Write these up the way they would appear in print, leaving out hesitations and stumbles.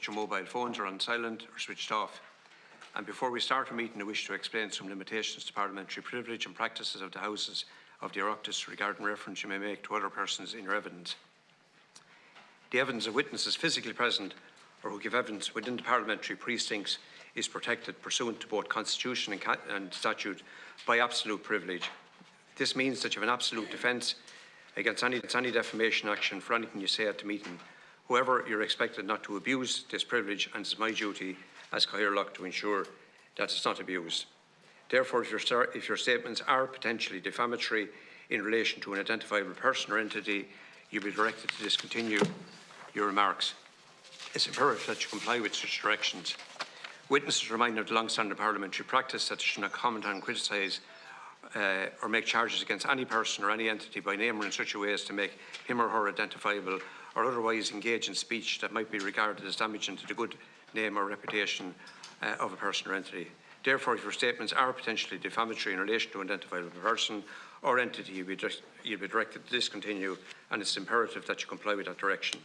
that your mobile phones are on silent or switched off. And before we start our meeting, I wish to explain some limitations to parliamentary privilege and practices of the Houses of the Oireachtas regarding reference you may make to other persons in your evidence. The evidence of witnesses physically present or who give evidence within the parliamentary precincts is protected pursuant to both Constitution and statute by absolute privilege. This means that you have an absolute defence against any defamation action for anything you say at the meeting. However, you're expected not to abuse this privilege, and it's my duty as Oireachtas to ensure that it's not abused. Therefore, if your statements are potentially defamatory in relation to an identifiable person or entity, you'll be directed to discontinue your remarks. It's imperative that you comply with such directions. Witnesses are reminded of the long-standing parliamentary practice that they should not comment on, criticise or make charges against any person or any entity by name or in such a way as to make him or her identifiable, or otherwise engage in speech that might be regarded as damaging to the good name or reputation of a person or entity. Therefore, if your statements are potentially defamatory in relation to an identifiable person or entity, you'll be directed to discontinue, and it's imperative that you comply with that direction.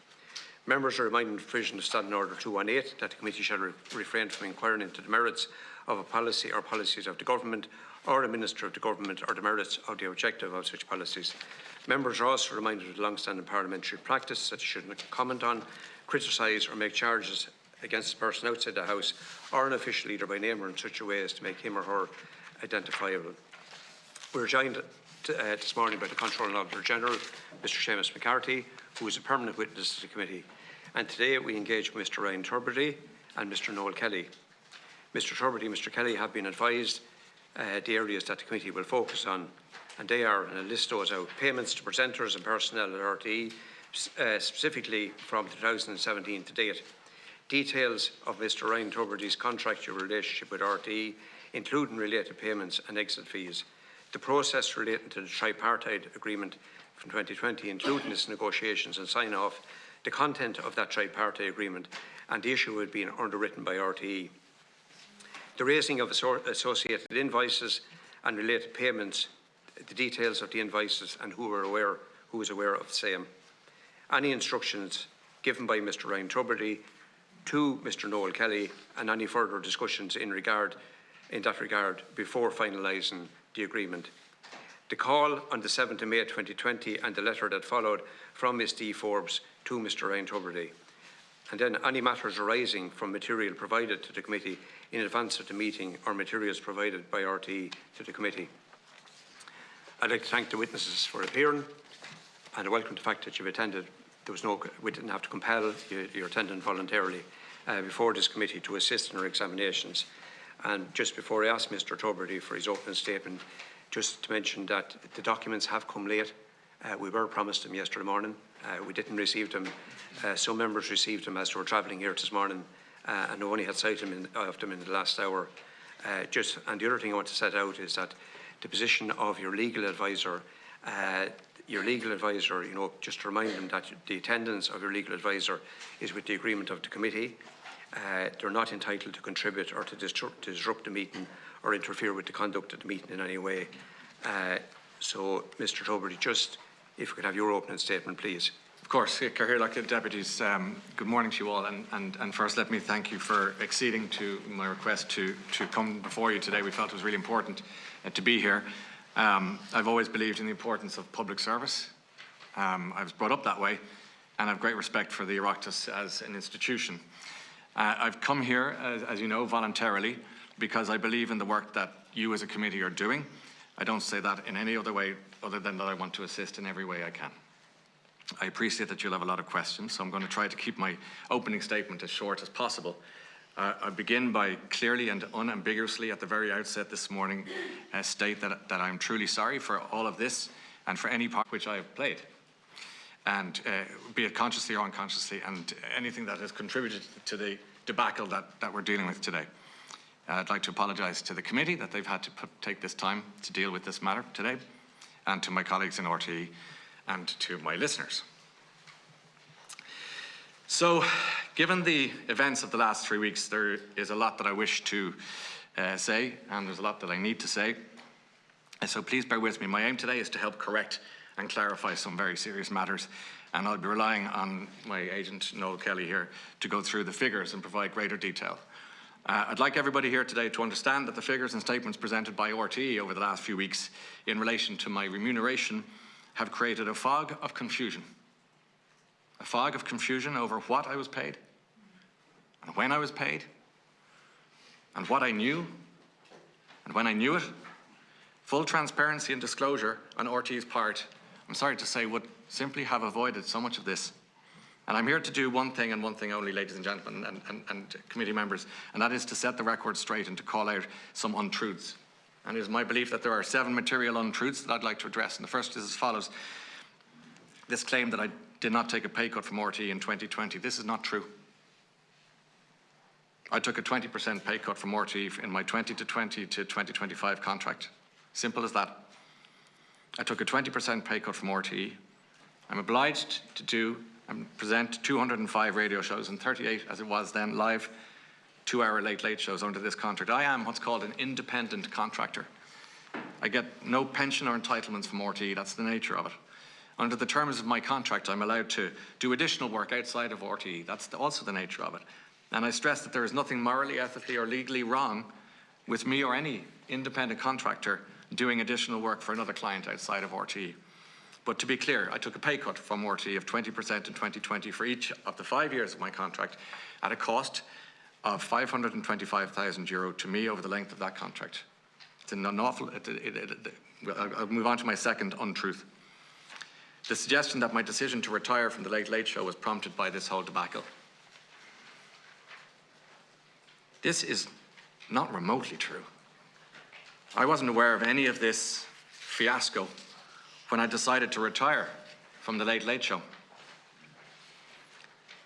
Members are reminded of the provision of Standing Order 218 that the committee shall refrain from inquiring into the merits of a policy or policies of the government or a minister of the government or the merits of the objective of such policies. Members are also reminded of the long-standing parliamentary practice that they should not comment on, criticise or make charges against a person outside the House or an official either by name or in such a way as to make him or her identifiable. We are joined this morning by the Controlling Auditor General, Mr Seamus McCarthy, who is a permanent witness to the committee. And today we engage with Mr Ryan Tubridy and Mr Noel Kelly. Mr Tubridy and Mr Kelly have been advised the areas that the committee will focus on, and they are, and I'll list those out: payments to presenters and personnel at RTE, specifically from 2017 to date; details of Mr Ryan Tubridy's contractual relationship with RTE, including related payments and exit fees; the process relating to the tripartite agreement from 2020, including its negotiations and sign-off; the content of that tripartite agreement, and the issue had been underwritten by RTE; the raising of associated invoices and related payments, the details of the invoices and who is aware of the same; any instructions given by Mr Ryan Tubridy to Mr Noel Kelly, and any further discussions in that regard before finalising the agreement; the call on the 7th of May 2020 and the letter that followed from Ms D Forbes to Mr Ryan Tubridy; and then any matters arising from material provided to the committee in advance of the meeting or materials provided by RTE to the committee. I'd like to thank the witnesses for appearing, and I welcome the fact that you've attended. We didn't have to compel your attendance voluntarily before this committee to assist in our examinations. And just before I ask Mr Tubridy for his opening statement, just to mention that the documents have come late. We were promised them yesterday morning. We didn't receive them. Some members received them as they were travelling here this morning, and only had sight of them in the last hour. And the other thing I want to set out is that the position of your legal advisor, just to remind them that the attendance of your legal advisor is with the agreement of the committee. They're not entitled to contribute or to disrupt the meeting or interfere with the conduct of the meeting in any way. So, Mr Tubridy, just if we could have your opening statement, please. Of course, Oireachtas Deputies, good morning to you all, and first let me thank you for acceding to my request to come before you today. We felt it was really important to be here. I've always believed in the importance of public service. I was brought up that way, and I have great respect for the Oireachtas as an institution. I've come here, as you know, voluntarily, because I believe in the work that you as a committee are doing. I don't say that in any other way other than that I want to assist in every way I can. I appreciate that you'll have a lot of questions, so I'm going to try to keep my opening statement as short as possible. I begin by clearly and unambiguously at the very outset this morning state that I'm truly sorry for all of this and for any part which I have played, and be it consciously or unconsciously, and anything that has contributed to the debacle that we're dealing with today. I'd like to apologise to the committee that they've had to take this time to deal with this matter today, and to my colleagues in RTE, and to my listeners. So, given the events of the last 3 weeks, there is a lot that I wish to say, and there's a lot that I need to say. So please bear with me. My aim today is to help correct and clarify some very serious matters. And I'll be relying on my agent, Noel Kelly, here to go through the figures and provide greater detail. I'd like everybody here today to understand that the figures and statements presented by RTE over the last few weeks in relation to my remuneration have created a fog of confusion. A fog of confusion over what I was paid, and when I was paid, and what I knew, and when I knew it. Full transparency and disclosure on RTE's part, I'm sorry to say, would simply have avoided so much of this. And I'm here to do one thing and one thing only, ladies and gentlemen and committee members, and that is to set the record straight and to call out some untruths. And it is my belief that there are 7 material untruths that I'd like to address. And the first is as follows. This claim that I did not take a pay cut from RTE in 2020. This is not true. I took a 20% pay cut from RTE in my 2020 to 2025 contract. Simple as that. I took a 20% pay cut from RTE. I'm obliged to do and present 205 radio shows and 38, as it was then, live 2-hour late shows under this contract. I am what's called an independent contractor. I get no pension or entitlements from RTE. That's the nature of it. Under the terms of my contract, I'm allowed to do additional work outside of RTE. That's also the nature of it. And I stress that there is nothing morally, ethically or legally wrong with me or any independent contractor doing additional work for another client outside of RTE. But to be clear, I took a pay cut from RTE of 20% in 2020 for each of the 5 years of my contract at a cost of €525,000 to me over the length of that contract. It's an awful, I'll move on to my second untruth. The suggestion that my decision to retire from the Late Show was prompted by this whole debacle. This is not remotely true. I wasn't aware of any of this fiasco when I decided to retire from the Late Show.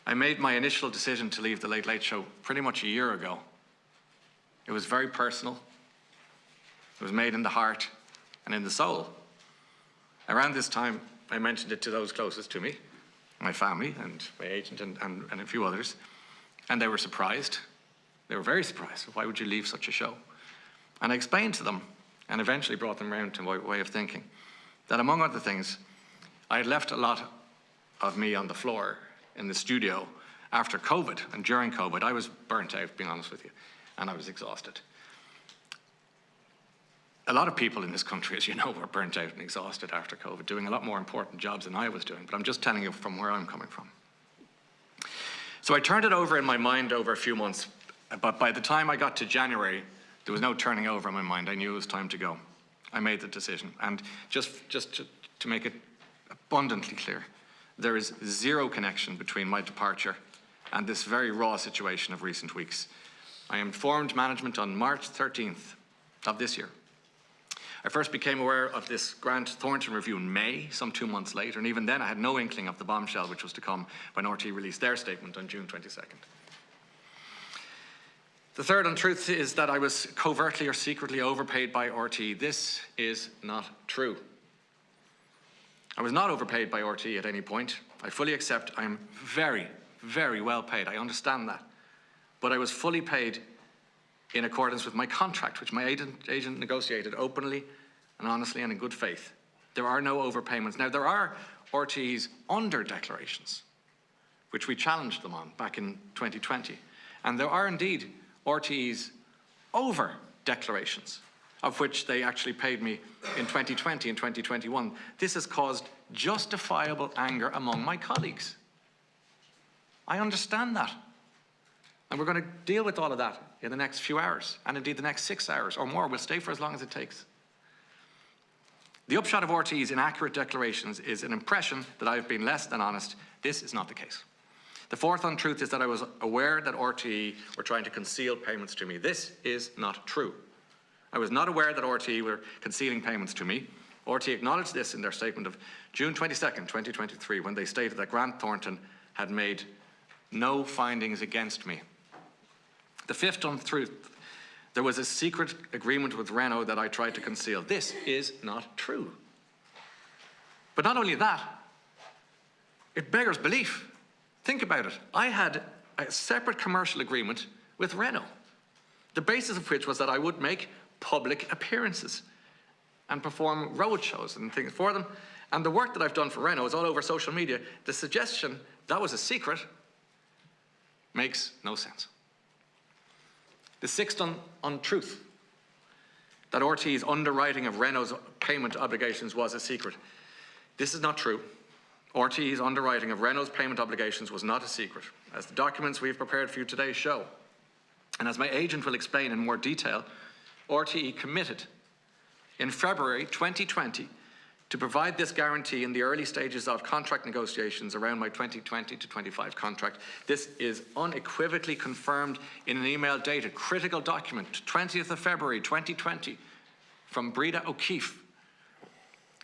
I made my initial decision to leave the Late Show pretty much a year ago. It was very personal. It was made in the heart and in the soul. Around this time, I mentioned it to those closest to me, my family and my agent and a few others, and they were surprised. They were very surprised. Why would you leave such a show? And I explained to them, and eventually brought them around to my way of thinking, that among other things, I had left a lot of me on the floor in the studio after COVID, and during COVID. I was burnt out, being honest with you, and I was exhausted. A lot of people in this country, as you know, were burnt out and exhausted after COVID, doing a lot more important jobs than I was doing, but I'm just telling you from where I'm coming from. So I turned it over in my mind over a few months, but by the time I got to January, there was no turning over in my mind. I knew it was time to go. I made the decision. And just to make it abundantly clear, there is zero connection between my departure and this very raw situation of recent weeks. I informed management on March 13th of this year. I first became aware of this Grant Thornton review in May, some 2 months later, and even then I had no inkling of the bombshell which was to come when RTE released their statement on June 22nd. The third untruth is that I was covertly or secretly overpaid by RTE. This is not true. I was not overpaid by RTE at any point. I fully accept I'm very, very well paid. I understand that. But I was fully paid in accordance with my contract, which my agent negotiated openly and honestly and in good faith. There are no overpayments. Now, there are RTE's under declarations, which we challenged them on back in 2020. And there are indeed RTE's over declarations, of which they actually paid me in 2020 and 2021. This has caused justifiable anger among my colleagues. I understand that. And we're going to deal with all of that in the next few hours, and indeed the next 6 hours or more. We'll stay for as long as it takes. The upshot of RTE's inaccurate declarations is an impression that I've been less than honest. This is not the case. The fourth untruth is that I was aware that RTE were trying to conceal payments to me. This is not true. I was not aware that RTE were concealing payments to me. RTE acknowledged this in their statement of June 22nd, 2023, when they stated that Grant Thornton had made no findings against me. The fifth untruth, there was a secret agreement with Renault that I tried to conceal. This is not true. But not only that, it beggars belief. Think about it. I had a separate commercial agreement with Renault, the basis of which was that I would make public appearances. and perform road shows and things for them. And the work that I've done for Renault is all over social media. The suggestion that was a secret makes no sense. The sixth untruth, that RTE's underwriting of Renault's payment obligations was a secret. This is not true. RTE's underwriting of Renault's payment obligations was not a secret, as the documents we have prepared for you today show. And as my agent will explain in more detail, RTE committed in February 2020 to provide this guarantee in the early stages of contract negotiations around my 2020 to 25 contract. This is unequivocally confirmed in an email dated critical document, 20th of February 2020, from Breda O'Keefe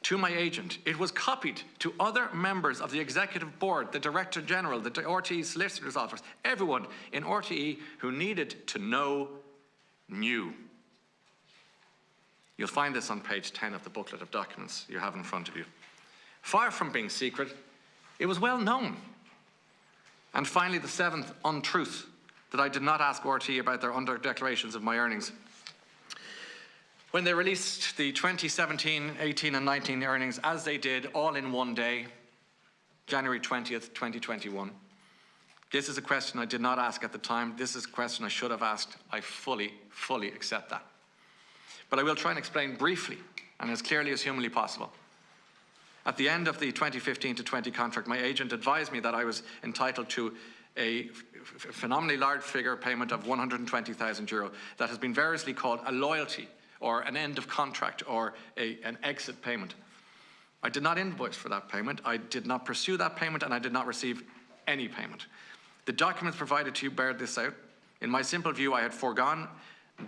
to my agent. It was copied to other members of the Executive Board, the Director General, the RTE Solicitor's Office, everyone in RTE who needed to know knew. You'll find this on page 10 of the booklet of documents you have in front of you. Far from being secret, it was well known. And finally, the seventh untruth, that I did not ask RTE about their under-declarations of my earnings. When they released the 2017, 18 and 19 earnings, as they did all in one day, January 20th, 2021, this is a question I did not ask at the time. This is a question I should have asked. I fully accept that. But I will try and explain briefly and as clearly as humanly possible. At the end of the 2015 to 20 contract, my agent advised me that I was entitled to a phenomenally large figure payment of €120,000 that has been variously called a loyalty or an end of contract or an exit payment. I did not invoice for that payment, I did not pursue that payment, and I did not receive any payment. The documents provided to you bear this out. In my simple view, I had foregone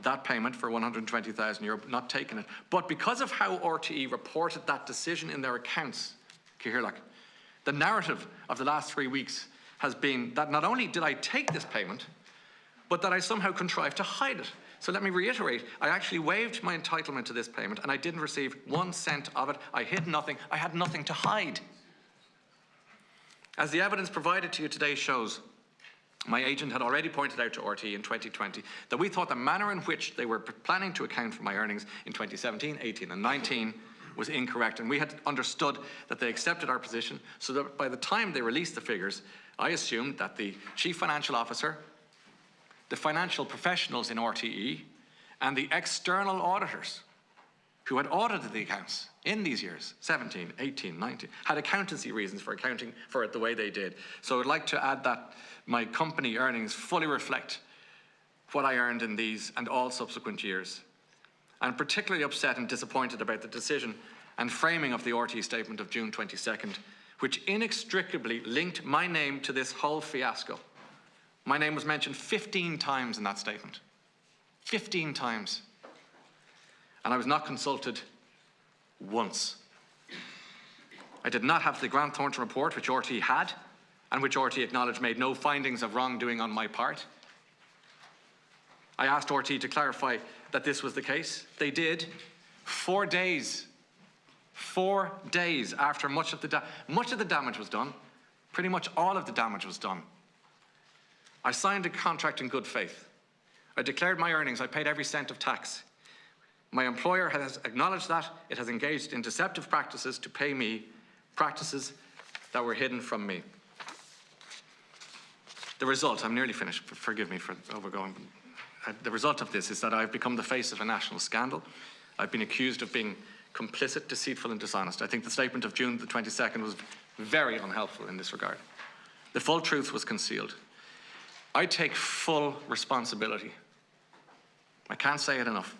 that payment for €120,000, not taken it. But because of how RTE reported that decision in their accounts, Cahirlock, the narrative of the last 3 weeks has been that not only did I take this payment, but that I somehow contrived to hide it. So let me reiterate, I actually waived my entitlement to this payment and I didn't receive 1 cent of it. I hid nothing. I had nothing to hide. As the evidence provided to you today shows, my agent had already pointed out to RTE in 2020 that we thought the manner in which they were planning to account for my earnings in 2017, 18 and 19 was incorrect, and we had understood that they accepted our position, so that by the time they released the figures, I assumed that the Chief Financial Officer, the financial professionals in RTE, and the external auditors who had audited the accounts in these years, 17, 18, 19, had accountancy reasons for accounting for it the way they did. So I'd like to add that my company earnings fully reflect what I earned in these and all subsequent years. I'm particularly upset and disappointed about the decision and framing of the RTE statement of June 22nd, which inextricably linked my name to this whole fiasco. My name was mentioned 15 times in that statement. 15 times. And I was not consulted once. I did not have the Grant Thornton report, which RTE had, and which RTE acknowledged made no findings of wrongdoing on my part. I asked RTE to clarify that this was the case. They did. 4 days. 4 days after much of the damage was done. Pretty much all of the damage was done. I signed a contract in good faith. I declared my earnings. I paid every cent of tax. My employer has acknowledged that. It has engaged in deceptive practices to pay me, practices that were hidden from me. The result, I'm nearly finished, forgive me for overgoing. The result of this is that I've become the face of a national scandal. I've been accused of being complicit, deceitful and dishonest. I think the statement of June the 22nd was very unhelpful in this regard. The full truth was concealed. I take full responsibility. I can't say it enough.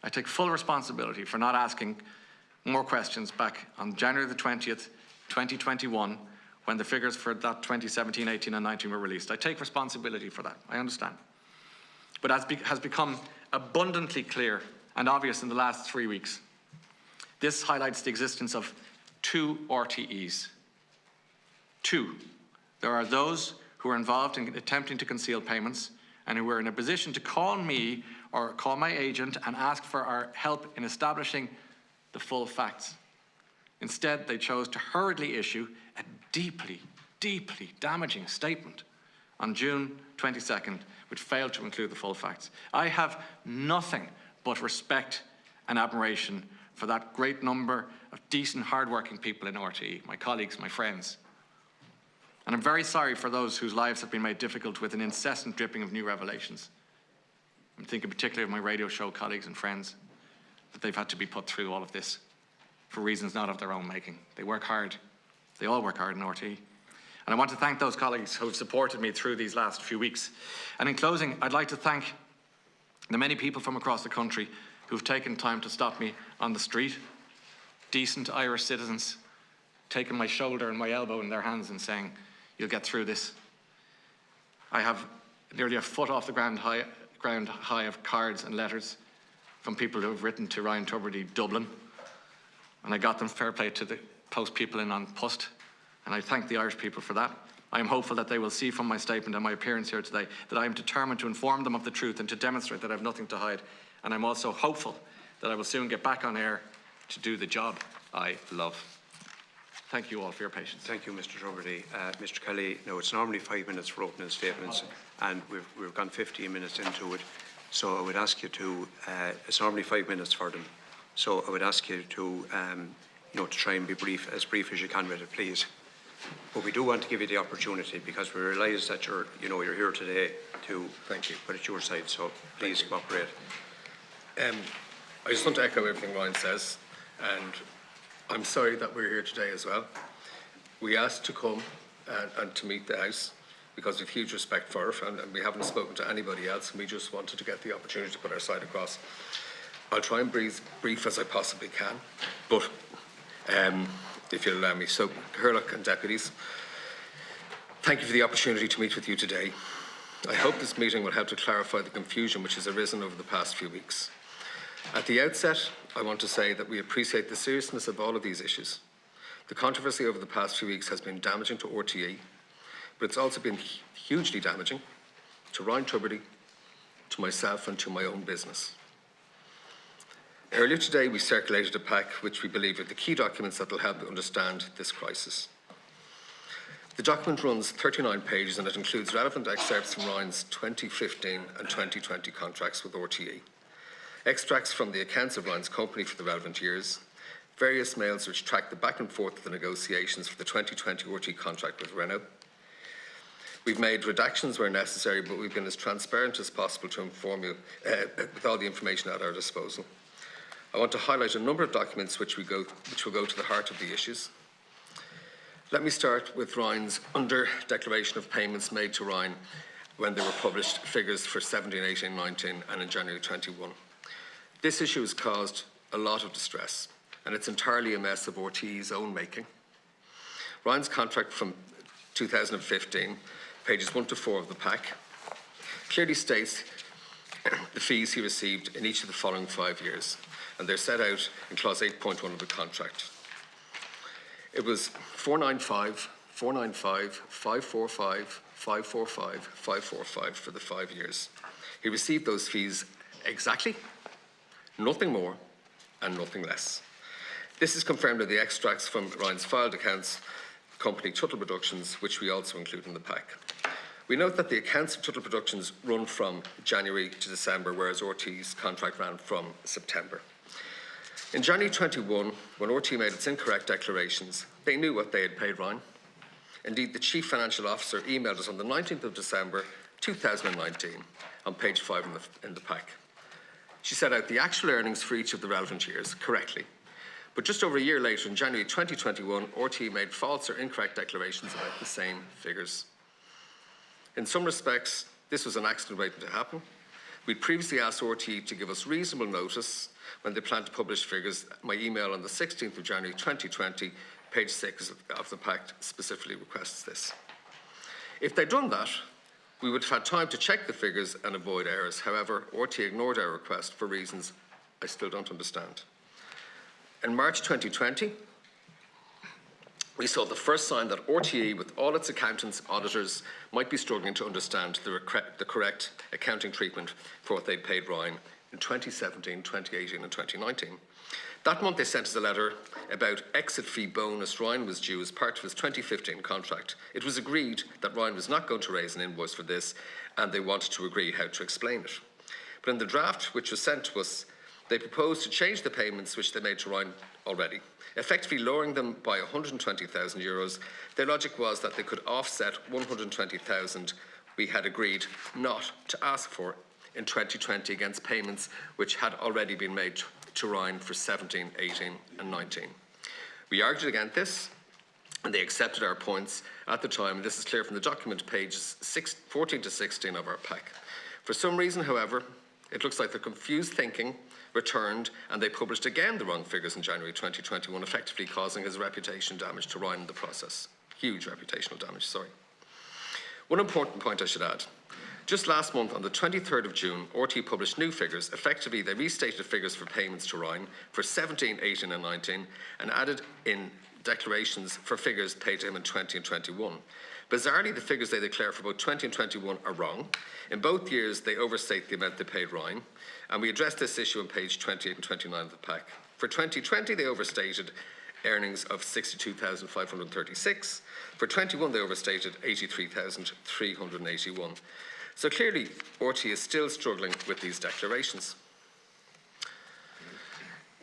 I take full responsibility for not asking more questions back on January the 20th, 2021, when the figures for that 2017, 18 and 19 were released. I take responsibility for that, I understand. But as has become abundantly clear and obvious in the last 3 weeks, this highlights the existence of 2 RTEs. 2. There are those who are involved in attempting to conceal payments and who were in a position to call me or call my agent and ask for our help in establishing the full facts. Instead, they chose to hurriedly issue a deeply damaging statement on June 22nd, which failed to include the full facts. I have nothing but respect and admiration for that great number of decent, hard-working people in RTE, my colleagues, my friends. And I'm very sorry for those whose lives have been made difficult with an incessant dripping of new revelations. I'm thinking particularly of my radio show colleagues and friends, that they've had to be put through all of this for reasons not of their own making. They work hard. They all work hard in RTE. And I want to thank those colleagues who have supported me through these last few weeks. And in closing, I'd like to thank the many people from across the country who've taken time to stop me on the street, decent Irish citizens, taking my shoulder and my elbow in their hands and saying, "You'll get through this." I have nearly a foot off the ground high of cards and letters from people who have written to Ryan Tubridy, Dublin, and I got them, fair play to the post people in on post, and I thank the Irish people for that. I am hopeful that they will see from my statement and my appearance here today that I am determined to inform them of the truth and to demonstrate that I have nothing to hide. And I'm also hopeful that I will soon get back on air to do the job I love. Thank you all for your patience. Thank you, Mr. Tubridy. Mr. Kelly, now it's normally 5 minutes for opening statements, and we've gone 15 minutes into it. So I would ask you to, it's normally 5 minutes for them. So I would ask you to, to try and be as brief as you can with it, please. But we do want to give you the opportunity because we realise that you're here today to put it your side. So please cooperate. I just want to echo everything Ryan says, and I'm sorry that we're here today as well. We asked to come and to meet the House because we have huge respect for it, and we haven't spoken to anybody else, and we just wanted to get the opportunity to put our side across. I'll try and be as brief as I possibly can, but if you'll allow me. So, Oireachtas and deputies, thank you for the opportunity to meet with you today. I hope this meeting will help to clarify the confusion which has arisen over the past few weeks. At the outset, I want to say that we appreciate the seriousness of all of these issues. The controversy over the past few weeks has been damaging to RTE, but it's also been hugely damaging to Ryan Tubridy, to myself and to my own business. Earlier today, we circulated a PAC which we believe are the key documents that will help understand this crisis. The document runs 39 pages and it includes relevant excerpts from Ryan's 2015 and 2020 contracts with RTE, extracts from the accounts of Ryan's company for the relevant years, various mails which track the back and forth of the negotiations for the 2020 RTE contract with Renault. We've made redactions where necessary, but we've been as transparent as possible to inform you with all the information at our disposal. I want to highlight a number of documents which will go to the heart of the issues. Let me start with Ryan's under-declaration of payments made to Ryan when there were published figures for 17, 18, 19 and in January 21. This issue has caused a lot of distress, and it's entirely a mess of RTE's own making. Ryan's contract from 2015, pages 1 to 4 of the PAC, clearly states the fees he received in each of the following 5 years, and they're set out in clause 8.1 of the contract. It was 495, 495, 545, 545, 545 for the 5 years. He received those fees exactly, nothing more and nothing less. This is confirmed in the extracts from Ryan's filed accounts company Tuttle Productions, which we also include in the PAC. We note that the accounts of Tuttle Productions run from January to December, whereas RTE's contract ran from September. In January 21, when RTE made its incorrect declarations, they knew what they had paid Ryan. Indeed, the Chief Financial Officer emailed us on the 19th of December 2019 on page 5 in the PAC. She set out the actual earnings for each of the relevant years correctly. But just over a year later, in January 2021, RTE made false or incorrect declarations about the same figures. In some respects, this was an accident waiting to happen. We'd previously asked RTE to give us reasonable notice when they planned to publish figures. My email on the 16th of January 2020, page 6 of the PAC specifically requests this. If they'd done that, we would have had time to check the figures and avoid errors. However, RTE ignored our request for reasons I still don't understand. In March 2020, we saw the first sign that RTE, with all its accountants, auditors, might be struggling to understand the correct accounting treatment for what they paid Ryan in 2017, 2018 and 2019. That month they sent us a letter about exit fee bonus Ryan was due as part of his 2015 contract. It was agreed that Ryan was not going to raise an invoice for this, and they wanted to agree how to explain it. But in the draft which was sent to us, They proposed to change the payments which they made to Ryan already, effectively lowering them by €120,000. Their logic was that they could offset €120,000 we had agreed not to ask for in 2020 against payments which had already been made to Ryan for 17, 18 and 19. We argued against this, and they accepted our points at the time, and this is clear from the document pages 14 to 16 of our PAC. For some reason, however, it looks like the confused thinking returned, and they published again the wrong figures in January 2021, effectively causing his reputation damage to Ryan in the process. Huge reputational damage, sorry. One important point I should add. Just last month, on the 23rd of June, RT published new figures. Effectively, they restated figures for payments to Ryan for 17, 18 and 19 and added in declarations for figures paid to him in 20 and 21. Bizarrely, the figures they declare for both 20 and 21 are wrong. In both years, they overstate the amount they paid Ryan, and we addressed this issue on page 28 and 29 of the PAC. For 2020, they overstated earnings of 62,536. For 21, they overstated 83,381. So clearly, RT is still struggling with these declarations.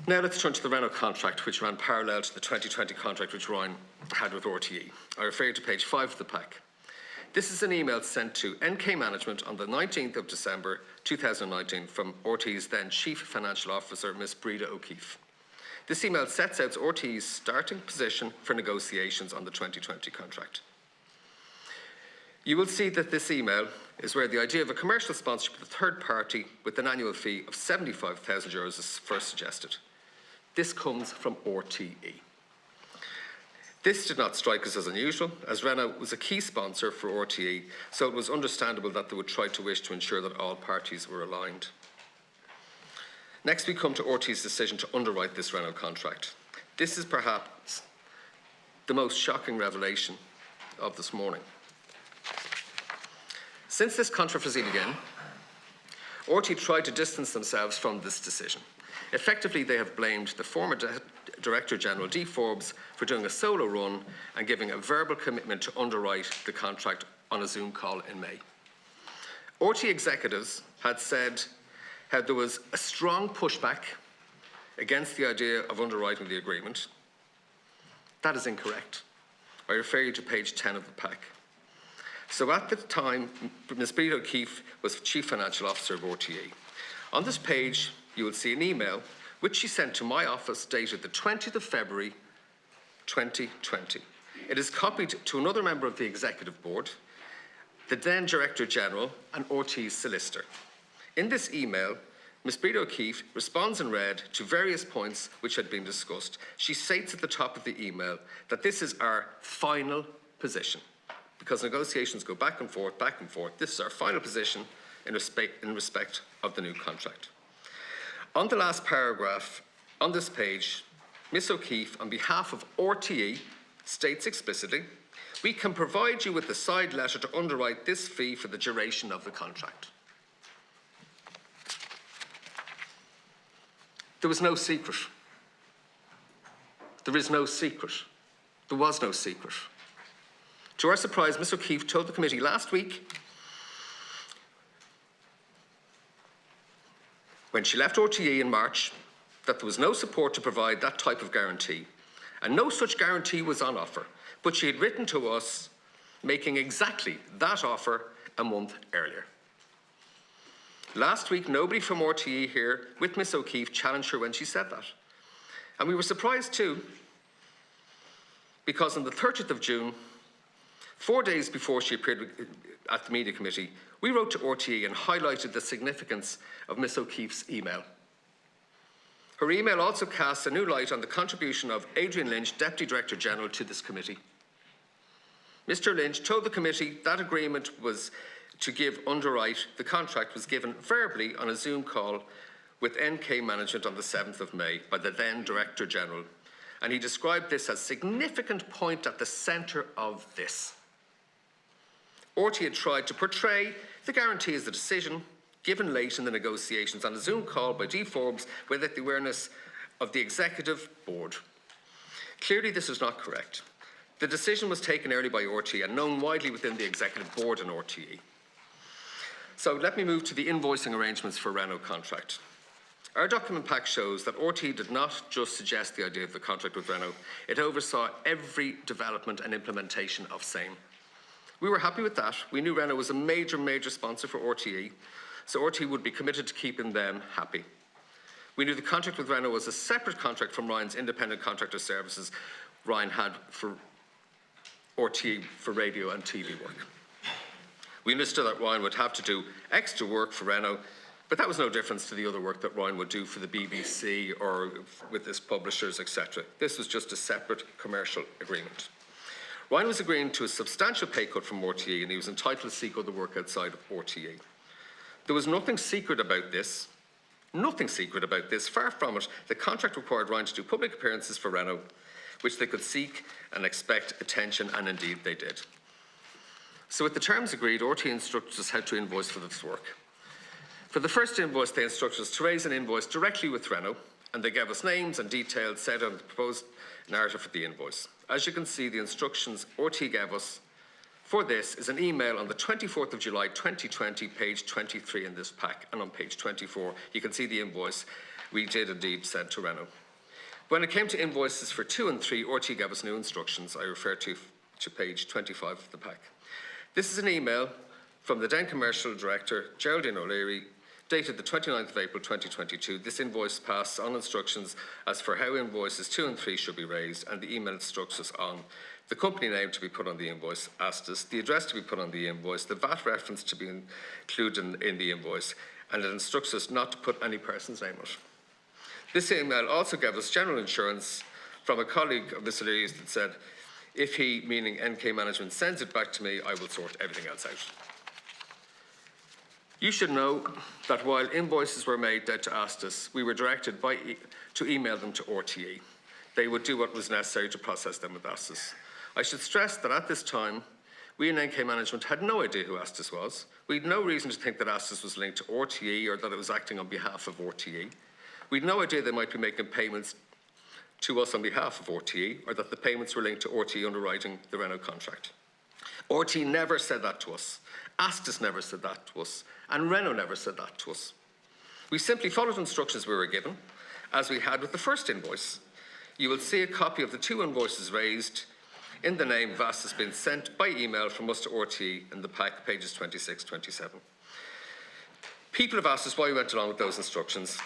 Now let's turn to the Renault contract, which ran parallel to the 2020 contract which Ryan had with RTE. I refer you to page 5 of the PAC. This is an email sent to NK Management on the 19th of December 2019 from RTE's then Chief Financial Officer, Ms. Breda O'Keefe. This email sets out RTE's starting position for negotiations on the 2020 contract. You will see that this email is where the idea of a commercial sponsorship with a third party with an annual fee of €75,000 is first suggested. This comes from RTE. This did not strike us as unusual, as Renault was a key sponsor for RTE, so it was understandable that they would try to wish to ensure that all parties were aligned. Next, we come to RTE's decision to underwrite this Renault contract. This is perhaps the most shocking revelation of this morning. Since this controversy began, RTE tried to distance themselves from this decision. Effectively, they have blamed the former Director General, D. Forbes, for doing a solo run and giving a verbal commitment to underwrite the contract on a Zoom call in May. RTE executives had said how there was a strong pushback against the idea of underwriting the agreement. That is incorrect. I refer you to page 10 of the PAC. So at the time, Ms. Breda O'Keefe was Chief Financial Officer of RTE. On this page, you will see an email which she sent to my office dated the 20th of February 2020. It is copied to another member of the Executive Board, the then Director General and RTE's solicitor. In this email, Ms. Breda O'Keefe responds in red to various points which had been discussed. She states at the top of the email that this is our final position. Because negotiations go back and forth, this is our final position in respect of the new contract. On the last paragraph on this page, Ms. O'Keefe, on behalf of RTE, states explicitly, we can provide you with the side letter to underwrite this fee for the duration of the contract. There was no secret. There is no secret. There was no secret. To our surprise, Ms. O'Keefe told the committee last week, when she left RTE in March, that there was no support to provide that type of guarantee, and no such guarantee was on offer, but she had written to us making exactly that offer a month earlier. Last week, nobody from RTE here with Ms. O'Keefe challenged her when she said that. And we were surprised too, because on the 30th of June, 4 days before she appeared at the media committee, we wrote to RTE and highlighted the significance of Ms. O'Keefe's email. Her email also casts a new light on the contribution of Adrian Lynch, Deputy Director General, to this committee. Mr. Lynch told the committee that agreement was to give underwrite the contract was given verbally on a Zoom call with NK Management on the 7th of May by the then Director General, and he described this as a significant point at the centre of this. RTE had tried to portray the guarantee as a decision given late in the negotiations on a Zoom call by D. Forbes without the awareness of the Executive Board. Clearly, this is not correct. The decision was taken early by RTE and known widely within the Executive Board and RTE. So let me move to the invoicing arrangements for Renault contract. Our document pack shows that RTE did not just suggest the idea of the contract with Renault, it oversaw every development and implementation of same. We were happy with that. We knew Renault was a major sponsor for RTE, so RTE would be committed to keeping them happy. We knew the contract with Renault was a separate contract from Ryan's independent contractor services Ryan had for RTE for radio and TV work. We understood that Ryan would have to do extra work for Renault, but that was no difference to the other work that Ryan would do for the BBC or with his publishers, etc. This was just a separate commercial agreement. Ryan was agreeing to a substantial pay cut from RTE, and he was entitled to seek other work outside of RTE. There was nothing secret about this. Nothing secret about this. Far from it. The contract required Ryan to do public appearances for Renault, which they could seek and expect attention, and indeed they did. So with the terms agreed, RTE instructed us how to invoice for this work. For the first invoice, they instructed us to raise an invoice directly with Renault, and they gave us names and details set on the proposed narrative for the invoice. As you can see, the instructions RTE gave us for this is an email on the 24th of July 2020, page 23 in this pack, and on page 24 you can see the invoice we did indeed send to Renault. When it came to invoices for 2 and 3, RTE gave us new instructions. I refer to page 25 of the pack. This is an email from the then Commercial Director, Geraldine O'Leary, dated the 29th of April 2022. This invoice passes on instructions as for how invoices 2 and 3 should be raised, and the email instructs us on the company name to be put on the invoice, Astus, the address to be put on the invoice, the VAT reference to be included in the invoice, and it instructs us not to put any person's name on it. This email also gave us general insurance from a colleague of Mr. Leary's that said, if he, meaning NK Management, sends it back to me, I will sort everything else out. You should know that while invoices were made dead to Astus, we were directed to email them to RTE. They would do what was necessary to process them with Astus. I should stress that at this time, we in NK Management had no idea who Astus was. We had no reason to think that Astus was linked to RTE or that it was acting on behalf of RTE. We had no idea they might be making payments to us on behalf of RTE, or that the payments were linked to RTE underwriting the Renault contract. RTE never said that to us. Astus never said that to us. And Renault never said that to us. We simply followed instructions we were given, as we had with the first invoice. You will see a copy of the 2 invoices raised in the name VAS has been sent by email from us to RTE in the pack, pages 26, 27. People have asked us why we went along with those instructions,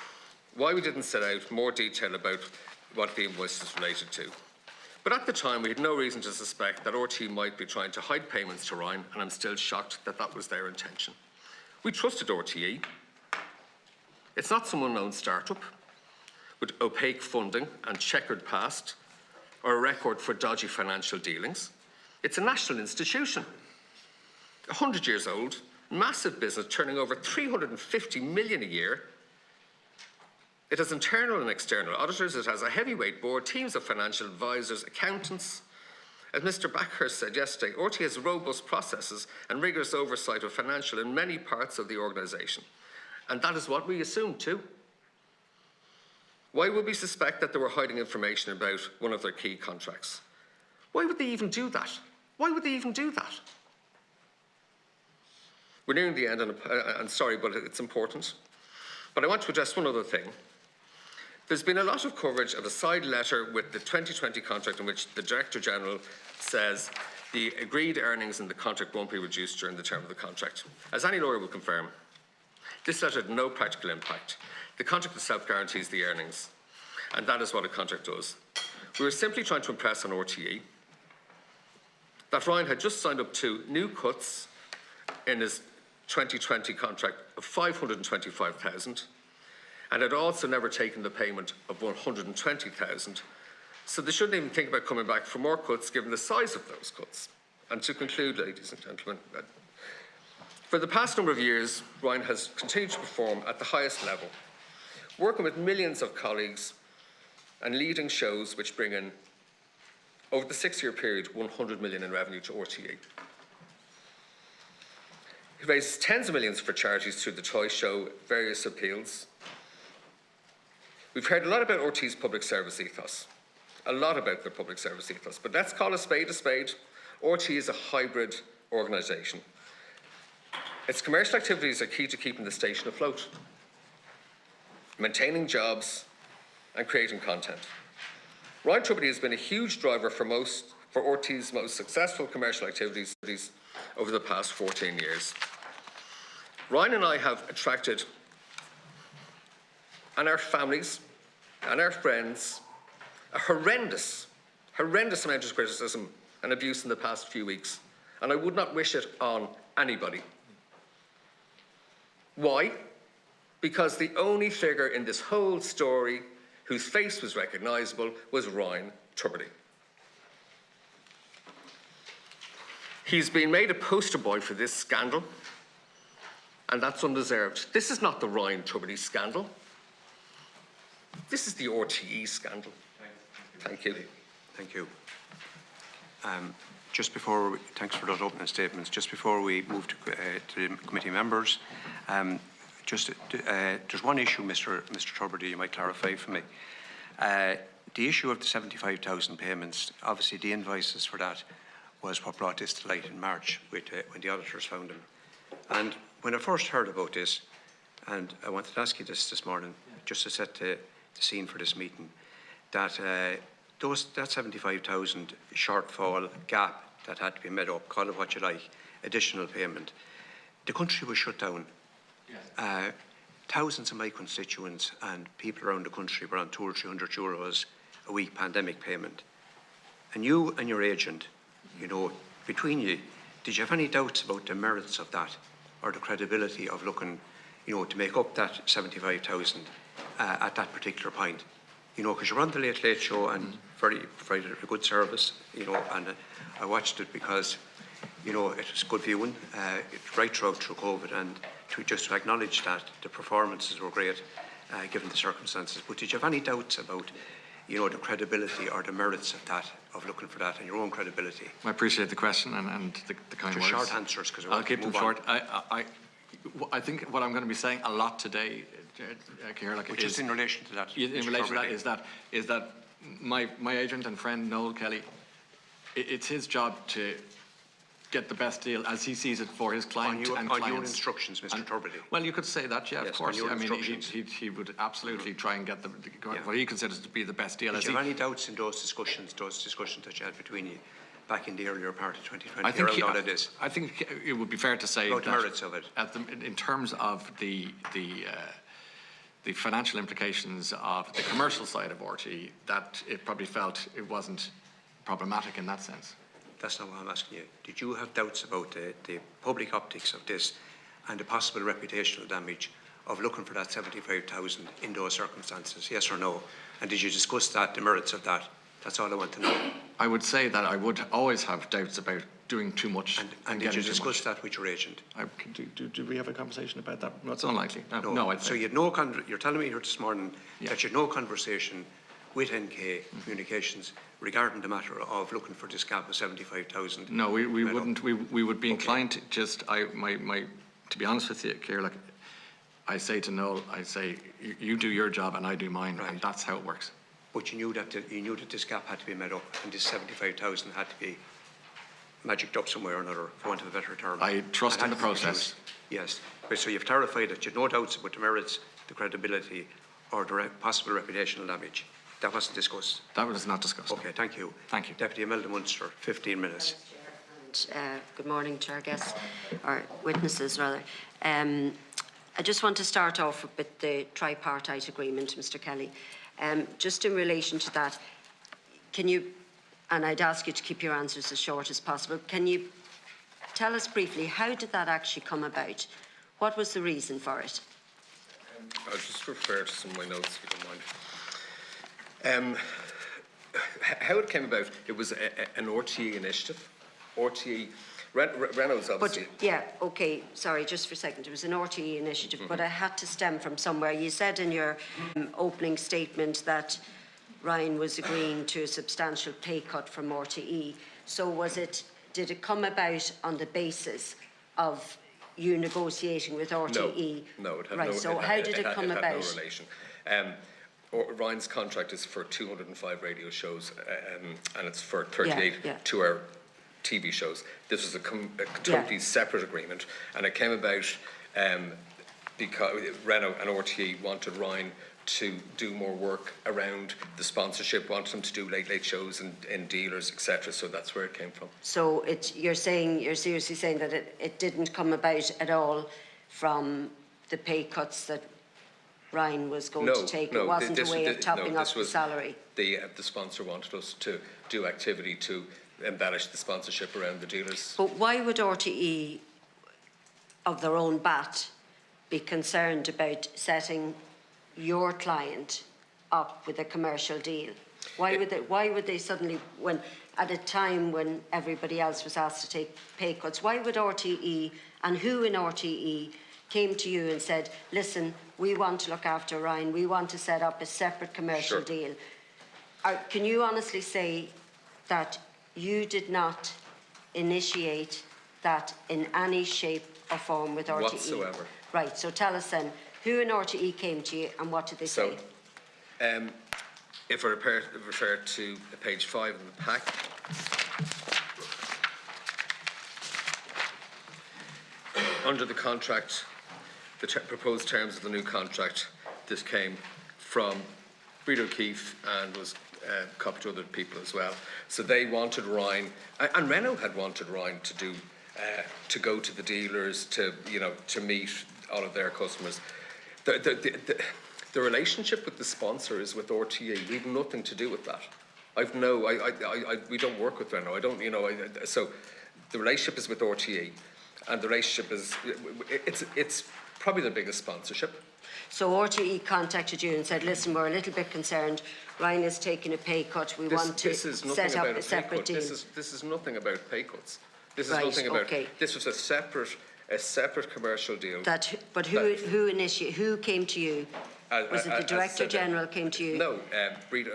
why we didn't set out more detail about what the invoice is related to. But at the time, we had no reason to suspect that RTE might be trying to hide payments to Ryan, and I'm still shocked that that was their intention. We trusted RTE. It's not some unknown startup with opaque funding and checkered past, or a record for dodgy financial dealings. It's a national institution, 100 years old, massive business, turning over 350 million a year. It has internal and external auditors. It has a heavyweight board, teams of financial advisors, accountants. As Mr. Backhurst said yesterday, RTE has robust processes and rigorous oversight of financial in many parts of the organisation. And that is what we assumed too. Why would we suspect that they were hiding information about one of their key contracts? Why would they even do that? Why would they even do that? We're nearing the end, and I'm sorry, but it's important. But I want to address one other thing. There's been a lot of coverage of a side letter with the 2020 contract in which the Director General says the agreed earnings in the contract won't be reduced during the term of the contract. As any lawyer will confirm, this letter had no practical impact. The contract itself guarantees the earnings, and that is what a contract does. We were simply trying to impress on RTE that Ryan had just signed up to new cuts in his 2020 contract of 525,000, and had also never taken the payment of 120,000. So they shouldn't even think about coming back for more cuts given the size of those cuts. And to conclude, ladies and gentlemen, for the past number of years, Ryan has continued to perform at the highest level, working with millions of colleagues and leading shows which bring in, over the 6-year period, 100 million in revenue to RTE. He raises tens of millions for charities through the toy show, various appeals. We've heard a lot about RTE's public service ethos, a lot about their public service ethos, but let's call a spade a spade. RTE is a hybrid organisation. Its commercial activities are key to keeping the station afloat. maintaining jobs and creating content. Ryan Tubridy has been a huge driver for RT's most successful commercial activities over the past 14 years. Ryan and I have attracted, and our families and our friends, a horrendous amount of criticism and abuse in the past few weeks, and I would not wish it on anybody. Why? Because the only figure in this whole story whose face was recognisable was Ryan Tubridy. He's been made a poster boy for this scandal, and that's undeserved. This is not the Ryan Tubridy scandal. This is the RTE scandal. Thank you. Thank you. Thanks for those opening statements. Just before we move to the committee members, there's one issue, Mr. Tubridy, you might clarify for me. The issue of the 75,000 payments, obviously the invoices for that was what brought this to light in March when the auditors found them. And when I first heard about this, and I wanted to ask you this morning, just to set the scene for this meeting, that that 75,000 shortfall gap that had to be made up, call it what you like, additional payment, the country was shut down. Yes. Thousands of my constituents and people around the country were on €200 or €300 a week pandemic payment. And you and your agent, between you, did you have any doubts about the merits of that or the credibility of looking, to make up that 75,000 at that particular point? Because you're on the Late Late Show and provided a good service, and I watched it because, it was good viewing, right through COVID, and to acknowledge that the performances were great, given the circumstances. But did you have any doubts about, the credibility or the merits of that, of looking for that and your own credibility? I appreciate the question and the kind words. Short answers, because I'll keep them short. I think what I'm going to be saying a lot today, which is in relation to that. In relation to that is that my agent and friend Noel Kelly, it's his job to get the best deal as he sees it for his client and clients. On your instructions, Mr. Tubridy. Well, you could say that, yeah, yes, of course. I mean, he would absolutely try and get what he considers to be the best deal. Did you have any doubts in those discussions that you had between you back in the earlier part of 2020 around all of this? I think it would be fair to say about the merits of it. In terms of the financial implications of the commercial side of RTE, that it probably felt it wasn't problematic in that sense. That's not what I'm asking you. Did you have doubts about the public optics of this and the possible reputational damage of looking for that 75,000 in those circumstances, yes or no? And did you discuss that, the merits of that? That's all I want to know. I would say that I would always have doubts about doing too much. And did you discuss that with your agent? Do we have a conversation about that? That's unlikely. No. So you had you're telling me here this morning that you had no conversation with NK Communications regarding the matter of looking for this gap of 75,000? No, we wouldn't. We would be inclined to just, to be honest with you, Ciara, I say to Noel, I say, you do your job and I do mine, right. And that's how it works. But you knew that this gap had to be made up, and this 75,000 had to be magicked up somewhere or another, for want of a better term. I trust in the process. Yes. So you've clarified that you had no doubts about the merits, the credibility, or the possible reputational damage. That wasn't discussed? That was not discussed. Okay, thank you. Thank you. Deputy Imelda Munster, 15 minutes. Good morning, Chair, guests, or witnesses rather. I just want to start off with the tripartite agreement, Mr. Kelly. Just in relation to that, can you, and I'd ask you to keep your answers as short as possible, can you tell us briefly, how did that actually come about? What was the reason for it? I'll just refer to some of my notes, if you don't mind. How it came about, it was an RTE initiative. Renault's obviously... But, yeah, okay, sorry, just for a second. It was an RTE initiative, but it had to stem from somewhere. You said in your opening statement that Ryan was agreeing to a substantial pay cut from RTE. So did it come about on the basis of you negotiating with RTE? No, it had right, no... So how did it come about? No relation. Ryan's contract is for 205 radio shows, and it's for 38 two-hour TV shows. This was a totally separate agreement, and it came about because Renault and RTE wanted Ryan to do more work around the sponsorship, wanted him to do late shows in dealers, etc. So that's where it came from. So you're seriously saying that it didn't come about at all from the pay cuts that Ryan was going to take? It wasn't a way of topping up the salary? The sponsor wanted us to do activity to embellish the sponsorship around the dealers. But why would RTE, of their own bat, be concerned about setting your client up with a commercial deal? Why would they suddenly, when at a time when everybody else was asked to take pay cuts, why would RTE, and who in RTE came to you and said, listen, we want to look after Ryan, we want to set up a separate commercial deal? Can you honestly say that you did not initiate that in any shape or form with RTE? Whatsoever. Right, so tell us then, who in RTE came to you and what did they say? If I refer to page 5 in the PAC, under the contract, the proposed terms of the new contract, this came from Breed O'Keefe and was copied to other people as well. So they wanted Ryan, and Renault had wanted Ryan to do, to go to the dealers, to meet all of their customers. The relationship with the sponsor is with RTE. We have nothing to do with that. We don't work with Renault. I don't, so the relationship is with RTE, and the relationship is, it's probably the biggest sponsorship. So RTE contacted you and said, listen, we're a little bit concerned. Ryan is taking a pay cut. We want to set up a separate deal. This is nothing about pay cuts. This is nothing about. Okay. This was a separate commercial deal. But who came to you? Was it the Director General came to you? No, Breed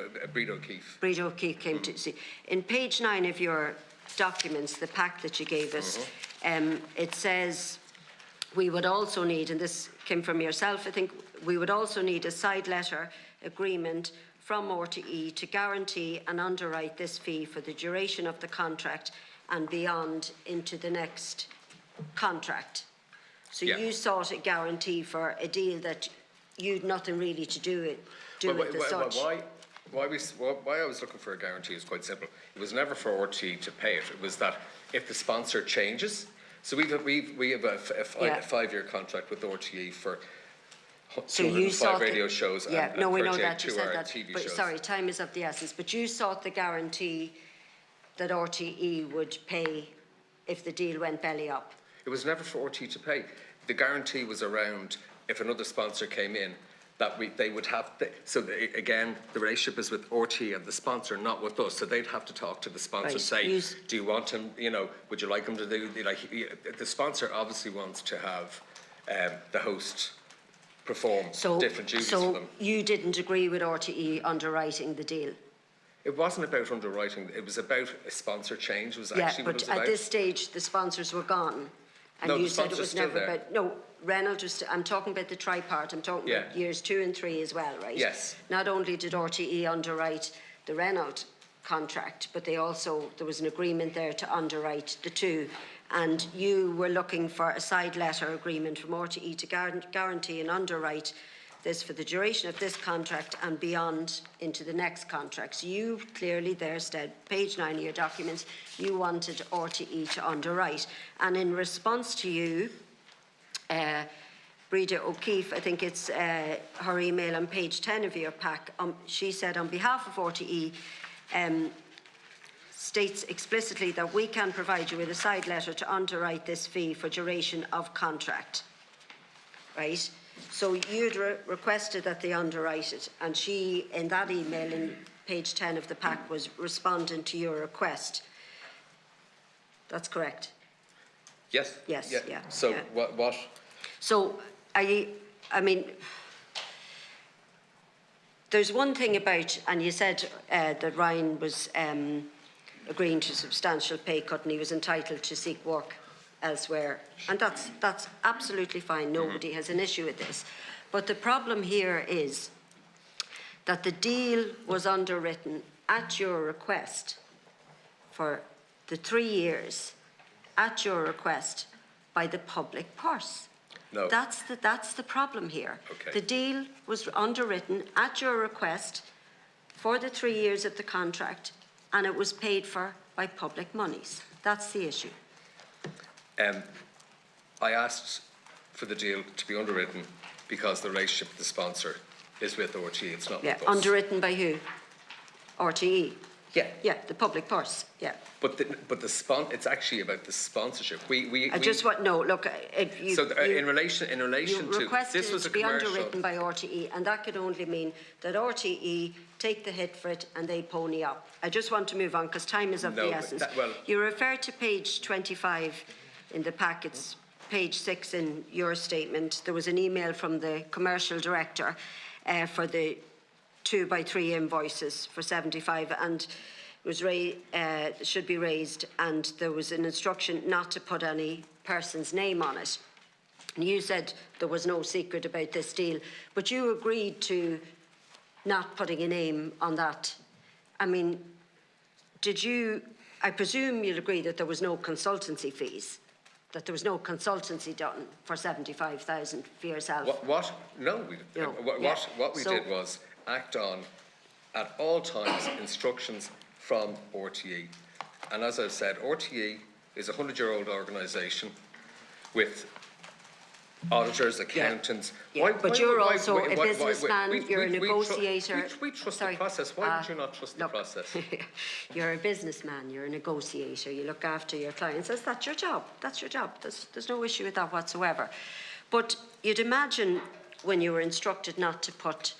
O'Keefe. Breed O'Keefe came to see. In page 9 of your documents, the pack that you gave us, it says we would also need, and this came from yourself, I think, we would also need a side letter agreement from RTE to guarantee and underwrite this fee for the duration of the contract and beyond into the next contract. So you sought a guarantee for a deal that you'd nothing really to do with as such. Why I was looking for a guarantee is quite simple. It was never for RTE to pay it. It was that if the sponsor changes, so we have a 5-year contract with RTE for 205 radio shows and we 38 know that. You said that. TV but shows. Sorry, time is of the essence. But you sought the guarantee that RTE would pay if the deal went belly up. It was never for RTE to pay. The guarantee was around if another sponsor came in, that they would have. Again, the relationship is with RTE and the sponsor, not with us. So they'd have to talk to the sponsor, say, do you want him? Would you like him to do? The sponsor obviously wants to have the host perform different duties for them. So you didn't agree with RTE underwriting the deal? It wasn't about underwriting. It was about a sponsor change. It was actually what it was about. At this stage, the sponsors were gone. And you said it was never about. No, Reynolds, I'm talking about the tripart. I'm talking about years 2 and 3 as well, right? Yes. Not only did RTE underwrite the Reynolds contract, but there was an agreement there to underwrite the 2. And you were looking for a side letter agreement from RTE to guarantee and underwrite this for the duration of this contract and beyond into the next contract. So you clearly there said, page 9 of your documents, you wanted RTE to underwrite. And in response to you, Breda O'Keefe, I think it's her email on page 10 of your pack, she said on behalf of RTE, states explicitly that we can provide you with a side letter to underwrite this fee for duration of contract. Right? So you'd requested that they underwrite it, and she, in that email in page 10 of the pack, was responding to your request. That's correct? Yes. Yes, yeah. So what? So, there's one thing about, and you said that Ryan was agreeing to a substantial pay cut and he was entitled to seek work elsewhere, and that's absolutely fine. Nobody has an issue with this. But the problem here is that the deal was underwritten at your request for the 3 years, at your request, by the public purse. No. That's the problem here. Okay. The deal was underwritten at your request for the 3 years of the contract, and it was paid for by public monies. That's the issue. I asked for the deal to be underwritten because the relationship with the sponsor is with RTE, it's not with us. Underwritten by who? RTE? Yeah. Yeah, the public purse, yeah. But it's actually about the sponsorship. I just want, no, look, if you... So in relation you to, requested this was it a to be commercial... underwritten by RTE, and that could only mean that RTE take the hit for it and they pony up. I just want to move on because time is of the essence. You refer to page 25 in the PAC, it's page 6 in your statement. There was an email from the commercial director for the 2x3 invoices for 75, and it was should be raised, and there was an instruction not to put any person's name on it. And you said there was no secret about this deal, but you agreed to not putting a name on that. I mean, I presume you'll agree that there was no consultancy fees, that there was no consultancy done for 75,000 for yourself? What? No, we didn't. What we did was act on, at all times, instructions from RTE. And as I've said, RTE is a 100-year-old organisation with auditors, accountants. Yeah. But you're also a businessman, you're a negotiator. We trust the process. Why would you not trust the process? You're a businessman, you're a negotiator, you look after your clients. That's your job. That's your job. There's no issue with that whatsoever. But you'd imagine when you were instructed not to put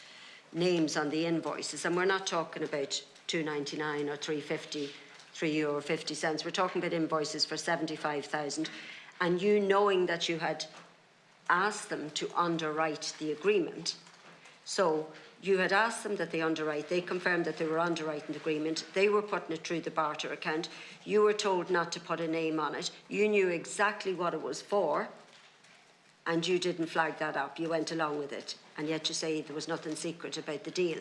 names on the invoices, and we're not talking about €2.99 or €3.50, €3.50. We're talking about invoices for 75,000, and you knowing that you had asked them to underwrite the agreement. So you had asked them that they underwrite, they confirmed that they were underwriting the agreement, they were putting it through the barter account, you were told not to put a name on it, you knew exactly what it was for, and you didn't flag that up, you went along with it, and yet you say there was nothing secret about the deal.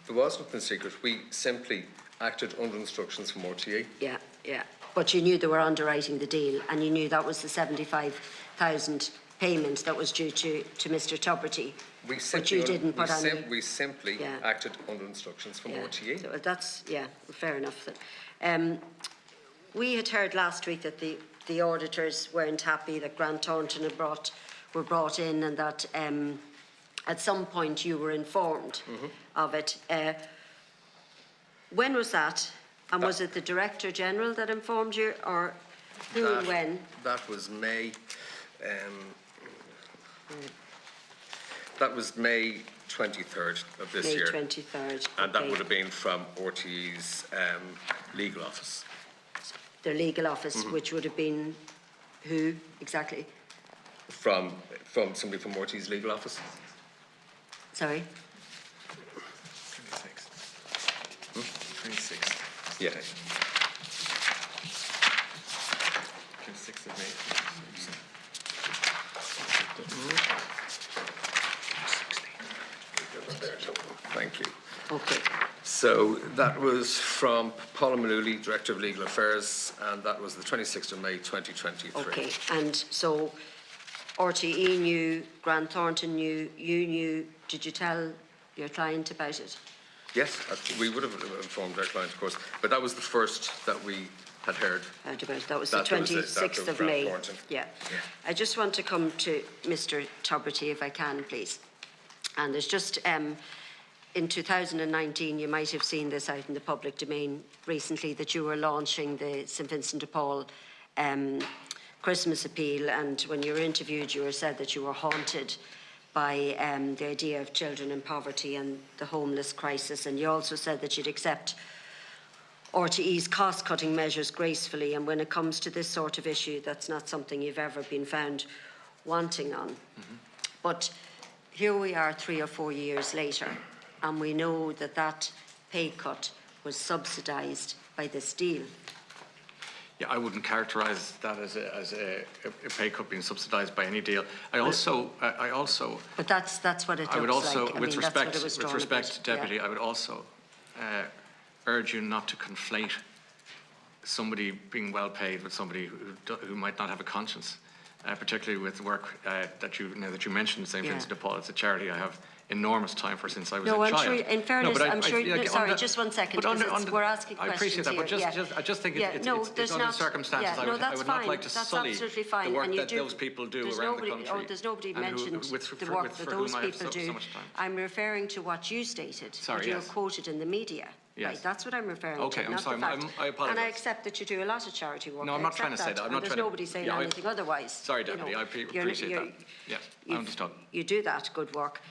There was nothing secret. We simply acted under instructions from RTE. Yeah. But you knew they were underwriting the deal, and you knew that was the 75,000 payment that was due to Mr. Tubridy. But you didn't put any... We simply acted under instructions from RTE. So that's, fair enough. We had heard last week that the auditors weren't happy that Grant Thornton were brought in, and that at some point you were informed of it. When was that? And was it the Director General that informed you, or who and when? That was May. That was May 23rd of this year. May 23rd. And that would have been from RTE's legal office. Their legal office, which would have been who exactly? From somebody from RTE's legal office. Sorry? 26. Yeah. 26th of May. Thank you. Okay. So that was from Paula Malooly, Director of Legal Affairs, and that was the 26th of May 2023. Okay, and so RTE knew, Grant Thornton knew, you knew. Did you tell your client about it? Yes, we would have informed our client, of course, but that was the first that we had heard. That was the 26th of May. Yeah. I just want to come to Mr. Tubridy, if I can, please. And there's just, in 2019, you might have seen this out in the public domain recently, that you were launching the St Vincent de Paul Christmas appeal, and when you were interviewed, you were said that you were haunted by the idea of children in poverty and the homeless crisis, and you also said that you'd accept RTE's cost-cutting measures gracefully, and when it comes to this sort of issue, that's not something you've ever been found wanting on. But here we are 3 or 4 years later, and we know that that pay cut was subsidised by this deal. Yeah, I wouldn't characterise that as a pay cut being subsidised by any deal. I also. But that's what it looks like. I would also, like. with respect, Deputy, I would also urge you not to conflate somebody being well paid with somebody who might not have a conscience. particularly with the work that you mentioned, St. Vincent de Paul. It's a charity I have enormous time for since I was a child. No, I'm sure, in fairness, sorry, just one second, because we're asking I questions appreciate that, here. but I just think it's there's under not, circumstances I would not like to sully the work that those people do around the country. There's nobody mentioned the work that those people do. I'm referring to what you stated, what you were quoted in the media. Yes. Right, that's what I'm referring to. Okay, I'm sorry, I apologise. And I accept that you do a lot of charity work. No, I'm not trying to say that. There's nobody saying anything otherwise. Sorry, Deputy, I appreciate that. Yes, I understood. You do that good work.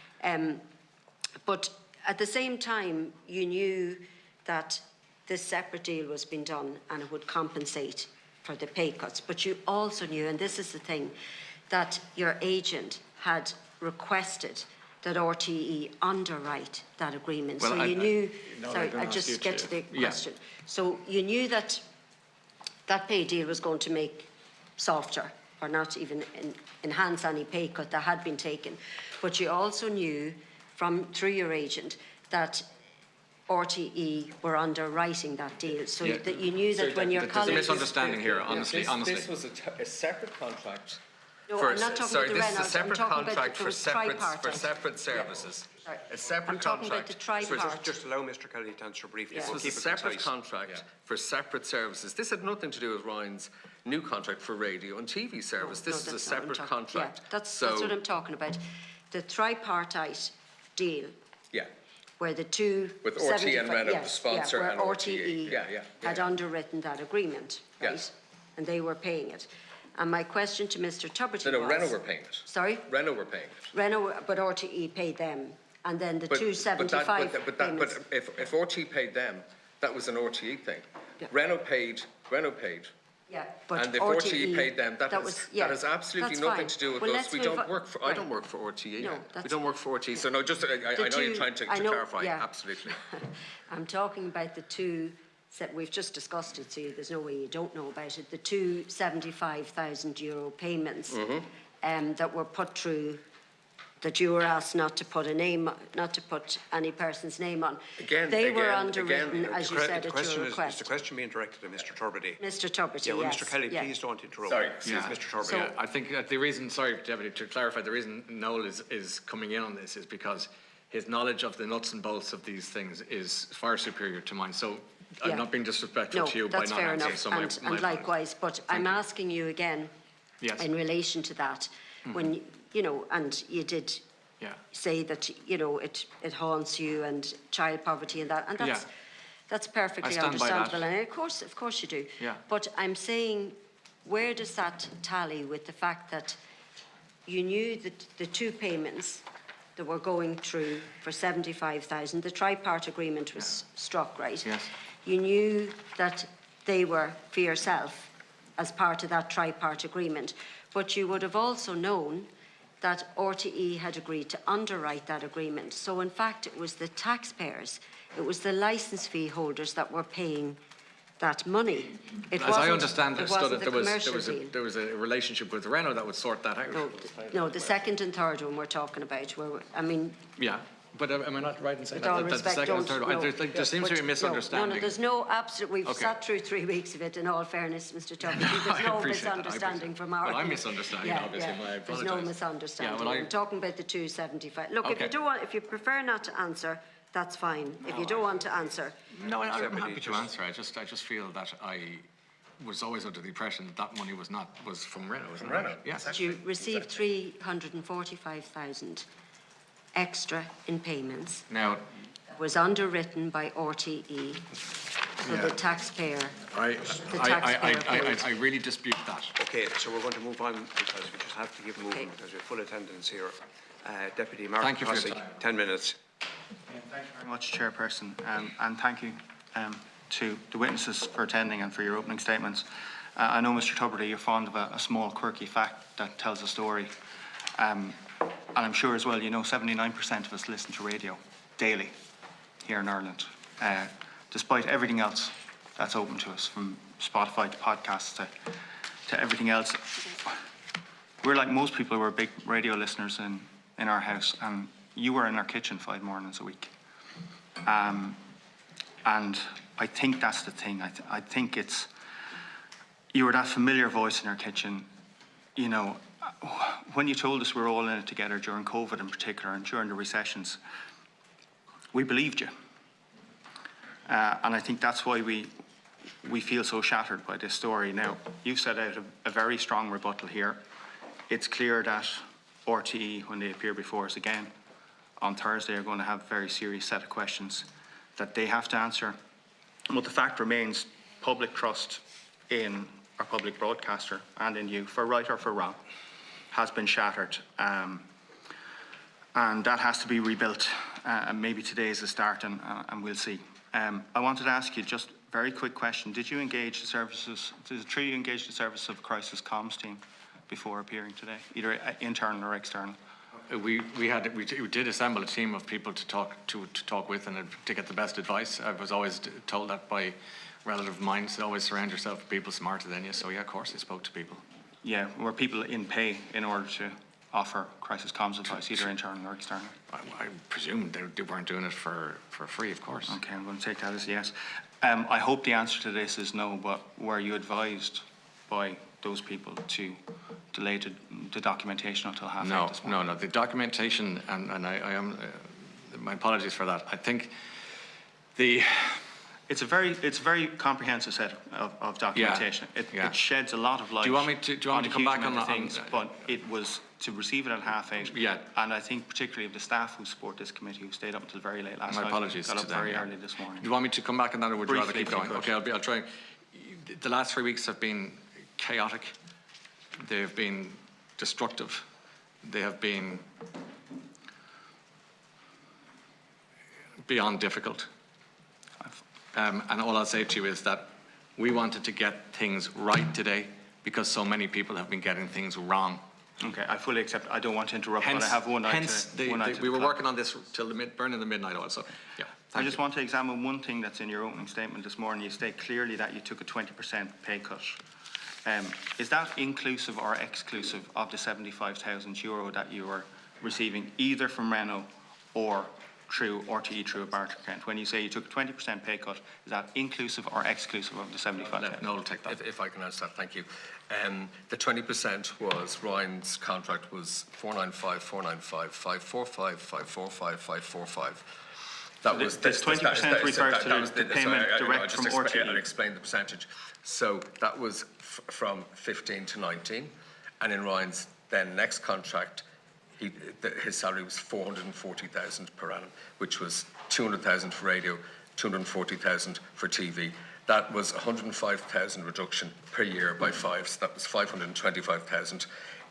But at the same time, you knew that this separate deal was being done and it would compensate for the pay cuts. But you also knew, and this is the thing, that your agent had requested that RTE underwrite that agreement. Well, so you knew, sorry, I'll just get to the question. So you knew that that pay deal was going to make softer or not even enhance any pay cut that had been taken. But you also knew through your agent that RTE were underwriting that deal. So that you knew that when your colleagues... There's a misunderstanding here, honestly. This was a separate contract. No, I'm not talking about the this is a Reynolds. separate contract for tripartite. services. Sorry. A separate I'm talking about the tripartite. Just allow Mr. Kelly to answer briefly. This was a separate contract for separate services. This had nothing to do with Ryan's new contract for radio and TV service. This is a separate contract. Yeah, that's what I'm talking about. The tripartite deal. Yeah. Where the two... With RTE and Renault, the sponsor, where and RTE had underwritten that agreement, right? Yes. And they were paying it. And my question to Mr. Tubridy No, Renault were paying it. Sorry? Renault were paying it. Renault, but RTE paid them. And then the 275 payments. But if RTE paid them, that was an RTE thing. Yeah. Renault paid. Yeah, but and if RTE paid them, that has absolutely nothing to do with us. We don't work for. I don't work for RTE. No, we don't work for RTE. So no, just I know you're trying to clarify. Yeah. Absolutely. I'm talking about the two. We've just discussed it, so there's no way you don't know about it. The two €75,000 payments that were put through, that you were asked not to put any person's name on. They were underwritten, as you said, at your request. Is the question being directed to Mr. Tubridy? Mr. Tubridy, yeah, well, yes. Mr. Kelly, please don't interrupt. Sorry, Mr. Tubridy. I think the reason, sorry, Deputy, to clarify, the reason Noel is coming in on this is because his knowledge of the nuts and bolts of these things is far superior to mine. So I'm not being disrespectful to you by not answering some of my and likewise, but I'm asking you again in relation to that, when, and you did say that, it haunts you and child poverty and that, and that's perfectly understandable. And of course you do. Yeah. But I'm saying, where does that tally with the fact that you knew that the two payments that were going through for 75,000, the tripart agreement was struck, right? Yes. You knew that they were for yourself as part of that tripart agreement, but you would have also known that RTE had agreed to underwrite that agreement. So in fact, it was the taxpayers, it was the licence fee holders that were paying that money. As I understand it, there was a relationship with Renault that would sort that out. No, the second and third one we're talking about. Yeah, but am I not right in saying that the second and third one? There seems to be a misunderstanding. No, there's no absolute. We've sat through 3 weeks of it. In all fairness, Mr. Tubridy, there's no misunderstanding from our. Well, I'm misunderstanding, obviously. I apologise. There's no misunderstanding. I'm talking about the 275. Look, if you prefer not to answer, that's fine. If you don't want to answer. No, I'm happy to answer. I just feel that I was always under the impression that money was from Renault, wasn't it? Renault. Yes. You received 345,000 extra in payments. Now, was underwritten by RTE, so the taxpayer. I really dispute that. Okay, so we're going to move on because we just have to keep moving because we have full attendance here. Deputy Mark Cossey, 10 minutes. Thank you very much, Chairperson, and thank you to the witnesses for attending and for your opening statements. I know, Mr. Tubridy, you're fond of a small quirky fact that tells a story, and I'm sure as well you know 79% of us listen to radio daily here in Ireland, despite everything else that's open to us, from Spotify to podcasts to everything else. We're like most people who are big radio listeners in our house, and you were in our kitchen 5 mornings a week. And I think that's the thing. I think it's, you were that familiar voice in our kitchen. you know, when you told us we were all in it together during COVID in particular and during the recessions, we believed you. And I think that's why we feel so shattered by this story. Now, you've set out a very strong rebuttal here. It's clear that RTE, when they appear before us again on Thursday, are going to have a very serious set of questions that they have to answer. But the fact remains, public trust in our public broadcaster and in you, for right or for wrong, has been shattered. And that has to be rebuilt. And maybe today is the start, and we'll see. I wanted to ask you just a very quick question. Did you engage the services, did the three engage the service of crisis comms team before appearing today, either internal or external? We did assemble a team of people to talk with and to get the best advice. I was always told that by relative minds, to always surround yourself with people smarter than you. So yeah, of course, I spoke to people. Yeah, were people in pay in order to offer crisis comms advice, either internal or external? I presume they weren't doing it for free, of course. Okay, I'm going to take that as a yes. I hope the answer to this is no, but were you advised by those people to delay the documentation until half eight this morning? No. The documentation, and I am, my apologies for that. I think it's a very comprehensive set of documentation. It sheds a lot of light. Do you want me to come back on things? But it was to receive it at half eight. Yeah. And I think particularly of the staff who support this committee, who stayed up until very late last night. My apologies. Got up very early this morning. Do you want me to come back on that, or would you rather keep going? Okay, I'll try. The last 3 weeks have been chaotic. They have been destructive. They have been beyond difficult. And all I'll say to you is that we wanted to get things right today because so many people have been getting things wrong. Okay, I fully accept. I don't want to interrupt, but I have one night we were working on this till burning the midnight oil. So, yeah. I just want to examine one thing that's in your opening statement this morning. You state clearly that you took a 20% pay cut. Is that inclusive or exclusive of the €75,000 that you were receiving, either from Renault or through RTE through a barter account? When you say you took a 20% pay cut, is that inclusive or exclusive of the 75,000? No, I'll take that. If I can answer that, thank you. The 20% was, Ryan's contract was 495, 495, 545, 545, 545. That was this 20% refers to the payment direct from RTE. I'll explain the percentage. So that was from 15 to 19, and in Ryan's then next contract, his salary was 440,000 per annum, which was 200,000 for radio, 240,000 for TV. That was 105,000 reduction per year by 5, so that was 525,000.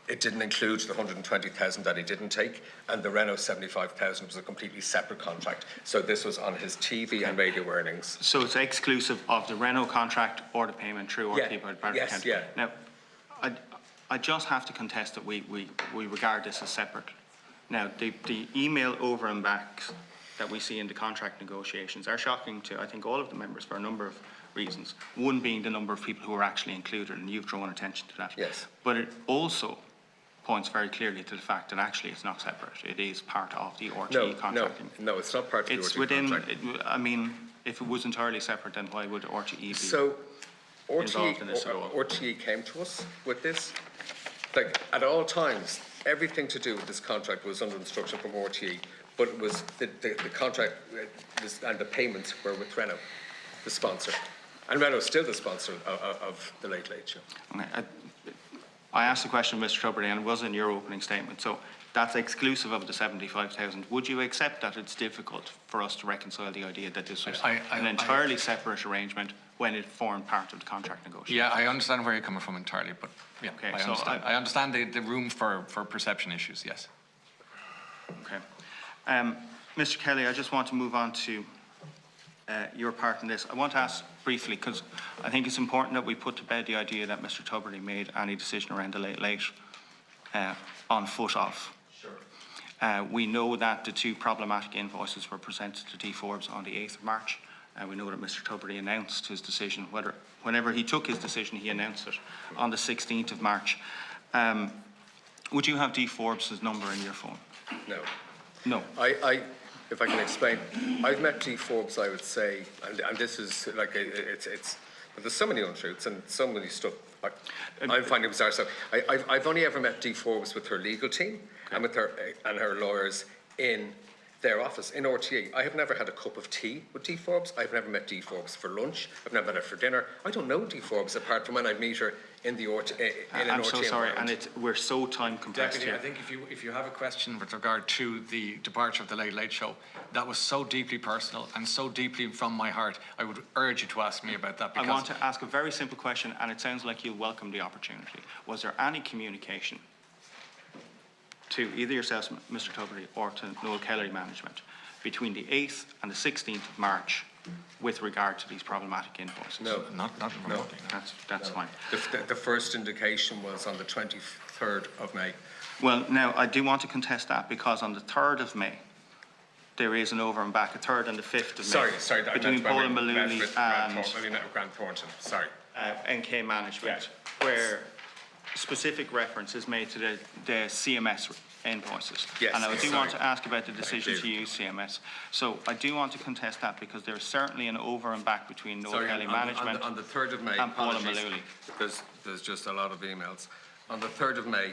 It didn't include the 120,000 that he didn't take, and the Renault 75,000 was a completely separate contract. So this was on his TV and radio earnings. So it's exclusive of the Renault contract or the payment through RTE by barter account. Yeah. Now, I just have to contest that we regard this as separate. Now, the email over and backs that we see in the contract negotiations are shocking to, I think, all of the members for a number of reasons. One being the number of people who are actually included, and you've drawn attention to that. Yes. But it also points very clearly to the fact that actually it's not separate. It is part of the RTE contracting. No, it's not part of the RTE contract. I mean, if it was entirely separate, then why would RTE be so involved in this at all? RTE came to us with this. Like, at all times, everything to do with this contract was under instruction from RTE, but it was the contract and the payments were with Renault, the sponsor. And Renault is still the sponsor of the Late Late Show. Okay. I asked the question, Mr. Tubridy, and it was in your opening statement. So that's exclusive of the 75,000. Would you accept that it's difficult for us to reconcile the idea that this was an entirely separate arrangement when it formed part of the contract negotiation? Yeah, I understand where you're coming from entirely, but yeah, okay, I understand the room for perception issues, yes. Okay. Mr. Kelly, I just want to move on to your part in this. I want to ask briefly, because I think it's important that we put to bed the idea that Mr. Tubridy made any decision around the late on foot of. Sure. We know that the two problematic invoices were presented to D Forbes on the 8th of March. We know that Mr. Tubridy announced his decision, whenever he took his decision, he announced it on the 16th of March. Would you have D Forbes' number in your phone? No. No. If I can explain, I've met D Forbes, I would say, and this is like, it's But there's so many untruths and so many stuff. I'm finding bizarre. So I've only ever met Dee Forbes with her legal team and with her lawyers in their office in RTE. I have never had a cup of tea with Dee Forbes. I've never met Dee Forbes for lunch. I've never met her for dinner. I don't know Dee Forbes apart from when I meet her in the RTE. I'm so sorry, and we're so time compressed Deputy, here. I think if you have a question with regard to the departure of the Late Late Show, that was so deeply personal and so deeply from my heart, I would urge you to ask me about that. I want to ask a very simple question, and it sounds like you'll welcome the opportunity. Was there any communication to either yourselves, Mr. Tubridy, or to Noel Kelly management between the 8th and the 16th of March with regard to these problematic invoices? No. Not remotely. No. That's fine. The first indication was on the 23rd of May. Well, now, I do want to contest that because on the 3rd of May, there is an over and back, a 3rd and the 5th of May. Sorry. Between Paul and Maloney and Grant Thornton. Sorry. NK Management, where specific reference is made to the CMS invoices. Yes, and I do sorry. want to ask about the decision to use CMS. So I do want to contest that because there is certainly an over and back between Noel Kelly Management on the 3rd of May, and Paul and apologies, Maloney. There's just a lot of emails. On the 3rd of May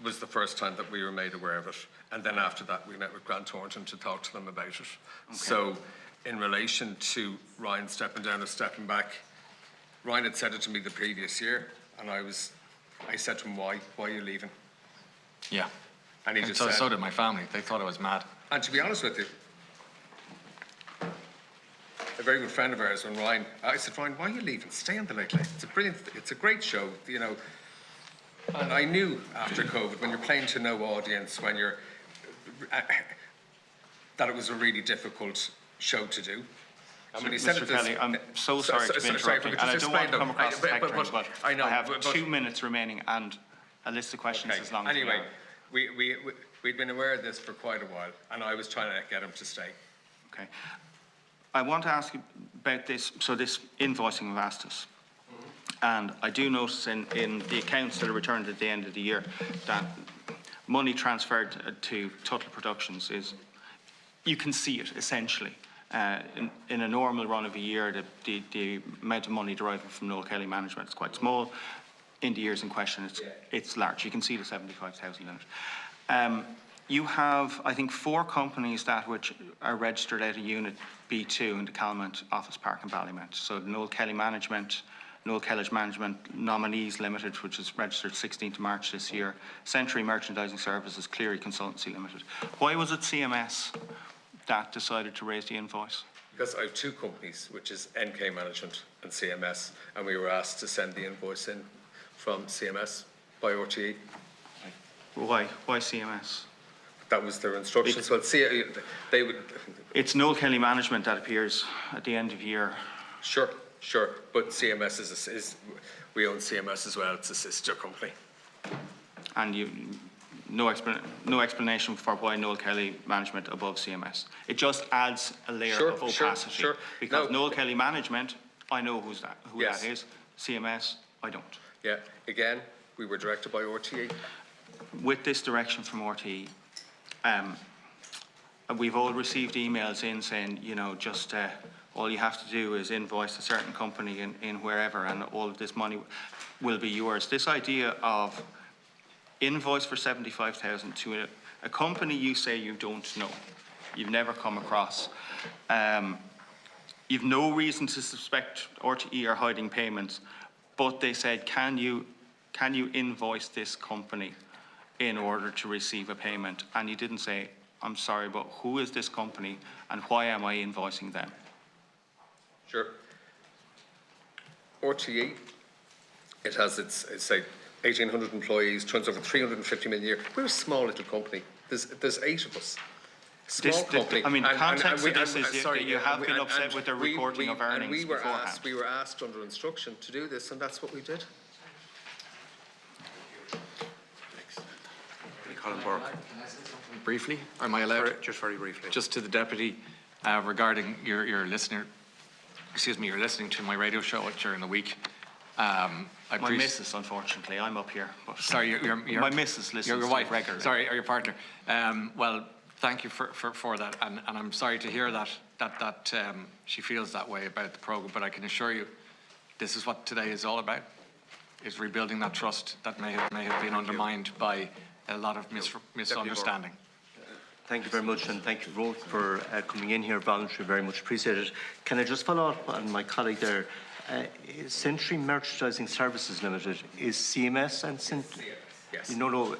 was the first time that we were made aware of it. And then after that, we met with Grant Thornton to talk to them about it. Okay. So in relation to Ryan stepping down or stepping back, Ryan had said it to me the previous year, and I said to him, why are you leaving? Yeah. And he And just so, said, so did my family. They thought I was mad. and to be honest with you, a very good friend of ours, when Ryan, I said, Ryan, why are you leaving? Stay on the Late Late. It's a brilliant, it's a great show, you know. And I knew after COVID, when you're playing to no audience, when you're, that it was a really difficult show to do. And when he said Mr. Kelly, I'm so sorry to be interrupting, and I don't want to come across as hectoring, but I know, I have but 2 minutes remaining and a list of questions as long as we anyway, are. we'd been aware of this for quite a while, and I was trying to get him to stay. Okay. I want to ask you about this, so this invoicing of Astus. And I do notice in the accounts that are returned at the end of the year that money transferred to Tuttle Productions is, you can see it essentially. In a normal run of a year, the amount of money deriving from Noel Kelly Management is quite small. In the years in question, it's large. You can see the 75,000 in it. You have, I think, 4 companies which are registered out of Unit B2 in the Calmont Office Park in Ballymount. So Noel Kelly Management, Noel Kelly's Management Nominees Limited, which is registered 16th March this year, Century Merchandising Services, Cleary Consultancy Limited. Why was it CMS that decided to raise the invoice? Because I have 2 companies, which is NK Management and CMS, and we were asked to send the invoice in from CMS by RTE. Why CMS? That was their instructions. Well, see, they would. It's Noel Kelly Management that appears at the end of year. Sure. But CMS is we own CMS as well. It's a sister company. And no explanation for why Noel Kelly Management above CMS. It just adds a layer of opacity. Sure. Because Noel Kelly Management, I know who that is. CMS, I don't. Yeah. Again, we were directed by RTE. With this direction from RTE, we've all received emails in saying, you know, just all you have to do is invoice a certain company in wherever, and all of this money will be yours. This idea of invoice for 75,000 to a company you say you don't know, you've never come across, you've no reason to suspect RTE are hiding payments, but they said, can you invoice this company in order to receive a payment? And you didn't say, I'm sorry, but who is this company and why am I invoicing them? Sure. RTE, it has its say 1,800 employees, turns over 350 million a year. We're a small little company. There's 8 of us. Small company. I mean, context of this is you have been upset with the reporting of earnings beforehand. We were asked under instruction to do this, and that's what we did. Colin Burke. Can I say something briefly? Am I allowed? Just very briefly. Just to the deputy regarding your listening to my radio show during the week. My missus, unfortunately, I'm up here. Sorry, your my missus listens your wife, regularly. Sorry, or your partner. Well, thank you for that, and I'm sorry to hear that that she feels that way about the programme, but I can assure you this is what today is all about, is rebuilding that trust that may have been undermined by a lot of misunderstanding. Thank you very much, and thank you both for coming in here voluntarily. Very much appreciated. Can I just follow up on my colleague there? Century Merchandising Services Limited is CMS and Yes. No,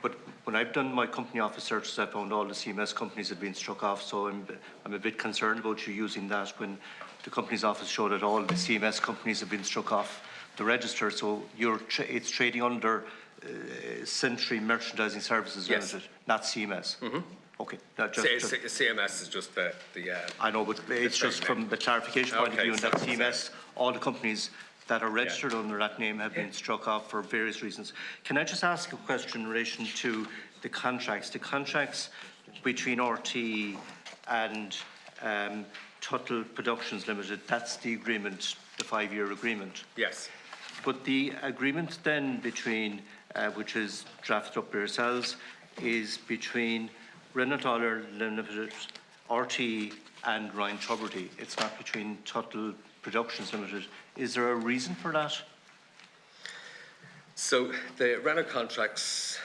but when I've done my company office searches, I found all the CMS companies had been struck off. So I'm a bit concerned about you using that when the company's office showed that all the CMS companies have been struck off the register. So it's trading under Century Merchandising Services Limited, not CMS. Mm-hmm. Okay. CMS is just the I know, but it's just from the clarification point of view, and that CMS, all the companies that are registered under that name have been struck off for various reasons. Can I just ask a question in relation to the contracts? The contracts between RT and Tuttle Productions Limited, that's the agreement, the 5-year agreement. Yes. But the agreement then between, which is drafted up by yourselves, is between Renault Ireland Limited, RT and Ryan Tubridy. It's not between Tuttle Productions Limited. Is there a reason for that? So the Renault contracts,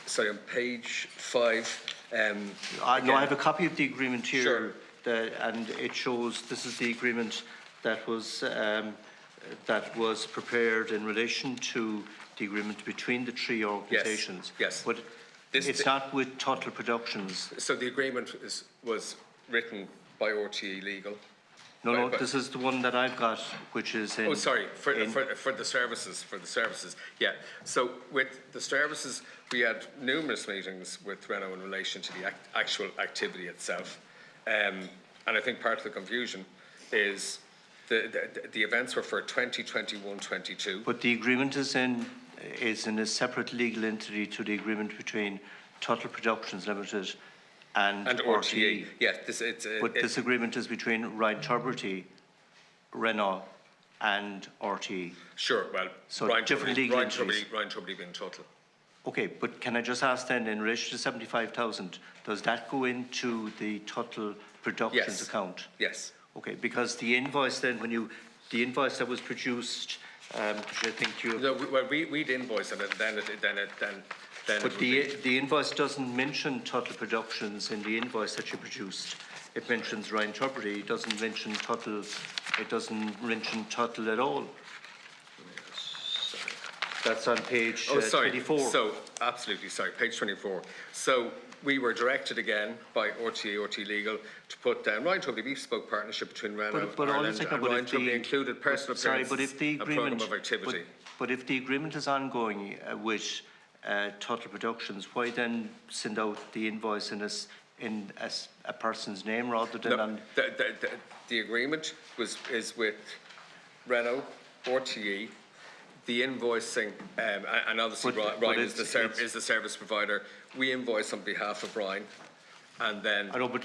sorry, on page 5. No, I have a copy of the agreement here, sure. And it shows this is the agreement that was prepared in relation to the agreement between the three organisations. Yes. But it's not with Tuttle Productions. So the agreement was written by RTE Legal. No, this is the one that I've got, which is in... Oh, sorry, for the services, yeah. So with the services, we had numerous meetings with Renault in relation to the actual activity itself. And I think part of the confusion is the events were for 2021-22. But the agreement is in a separate legal entity to the agreement between Tuttle Productions Limited and RTE. Yes, this agreement is between Ryan Tubridy, Renault and RTE. Sure, well, so Ryan different legal entities. Ryan Tubridy being Tuttle. Okay, but can I just ask then, in relation to 75,000, does that go into the Tuttle Productions account? Yes. Okay, because the invoice then, the invoice that was produced, which I think you... No, well, we'd invoice it, and then but the invoice doesn't mention Tuttle Productions in the invoice that you produced. It mentions Ryan Tubridy. It doesn't mention Tuttle. It doesn't mention Tuttle at all. That's on page 24. So, absolutely, sorry, page 24. So, we were directed again by RT Legal to put down Ryan Tubridy Bespoke Partnership between Renault Ireland and Ryan Tubridy included personal appearances and programme of activity. But if the agreement is ongoing with Tuttle Productions, why then send out the invoice in a person's name rather than on... The agreement is with Renault, RTE, the invoicing, and obviously Ryan is the service provider. We invoice on behalf of Ryan, and then... I know, but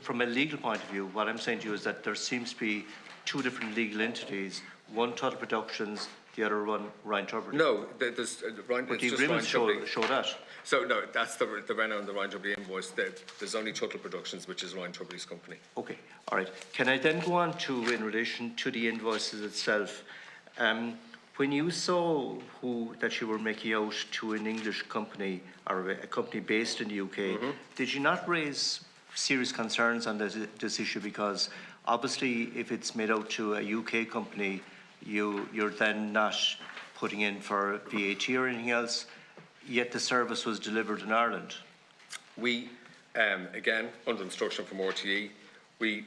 from a legal point of view, what I'm saying to you is that there seems to be two different legal entities, one Tuttle Productions, the other one Ryan Tubridy. No, there's Ryan. But the agreements show that. So no, that's the Renault and the Ryan Tubridy invoice. There's only Tuttle Productions, which is Ryan Tubridy's company. Okay, all right. Can I then go on to, in relation to the invoices itself, when you saw that you were making out to an English company or a company based in the UK, did you not raise serious concerns on this issue? Because obviously, if it's made out to a UK company, you're then not putting in for VAT or anything else, yet the service was delivered in Ireland. We, again, under instruction from RTE, we...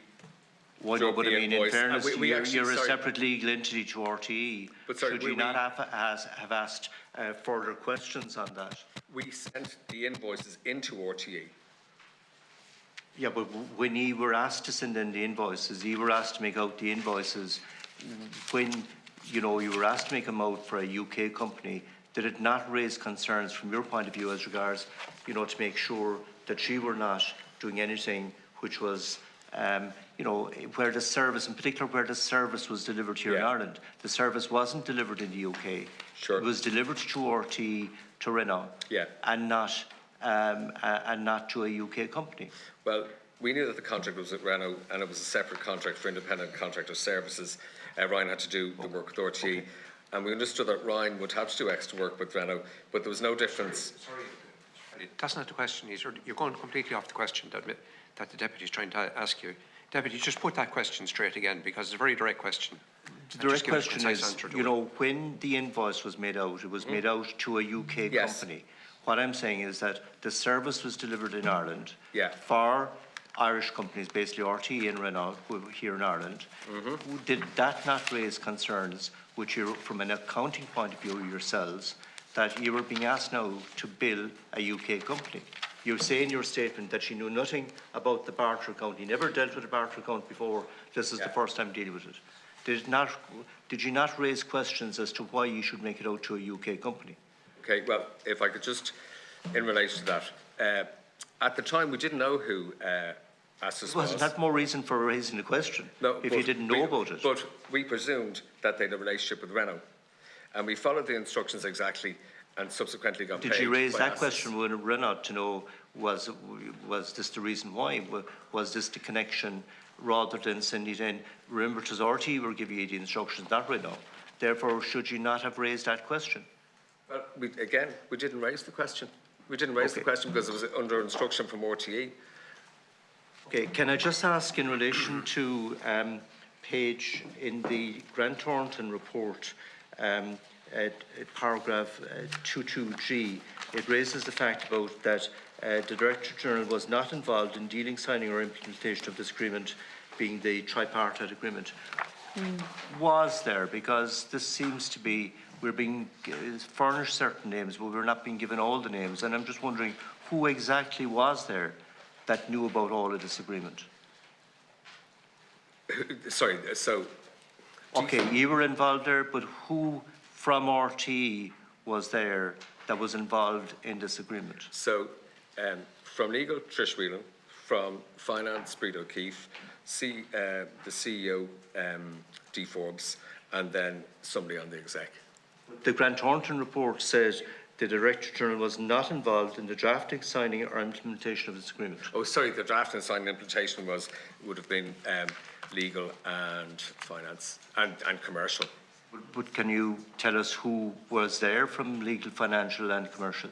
Well, no, but I mean, in fairness, you're a separate legal entity to RTE. But sorry, should you not have asked further questions on that? We sent the invoices into RTE. Yeah, but when you were asked to send in the invoices, you were asked to make out the invoices. When you were asked to make them out for a UK company, did it not raise concerns from your point of view as regards, to make sure that you were not doing anything which was, where the service, in particular, where the service was delivered here in Ireland, the service wasn't delivered in the UK. Sure. It was delivered to RT, to Renault, and not to a UK company. Well, we knew that the contract was with Renault and it was a separate contract for independent contractor services. Ryan had to do the work with RTE. Okay. And we understood that Ryan would have to do extra work with Renault, but there was no difference. Sorry, that's not the question. You're going completely off the question that the Deputy is trying to ask you. Deputy, just put that question straight again, because it's a very direct question. The direct question is, you know, when the invoice was made out, it was made out to a UK company. What I'm saying is that the service was delivered in Ireland for Irish companies, basically RTE and Renault, who are here in Ireland. Did that not raise concerns, which you, from an accounting point of view yourselves, that you were being asked now to bill a UK company? You say in your statement that you knew nothing about the barter account. You never dealt with a barter account before. This is the first time dealing with it. Did you not raise questions as to why you should make it out to a UK company? Okay, well, if I could just, in relation to that, at the time we didn't know who asked us. Wasn't that more reason for raising the question? No, if you didn't know about it. But we presumed that they had a relationship with Renault, and we followed the instructions exactly, and subsequently got paid. Did you raise that question with Renault to know was this the reason why? Was this the connection rather than sending it in? Remember, it was RT were giving you the instructions, not Renault. Therefore, should you not have raised that question? Well, we didn't raise the question. We didn't raise the question because it was under instruction from RTE. Okay, can I just ask in relation to page in the Grant Thornton report, at paragraph 22G, it raises the fact about that the Director General was not involved in dealing, signing or implementation of this agreement, being the tripartite agreement. Was there? Because this seems to be, we're being furnished certain names, but we're not being given all the names. And I'm just wondering who exactly was there that knew about all of this agreement? Sorry, so... Okay, you were involved there, but who from RT was there that was involved in this agreement? So, from legal, Trish Whelan; from finance, Breed O'Keefe; the CEO, D. Forbes; and then somebody on the exec. The Grant Thornton report says the Director General was not involved in the drafting, signing or implementation of this agreement. Oh, sorry, the drafting, signing and implementation would have been legal and finance and commercial. But can you tell us who was there from legal, financial and commercial?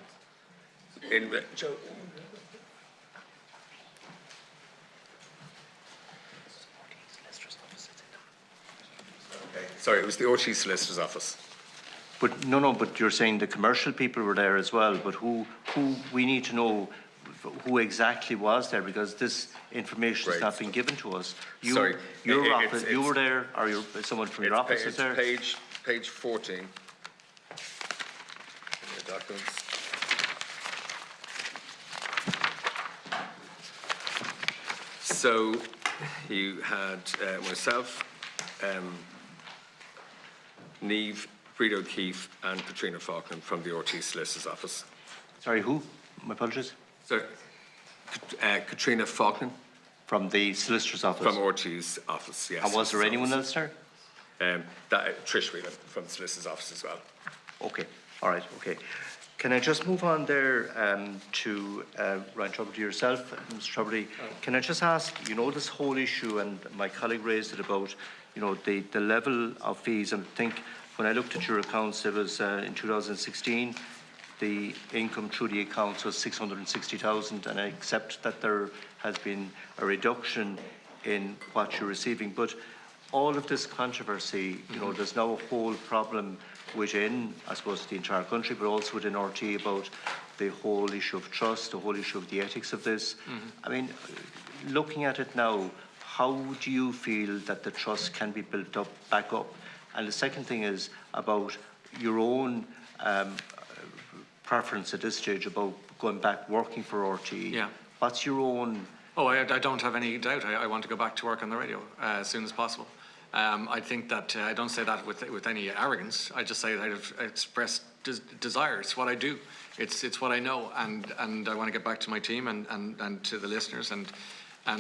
Sorry, it was the RT Solicitor's Office. But no, but you're saying the commercial people were there as well, but who we need to know who exactly was there, because this information has not been given to us. Sorry. Your office, you were there, or someone from your office is there? Page 14 in the documents. So you had myself, Niamh, Breed O'Keefe and Katrina Falkland from the RT Solicitor's Office. Sorry, who? My apologies. So, Katrina Falkland. From the Solicitor's Office? From RT's office, yes. And was there anyone else there? Trish Whelan from the Solicitor's Office as well. Okay, all right, okay. Can I just move on there to Ryan Tubridy yourself, Mr. Tubridy? Can I just ask, you know, this whole issue, and my colleague raised it about, you know, the level of fees. I think when I looked at your accounts, it was in 2016, the income through the accounts was 660,000, and I accept that there has been a reduction in what you're receiving. But all of this controversy, you know, there's now a whole problem within, I suppose, the entire country, but also within RT about the whole issue of trust, the whole issue of the ethics of this. I mean, looking at it now, how do you feel that the trust can be built up, back up? And the second thing is about your own preference at this stage about going back working for RT. Yeah. What's your own? Oh, I don't have any doubt. I want to go back to work on the radio as soon as possible. I think that I don't say that with any arrogance. I just say that I've expressed desire. It's what I do. It's what I know, and I want to get back to my team and to the listeners and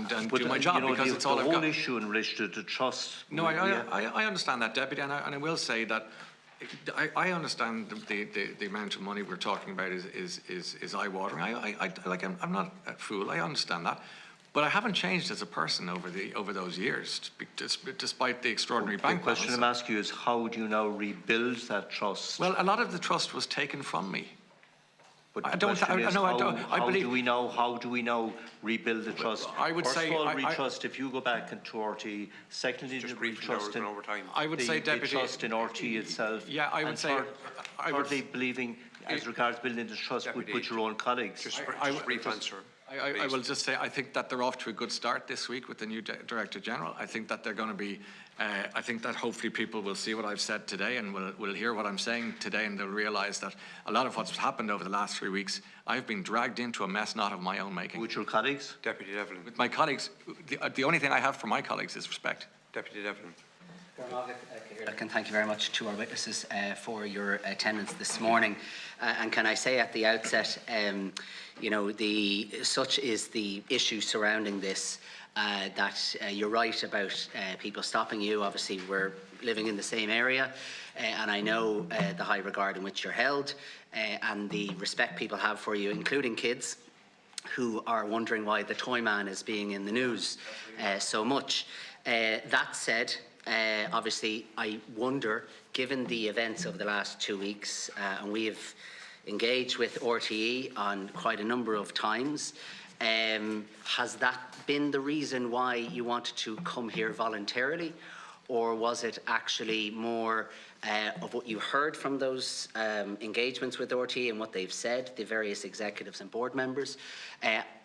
do my job, because it's all I've got. The whole issue in relation to trust. No, I understand that, Deputy, and I will say that I understand the amount of money we're talking about is eye-watering. I'm not a fool. I understand that. But I haven't changed as a person over those years, despite the extraordinary bank The question balance. I'm asking you is, how do you now rebuild that trust? Well, a lot of the trust was taken from me. But I don't. how believe. do we know? How do we now rebuild the trust? I would First say. of all, retrust. If you go back into RT, secondly, Just the briefly, now we're retrust going in over time. I would say, the Deputy. trust in RT itself. Yeah, I would and say. Thirdly, believing as regards building the trust with your own colleagues. Just brief answer. I will just say I think that they're off to a good start this week with the new Director General. I think that they're going to be. I think that hopefully people will see what I've said today and will hear what I'm saying today, and they'll realise that a lot of what's happened over the last 3 weeks, I've been dragged into a mess not of my own making. With your colleagues? Deputy Devlin. With my colleagues, the only thing I have for my colleagues is respect. Deputy Devlin. And thank you very much to our witnesses for your attendance this morning. And can I say at the outset, you know, such is the issue surrounding this, that you're right about people stopping you. Obviously, we're living in the same area, and I know the high regard in which you're held and the respect people have for you, including kids who are wondering why the toy man is being in the news so much. That said, obviously, I wonder, given the events of the last 2 weeks, and we have engaged with RTE on quite a number of times, has that been the reason why you wanted to come here voluntarily? Or was it actually more of what you heard from those engagements with RTE and what they've said, the various executives and board members?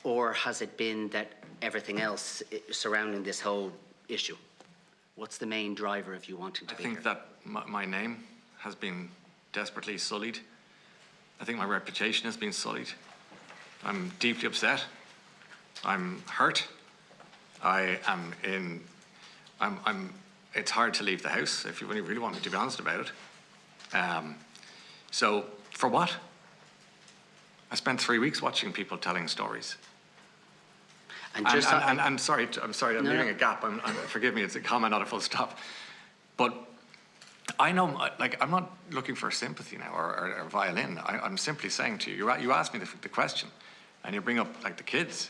Or has it been that everything else surrounding this whole issue? What's the main driver of you wanting to be here? I think that my name has been desperately sullied. I think my reputation has been sullied. I'm deeply upset. I'm hurt. It's hard to leave the house if you really want me to be honest about it. So for what? I spent 3 weeks watching people telling stories. I'm sorry, I'm leaving a gap. Forgive me, it's a comma, not a full stop. But I know, like, I'm not looking for sympathy now or violin. I'm simply saying to you, you asked me the question, and you bring up, like, the kids.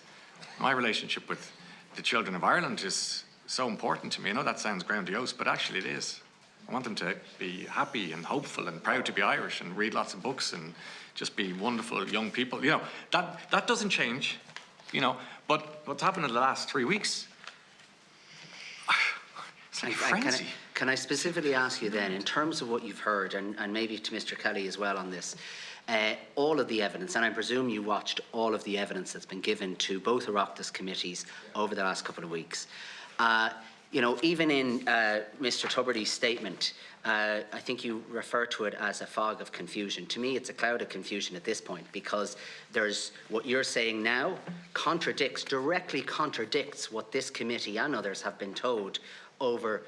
My relationship with the children of Ireland is so important to me. I know that sounds grandiose, but actually it is. I want them to be happy and hopeful and proud to be Irish and read lots of books and just be wonderful young people. You know, that doesn't change, you know. But what's happened in the last 3 weeks, it's like frenzy. Can I specifically ask you then, in terms of what you've heard, and maybe to Mr. Kelly as well on this, all of the evidence, and I presume you watched all of the evidence that's been given to both Oireachtas committees over the last couple of weeks. You know, even in Mr. Tubridy's statement, I think you refer to it as a fog of confusion. To me, it's a cloud of confusion at this point, because there's what you're saying now directly contradicts what this committee and others have been told over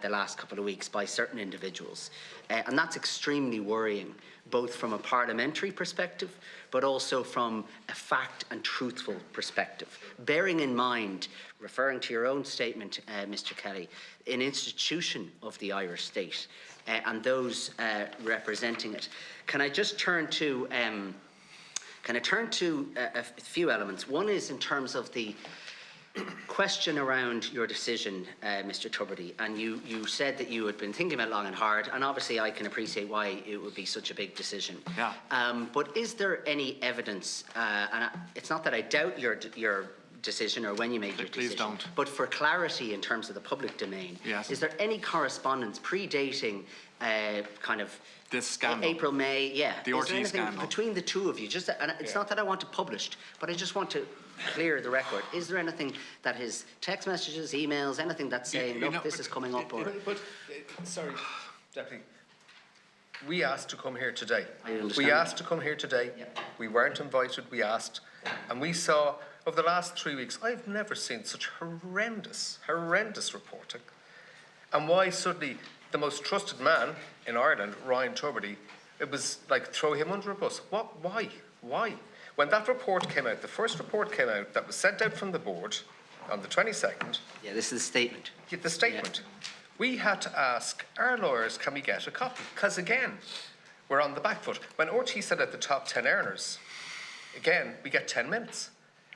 the last couple of weeks by certain individuals. And that's extremely worrying, both from a parliamentary perspective, but also from a fact and truthful perspective. Bearing in mind, referring to your own statement, Mr. Kelly, an institution of the Irish state and those representing it. Can I just turn to, a few elements? One is in terms of the question around your decision, Mr. Tubridy, and you said that you had been thinking about it long and hard, and obviously I can appreciate why it would be such a big decision. Yeah. But is there any evidence, it's not that I doubt your decision or when you made your decision, please don't. but for clarity in terms of the public domain, yes. Is there any correspondence predating kind of this scandal, April, May, yeah. The RT scandal. Between the two of you, just, and it's not that I want it published, but I just want to clear the record. Is there anything that his text messages, emails, anything that's saying, look, this is coming up? Or Sorry, Deputy. We asked to come here today. I understand. We asked to come here today. Yeah. We weren't invited, we asked. And we saw, over the last 3 weeks, I've never seen such horrendous reporting. And why suddenly the most trusted man in Ireland, Ryan Tubridy, it was like throw him under a bus. What? Why? When that report came out, the first report came out that was sent out from the board on the 22nd. yeah, this is the statement. The statement. Yeah. We had to ask our lawyers, can we get a copy? Because again, we're on the back foot. When RT said at the top 10 earners, again, we get 10 minutes.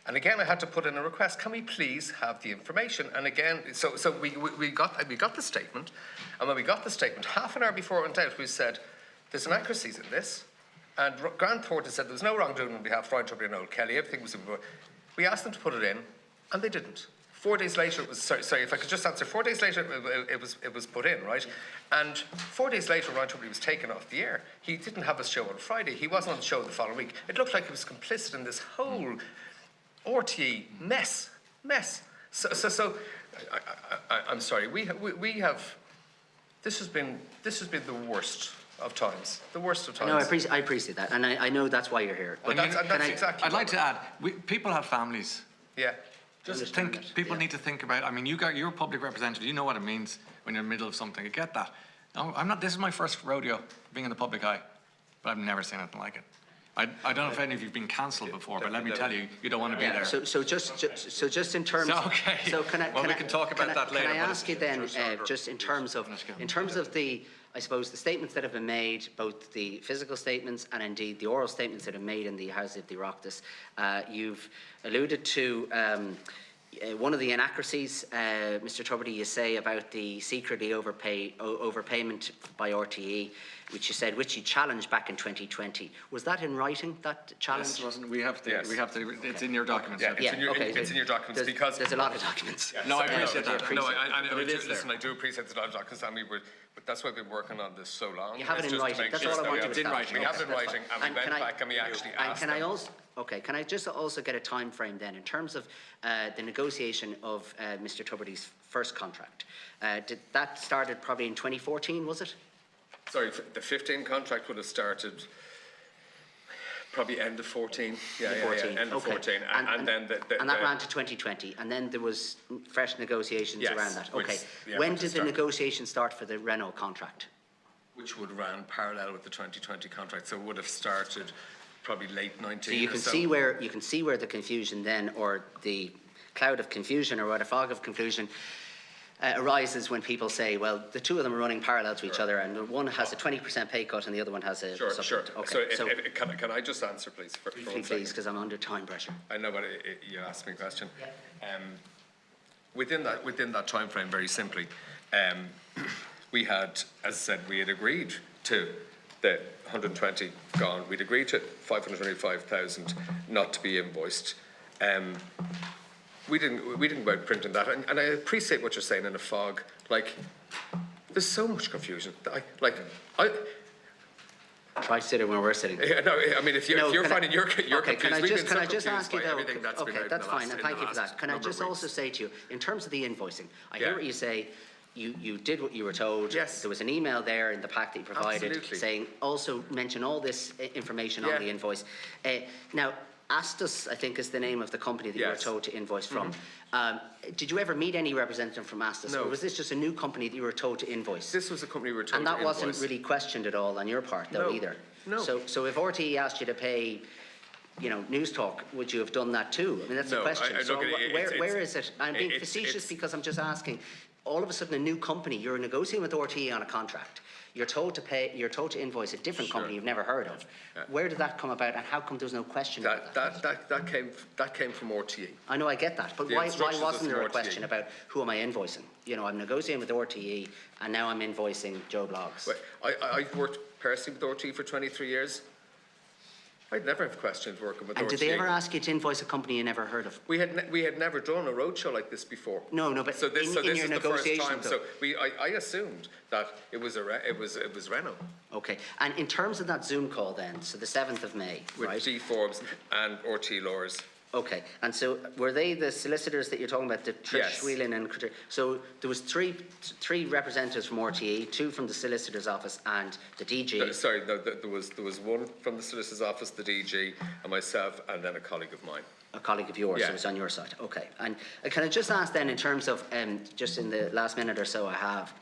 And again, I had to put in a request, can we please have the information? And again, so we got the statement, and when we got the statement, half an hour before it went out, we said, there's inaccuracies in this, and Grant Thornton said there was no wrongdoing on behalf of Ryan Tubridy and Noel Kelly, everything was... We asked them to put it in, and they didn't. 4 days later, it was... Sorry, if I could just answer. 4 days later, it was put in, right? And 4 days later, Ryan Tubridy was taken off the air. He didn't have a show on Friday. He wasn't on the show the following week. It looked like he was complicit in this whole... RTE mess. So I'm sorry. We have. This has been the worst of times. The worst of times. No, I appreciate that, and I know that's why you're here. But that's exactly. I'd like to add, people have families. Yeah. Just think. People need to think about. I mean, you're a public representative. You know what it means when you're in the middle of something. I get that. No, I'm not. This is my first rodeo being in the public eye, but I've never seen anything like it. I don't know if any of you've been cancelled before, but let me tell you, you don't want to be there. So just in terms. Okay. So we can talk about that later. Can I ask you then, just in terms of the, I suppose, the statements that have been made, both the physical statements and indeed the oral statements that are made in the House of the Oireachtas, you've alluded to. One of the inaccuracies, Mr. Tubridy, you say about the secretly overpayment by RTE, which you said, which you challenged back in 2020. Was that in writing, that challenge? Yes, wasn't. We have to. It's in your documents. Yeah, it's in your documents because there's a lot of documents. Yeah, no, I appreciate that. Listen, I do appreciate there's a lot of documents, and but that's why we've been working on this so long. You have it in writing. That's all I want to establish. We have it in writing, and we went back and we actually asked them. Can I just also get a time frame then in terms of the negotiation of Mr. Tubridy's first contract? Did that started probably in 2014, was it? Sorry, the 15 contract would have started probably end of 14. End of 14. And then that ran to 2020, and then there was fresh negotiations around that. Okay. When did the negotiation start for the Renault contract? Which would run parallel with the 2020 contract, so it would have started probably late 19. So you can see where the confusion then, or the cloud of confusion, or a fog of confusion arises when people say, well, the two of them are running parallel to each other, and one has a 20% pay cut and the other one has a Sure. Okay. So can I just answer, please? Please, because I'm under time pressure. I know, but you asked me a question. Within that time frame, very simply, we had, as I said, we had agreed to the 120 gone. We'd agreed to 585,000 not to be invoiced. We didn't go out printing that, and I appreciate what you're saying in a fog. Like, there's so much confusion. Try to sit it when we're sitting. No, I mean, if you're finding you're confused, can I just ask you though? Okay, that's fine, and thank you for that. Can I just also say to you, in terms of the invoicing, I hear what you say. You did what you were told. Yes. There was an email there in the pack that you provided. Absolutely. Saying also mention all this information on the invoice. Now, Astus, I think, is the name of the company that you were told to invoice from. Did you ever meet any representative from Astus? No. Or was this just a new company that you were told to invoice? This was a company we were told to invoice. And that wasn't really questioned at all on your part, though, either? No. So if RTE asked you to pay, News Talk, would you have done that too? I mean, that's the question. Where is it? I'm being facetious because I'm just asking. All of a sudden, a new company, you're negotiating with RTE on a contract. You're told to invoice a different company you've never heard of. Where did that come about, and how come there's no question about that? That came from RTE. I know, I get that, but why wasn't there a question about who am I invoicing? I'm negotiating with RTE, and now I'm invoicing Joe Bloggs. I've worked personally with RTE for 23 years. I'd never have questioned working with RTE. And did they ever ask you to invoice a company you never heard of? We had never done a roadshow like this before. No, but so this in your is the first time. Though. So I assumed that it was Renault. Okay, and in terms of that Zoom call then, so the 7th of May, with right? G Forbes and RTE lawyers. Okay, and so were they the solicitors that you're talking about, the Trish Whelan and so there was three representatives from RTE, 2 from the solicitor's office and the DG. There was one from the solicitor's office, the DG, and myself, and then a colleague of mine. A colleague of yours who was on your side. Okay, and can I just ask then, in terms of just in the last minute or so I have.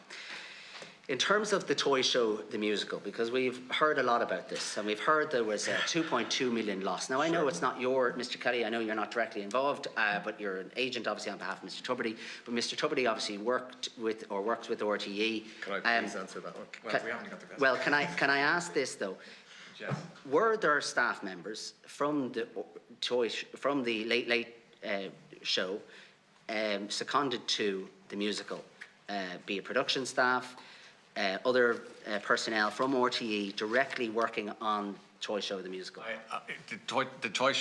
In terms of the toy show, the musical, because we've heard a lot about this, and we've heard there was a 2.2 million loss. Now, I know it's not Mr. Kelly, I know you're not directly involved, but you're an agent, obviously, on behalf of Mr. Tubridy. But Mr. Tubridy obviously works with RTE. Can I please answer that one? Well, we haven't got the question. Well, can I ask this, though? Yes. Were there staff members from the Late Late Show seconded to the musical, be it production staff, other personnel from RTE directly working on Toy Show the musical? The Toy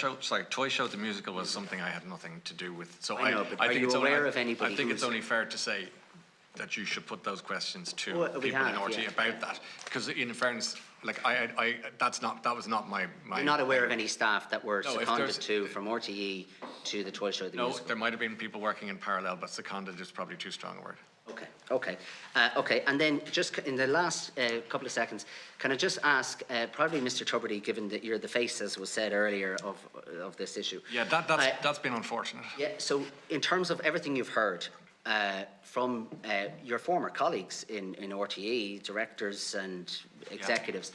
Show the musical was something I had nothing to do with. So I know, but are you aware of anybody I think it's who's- only fair to say that you should put those questions to Well, we people in have, RTE yeah. about that, because in fairness, like that was not my. You're not aware of any staff that were No, if seconded there's- to from RTE to the Toy Show the No, musical? there might have been people working in parallel, but seconded is probably too strong a word. Okay. Okay, and then just in the last couple of seconds, can I just ask, probably Mr. Tubridy, given that you're the face, as was said earlier, of this issue. Yeah, that's been unfortunate. Yeah, so in terms of everything you've heard from your former colleagues in RTE, directors and executives,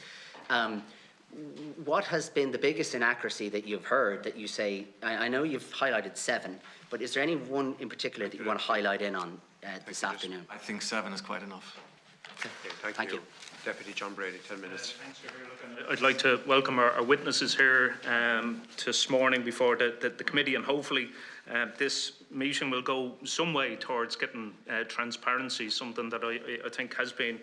what has been the biggest inaccuracy that you've heard that you say, I know you've highlighted 7, but is there any one in particular that you want to highlight in on this afternoon? I think 7 is quite enough. Okay, thank you. Deputy John Brady, 10 minutes. I'd like to welcome our witnesses here this morning before the committee, and hopefully this meeting will go some way towards getting transparency, something that I think has been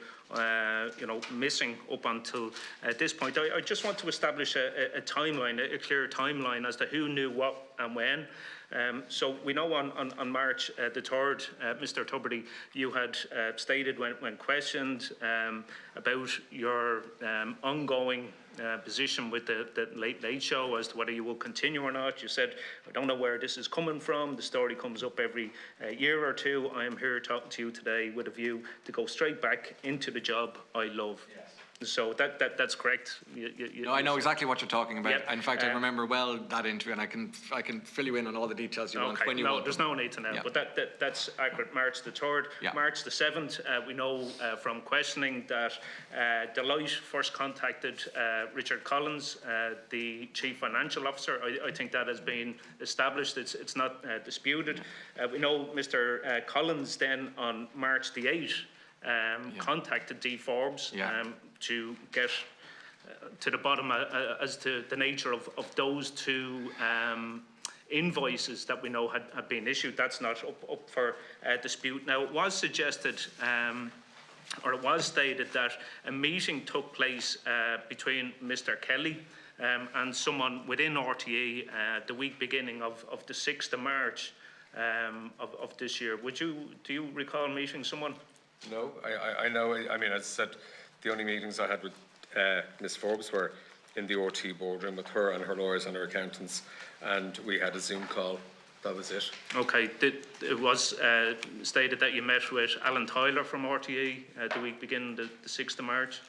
missing up until this point. I just want to establish a timeline, a clear timeline as to who knew what and when. So we know on March the 3rd, Mr. Tubridy, you had stated when questioned about your ongoing position with the Late Late Show as to whether you will continue or not. You said, I don't know where this is coming from. The story comes up every year or two. I am here talking to you today with a view to go straight back into the job I love. Yes. So that's correct. No, I know exactly what you're talking about. Yeah. In fact, I remember well that interview, and I can fill you in on all the details you want when you want. There's no need to know, Yeah. but that's accurate. March the 3rd, Yeah. March the 7th. We know from questioning that Deloitte first contacted Richard Collins, the Chief Financial Officer. I think that has been established. It's not disputed. We know Mr. Collins then on March the 8th contacted D. Forbes to get to the bottom as to the nature of those 2 invoices that we know had been issued. That's not up for dispute. Now, it was suggested or it was stated that a meeting took place between Mr. Kelly and someone within RTE the week beginning of the 6th of March of this year. Do you recall meeting someone? No, I know. I mean, as I said, the only meetings I had with Ms. Forbes were in the RT boardroom with her and her lawyers and her accountants, and we had a Zoom call. That was it. Okay. It was stated that you met with Alan Tyler from RTE the week beginning the 6th of March.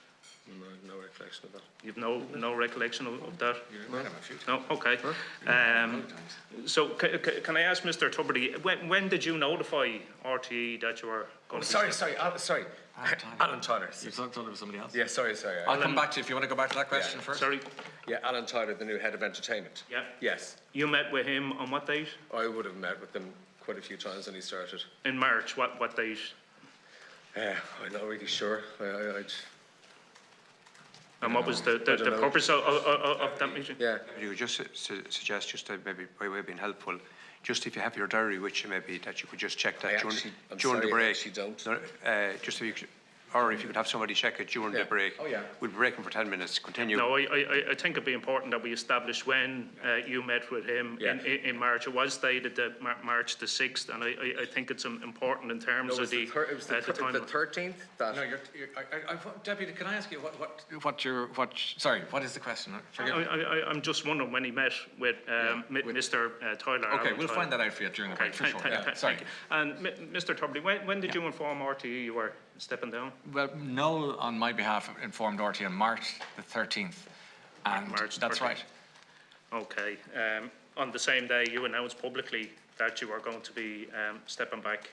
No recollection of that. You've no recollection of that? You met him a few times. No, okay. So can I ask Mr. Tubridy, when did you notify RTE that you were going to be... Sorry. Alan Tyler. You thought it was somebody else? Yeah, sorry. I'll come back to you if you want to go back to that question first. Sorry, Yeah, Alan Tyler, the new head of entertainment. yeah. Yes, You met with him on what date? I would have met with them quite a few times when he started. In March, what date? I'm not really sure. And what was the don't know. purpose of that meeting? Yeah. You would just suggest, just to maybe by way of being helpful, just if you have your diary with you, maybe that you could just check that during the break. I actually don't. No, just if you could, or if you could have somebody check it during the break. Oh, yeah. We'll be breaking for 10 minutes. Continue. No, I think it'd be important that we establish when you met with him in March. It was stated that March the 6th, and I think it's important in terms of the time. The 13th? No, Deputy, can I ask you what is the question? I'm just wondering when he met with Mr. Tyler. Okay, Alan we'll Tyler. find that out for you during the break, for sure. Thank you. And Mr. Tubridy, when did you inform RTE you were stepping down? Well, Noel, on my behalf, informed RTE on March the 13th, and March that's 13th. right. Okay. On the same day, you announced publicly that you were going to be stepping back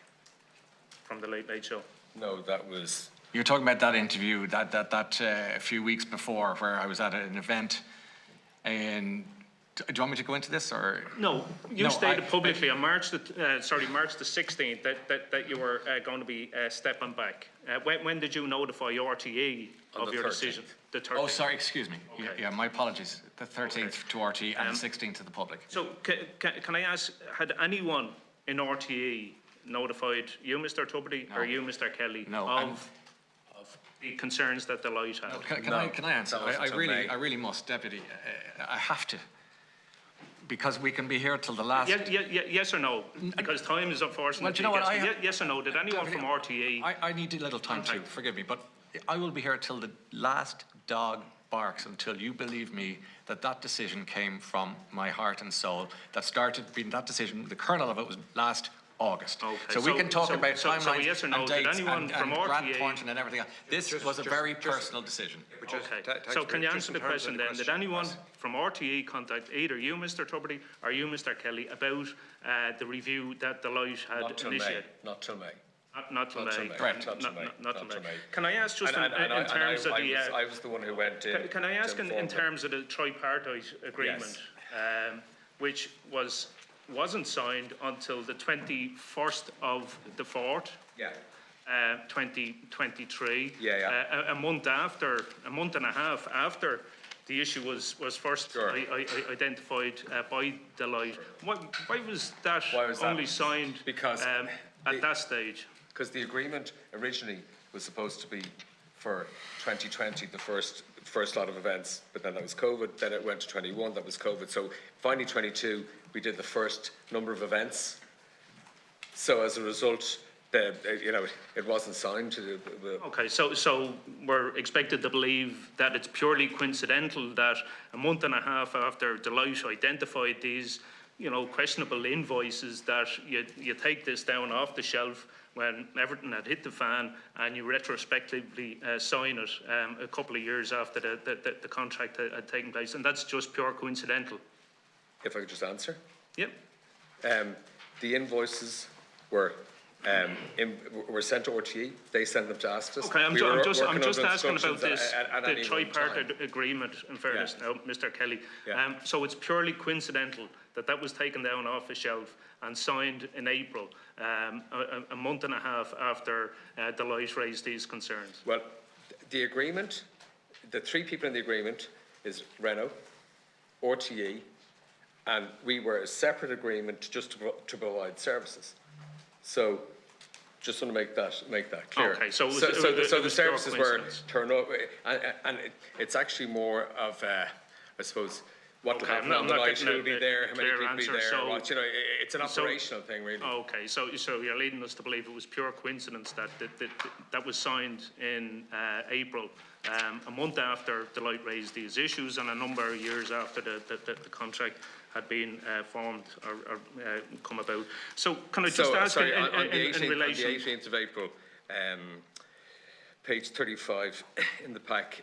from the Late Late Show. No, that was... You're talking about that interview that a few weeks before, where I was at an event in Do you want me to go into this, or? No, you stated publicly on March the 16th that you were going to be stepping back. When did you notify RTE of your decision? The 13th. Oh, sorry, excuse me. Okay. Yeah, my apologies. The 13th to RTE and the 16th to the public. So can I ask, had anyone in RTE notified you, Mr. Tubridy, or you, Mr. Kelly, of the concerns that the light had? No, can I answer? I really must, Deputy. I have to. Because we can be here till the last... Yes or no? Because time is unfortunately... Well, do you know what? Yes or no? Did anyone from RTE... I need a little time too, forgive me, but I will be here till the last dog barks until you believe me that that decision came from my heart and soul. That started being that decision, the kernel of it was last August. Okay. So we can talk about timelines yes or no, and dates and Grant Thornton and everything else. This was a very personal decision. Okay. So can you answer the question then? Did anyone from RTE contact either you, Mr. Tubridy, or you, Mr. Kelly, about the review that the light had initiated? Not till May. Not till May. Correct. Not till May. Can I ask just in terms of the... I was the one who went in. Can I ask in terms of the tripartite agreement, which wasn't signed until the 21st of the 4th, 2023. A month and a half after the issue was first identified by the light. Why was that only signed at that stage? Because the agreement originally was supposed to be for 2020, the first lot of events, but then that was COVID. Then it went to 21, that was COVID. So finally 22, we did the first number of events. So as a result, it wasn't signed. Okay, so we're expected to believe that it's purely coincidental that a month and a half after Deloitte identified these, questionable invoices, that you take this down off the shelf when everything had hit the fan, and you retrospectively sign it a couple of years after the contract had taken place, and that's just pure coincidental. If I could just answer? Yep. The invoices were sent to RTE. They sent them to Astis. Okay, I'm just asking about this, the tripartite agreement, in fairness now, Mr. Kelly. So it's purely coincidental that was taken down off the shelf and signed in April, a month and a half after Deloitte raised these concerns. Well, the agreement, the three people in the agreement is Renault, RTE, and we were a separate agreement just to provide services. So, just want to make that clear. Okay, so the services were turned over, and it's actually more of, I suppose, what will happen on the night, who will be there, how many people will be there. It's an operational thing, really. Okay, so you're leading us to believe it was pure coincidence that was signed in April, a month after Deloitte raised these issues, and a number of years after the contract had been formed or come about. So can I just ask in relation... On the 18th of April, page 35 in the PAC,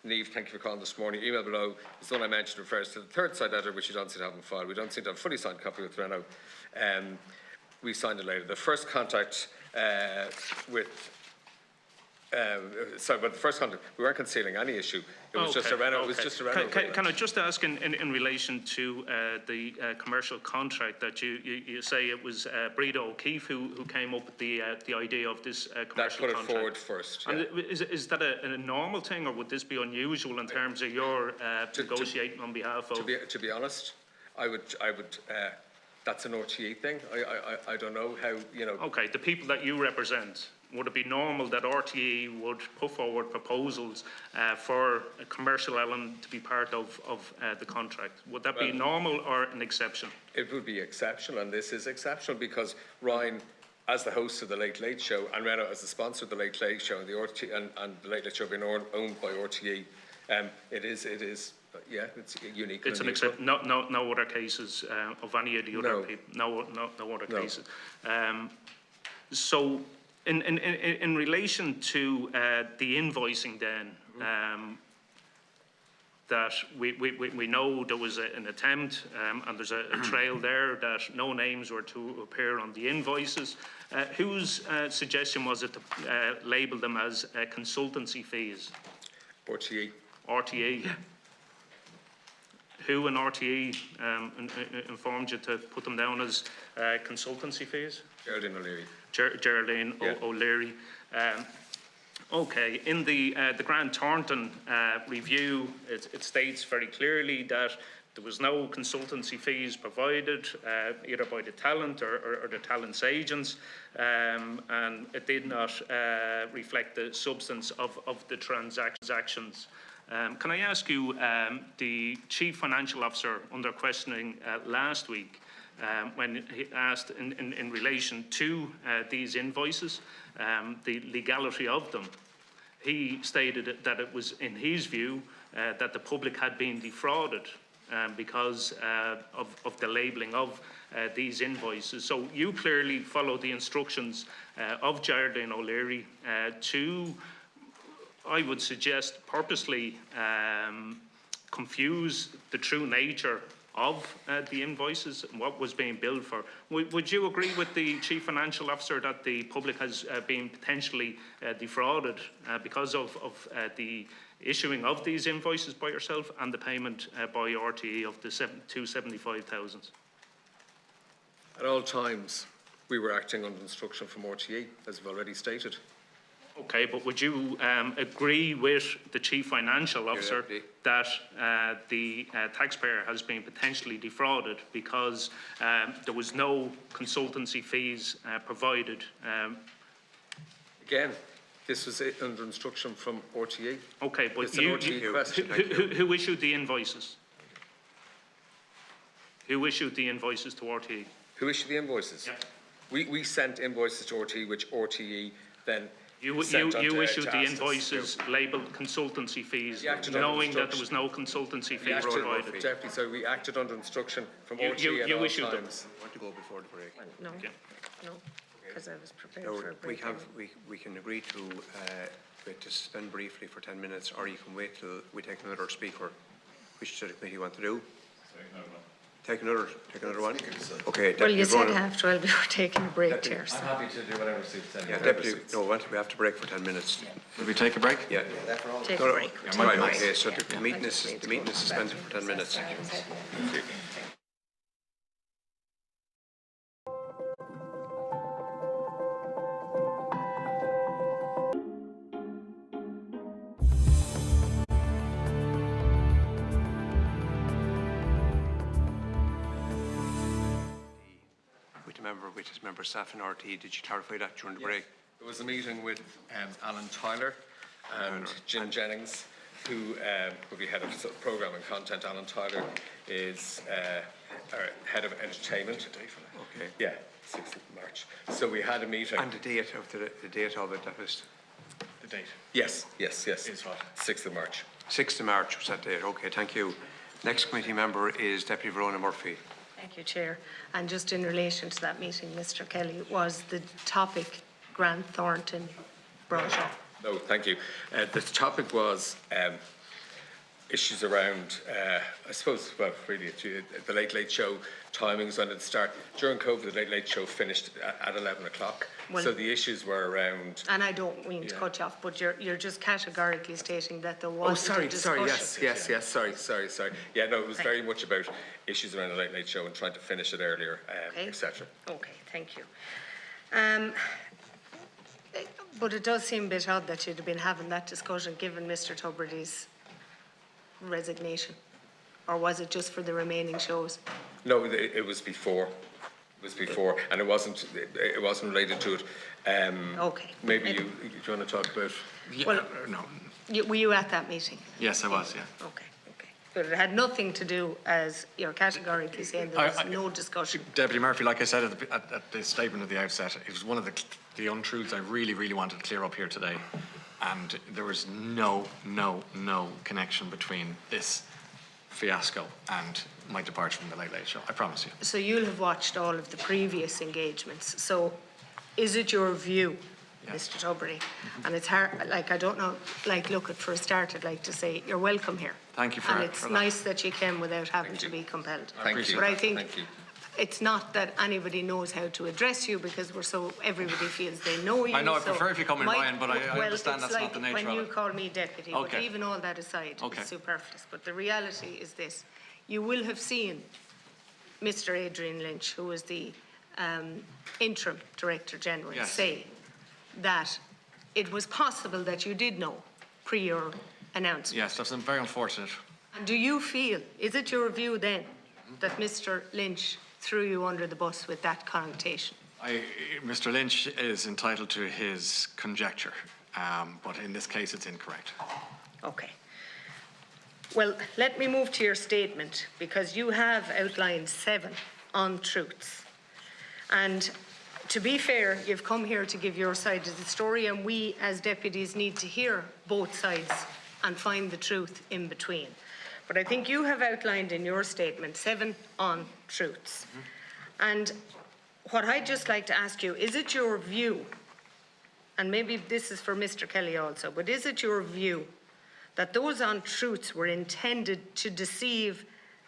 Niamh, thank you for calling this morning. Email below is the one I mentioned, refers to the third side letter, which you don't seem to have in file. We don't seem to have a fully signed copy with Renault. We signed it later. The first contact with... but the first contact, we weren't concealing any issue. It was just a Renault. It was just a Renault. Can I just ask in relation to the commercial contract that you say it was Breda O'Keefe who came up with the idea of this commercial contract? That put it forward first. And is that a normal thing, or would this be unusual in terms of your negotiating on behalf of? To be honest, I would. That's an RTE thing. I don't know how, Okay, the people that you represent, would it be normal that RTE would put forward proposals for a commercial element to be part of the contract? Would that be normal or an exception? It would be exceptional, and this is exceptional because Ryan, as the host of the Late Late Show, and Renault as the sponsor of the Late Late Show, and the Late Late Show being owned by RTE, it is. Yeah, it's unique. It's an exception. No other cases of any of the other people. No other cases. So, in relation to the invoicing, then that we know there was an attempt, and there's a trail there that no names were to appear on the invoices. Whose suggestion was it to label them as consultancy fees? RTE. RTE. who in RTE informed you to put them down as consultancy fees? Geraldine O'Leary. Geraldine O'Leary. Okay, in the Grant Thornton review, it states very clearly that there was no consultancy fees provided either by the talent or the talent's agents, and it did not reflect the substance of the transactions. Can I ask you, the Chief Financial Officer under questioning last week, when he asked in relation to these invoices, the legality of them, he stated that it was, in his view, that the public had been defrauded because of the labelling of these invoices. So you clearly followed the instructions of Geraldine O'Leary to, I would suggest, purposely confuse the true nature of the invoices and what was being billed for. Would you agree with the Chief Financial Officer that the public has been potentially defrauded because of the issuing of these invoices by yourself and the payment by RTE of the 275,000? At all times, we were acting under instruction from RTE, as we've already stated. Okay, but would you agree with the Chief Financial Officer that the taxpayer has been potentially defrauded because there was no consultancy fees provided? Again, this was under instruction from RTE. Okay, but it's an RTE question. Who issued the invoices? Who issued the invoices to RTE? Who issued the invoices? Yeah. We sent invoices to RTE, which RTE then You issued the invoices labelled consultancy fees, knowing that there was no consultancy fees provided. Deputy, so we acted under instruction from RTE at all times. Want to go before the break? No, Okay. no, because I was prepared No, for a break. we can agree to suspend briefly for 10 minutes, or you can wait till we take another speaker. Which does the committee want to do? Take another one? Okay. Well, you said Ronan. half 12 we were taking a break, Chair. I'm happy to do whatever suits them. Yeah, Deputy, no, we have to break for 10 minutes. Will we take a break? Yeah. Take a No, break. right, okay, so the meeting is suspended for 10 minutes. Which is member staff in RTE. Did you clarify that during the break? There was a meeting with Alan Tyler and Jim Jennings, who will be head of programme and content. Alan Tyler is our head of entertainment. Okay. Yeah, 6th of March. So we had a meeting. And the date of it, that was The date. Yes. Is what? 6th of March. 6th of March was that date. Okay, thank you. Next committee member is Deputy Verona Murphy. Thank you, Chair. And just in relation to that meeting, Mr. Kelly, was the topic Grant Thornton brought up? No, thank you. The topic was issues around, I suppose, well, really, the Late Late Show timings when it started. During COVID, the Late Late Show finished at 11 o'clock. Well, so the issues were around... And I don't mean to cut you off, but you're just categorically stating that there was a discussion. Sorry. Yeah, no, it was very much about issues around the Late Late Show and trying to finish it earlier, etc. Okay, thank you. But it does seem a bit odd that you'd have been having that discussion given Mr. Tubridy's resignation, or was it just for the remaining shows? No, it was before. It was before, and it wasn't related to it. Okay. Maybe do you want to talk about? Yeah, Well, no. Were you at that meeting? Yes, I was, yeah. Okay. But it had nothing to do, as you're categorically saying, there was no discussion. Deputy Murphy, like I said at the statement at the outset, it was one of the untruths I really wanted to clear up here today. And there was no connection between this fiasco and my departure from the Late Late Show. I promise you. So you'll have watched all of the previous engagements. So is it your view, Mr. Tubridy? And it's hard, like, I don't know, like, look, for a start, I'd like to say you're welcome here. Thank you for And that. it's nice that you came without having to be compelled. Thank you. But I think Thank you. it's not that anybody knows how to address you because everybody feels they know you. I know, I so prefer if you call me Ryan, but I well, understand it's that's not the nature when of you it. call me deputy, but Okay. even all that aside, Okay. it's superfluous. But the reality is this. you will have seen Mr. Adrian Lynch, who was the interim Director General, Yes. say that it was possible that you did know pre your announcement. Yes, that's very unfortunate. And do you feel, is it your view then, that Mr. Lynch threw you under the bus with that connotation? Mr. Lynch is entitled to his conjecture, but in this case it's incorrect. Okay. Well, let me move to your statement, because you have outlined 7 untruths. And to be fair, you've come here to give your side of the story, and we as deputies need to hear both sides and find the truth in between. But I think you have outlined in your statement 7 untruths. And what I'd just like to ask you, is it your view, and maybe this is for Mr. Kelly also, but is it your view that those untruths were intended to deceive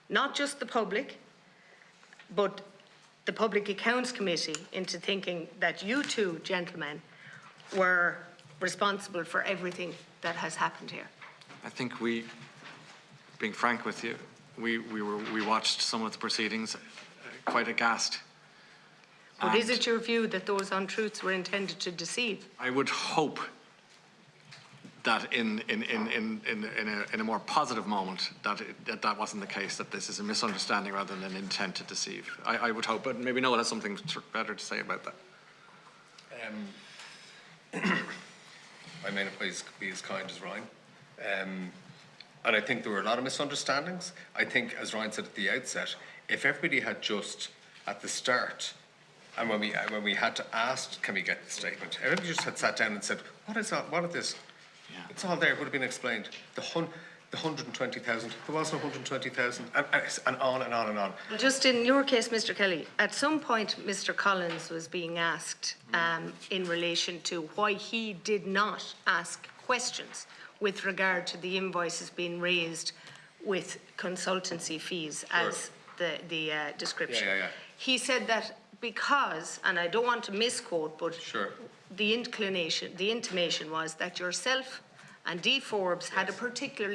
not just the public, but the Public Accounts Committee into thinking that you two gentlemen were responsible for everything that has happened here? I think being frank with you, we watched some of the proceedings quite aghast. But is it your view that those untruths were intended to deceive? I would hope that in a more positive moment that wasn't the case, that this is a misunderstanding rather than an intent to deceive. I would hope, but maybe Noel has something better to say about that. I may not be as kind as Ryan. And I think there were a lot of misunderstandings. I think, as Ryan said at the outset, if everybody had just, at the start, and when we had to ask, can we get the statement, everybody just had sat down and said, what is this? Yeah. It's all there, it would have been explained. The 120,000, there wasn't 120,000, and on and on and on. Well, just in your case, Mr. Kelly, at some point Mr. Collins was being asked in relation to why he did not ask questions with regard to the invoices being raised with consultancy fees as the description. Yeah. He said that because, and I don't want to misquote, but Sure. the intimation was that yourself and Dee Forbes had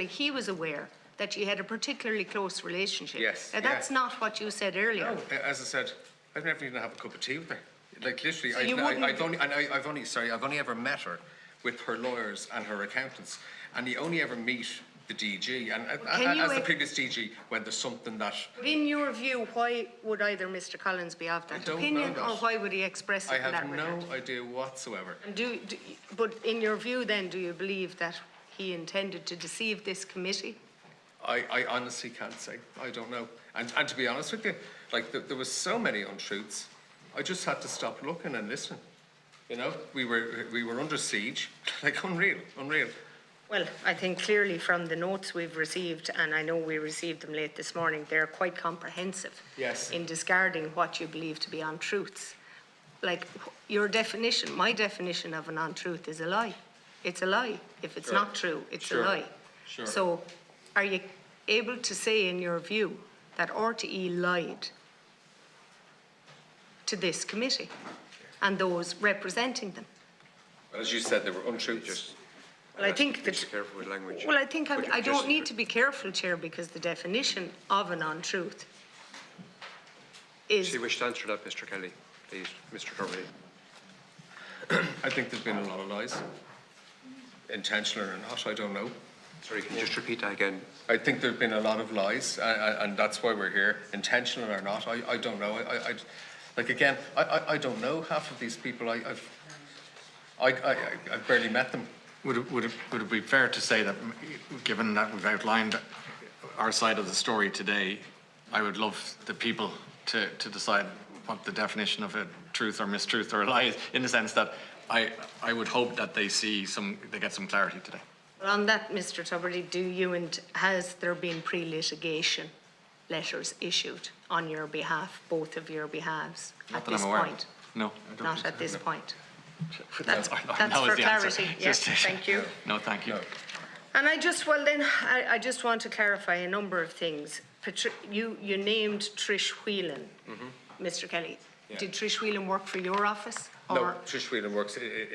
he was aware that you had a particularly close relationship. Yes. Now, that's not what you said earlier. No, as I said, I've never even had a cup of tea with her. Like literally, So I've only ever met her with her lawyers and her accountants, and you only ever meet the DG, and as the previous DG, when there's something that... In your view, why would either Mr. Collins be of that opinion, or why would he express it in that regard? I have no idea whatsoever. And but in your view then, do you believe that he intended to deceive this committee? I honestly can't say. I don't know. And to be honest with you, like there was so many untruths, I just had to stop looking and listening. You know, we were under siege, like unreal. Well, I think clearly from the notes we've received, and I know we received them late this morning, they're quite comprehensive. Yes. In discarding what you believe to be untruths. Like your definition, my definition of an untruth is a lie. It's a lie. If it's not true, it's a lie. Sure. So are you able to say in your view that RTE lied to this committee and those representing them? Well, as you said, there were untruths. Well, I think that. Careful with language. Well, I think I don't need to be careful, Chair, because the definition of an untruth is. Do you wish to answer that, Mr. Kelly, please, Mr. Tubridy? I think there's been a lot of lies, intentional or not. I don't know. Sorry, can you just repeat that again? I think there've been a lot of lies, and that's why we're here, intentional or not. I don't know. I don't know half of these people. I've barely met them. Would it be fair to say that, given that we've outlined our side of the story today, I would love the people to decide what the definition of a truth or mistruth or a lie is, in the sense that I would hope that they get some clarity today. Well, on that, Mr. Tubridy, has there been pre-litigation letters issued on your behalf, both of your behalves, at this point? No, I don't. Not at this point. That's for clarity. Yes, thank you. No, thank you. And I just want to clarify a number of things. You named Trish Whelan, Mr. Kelly. Yeah. Did Trish Whelan work for your office? No, or Trish Whelan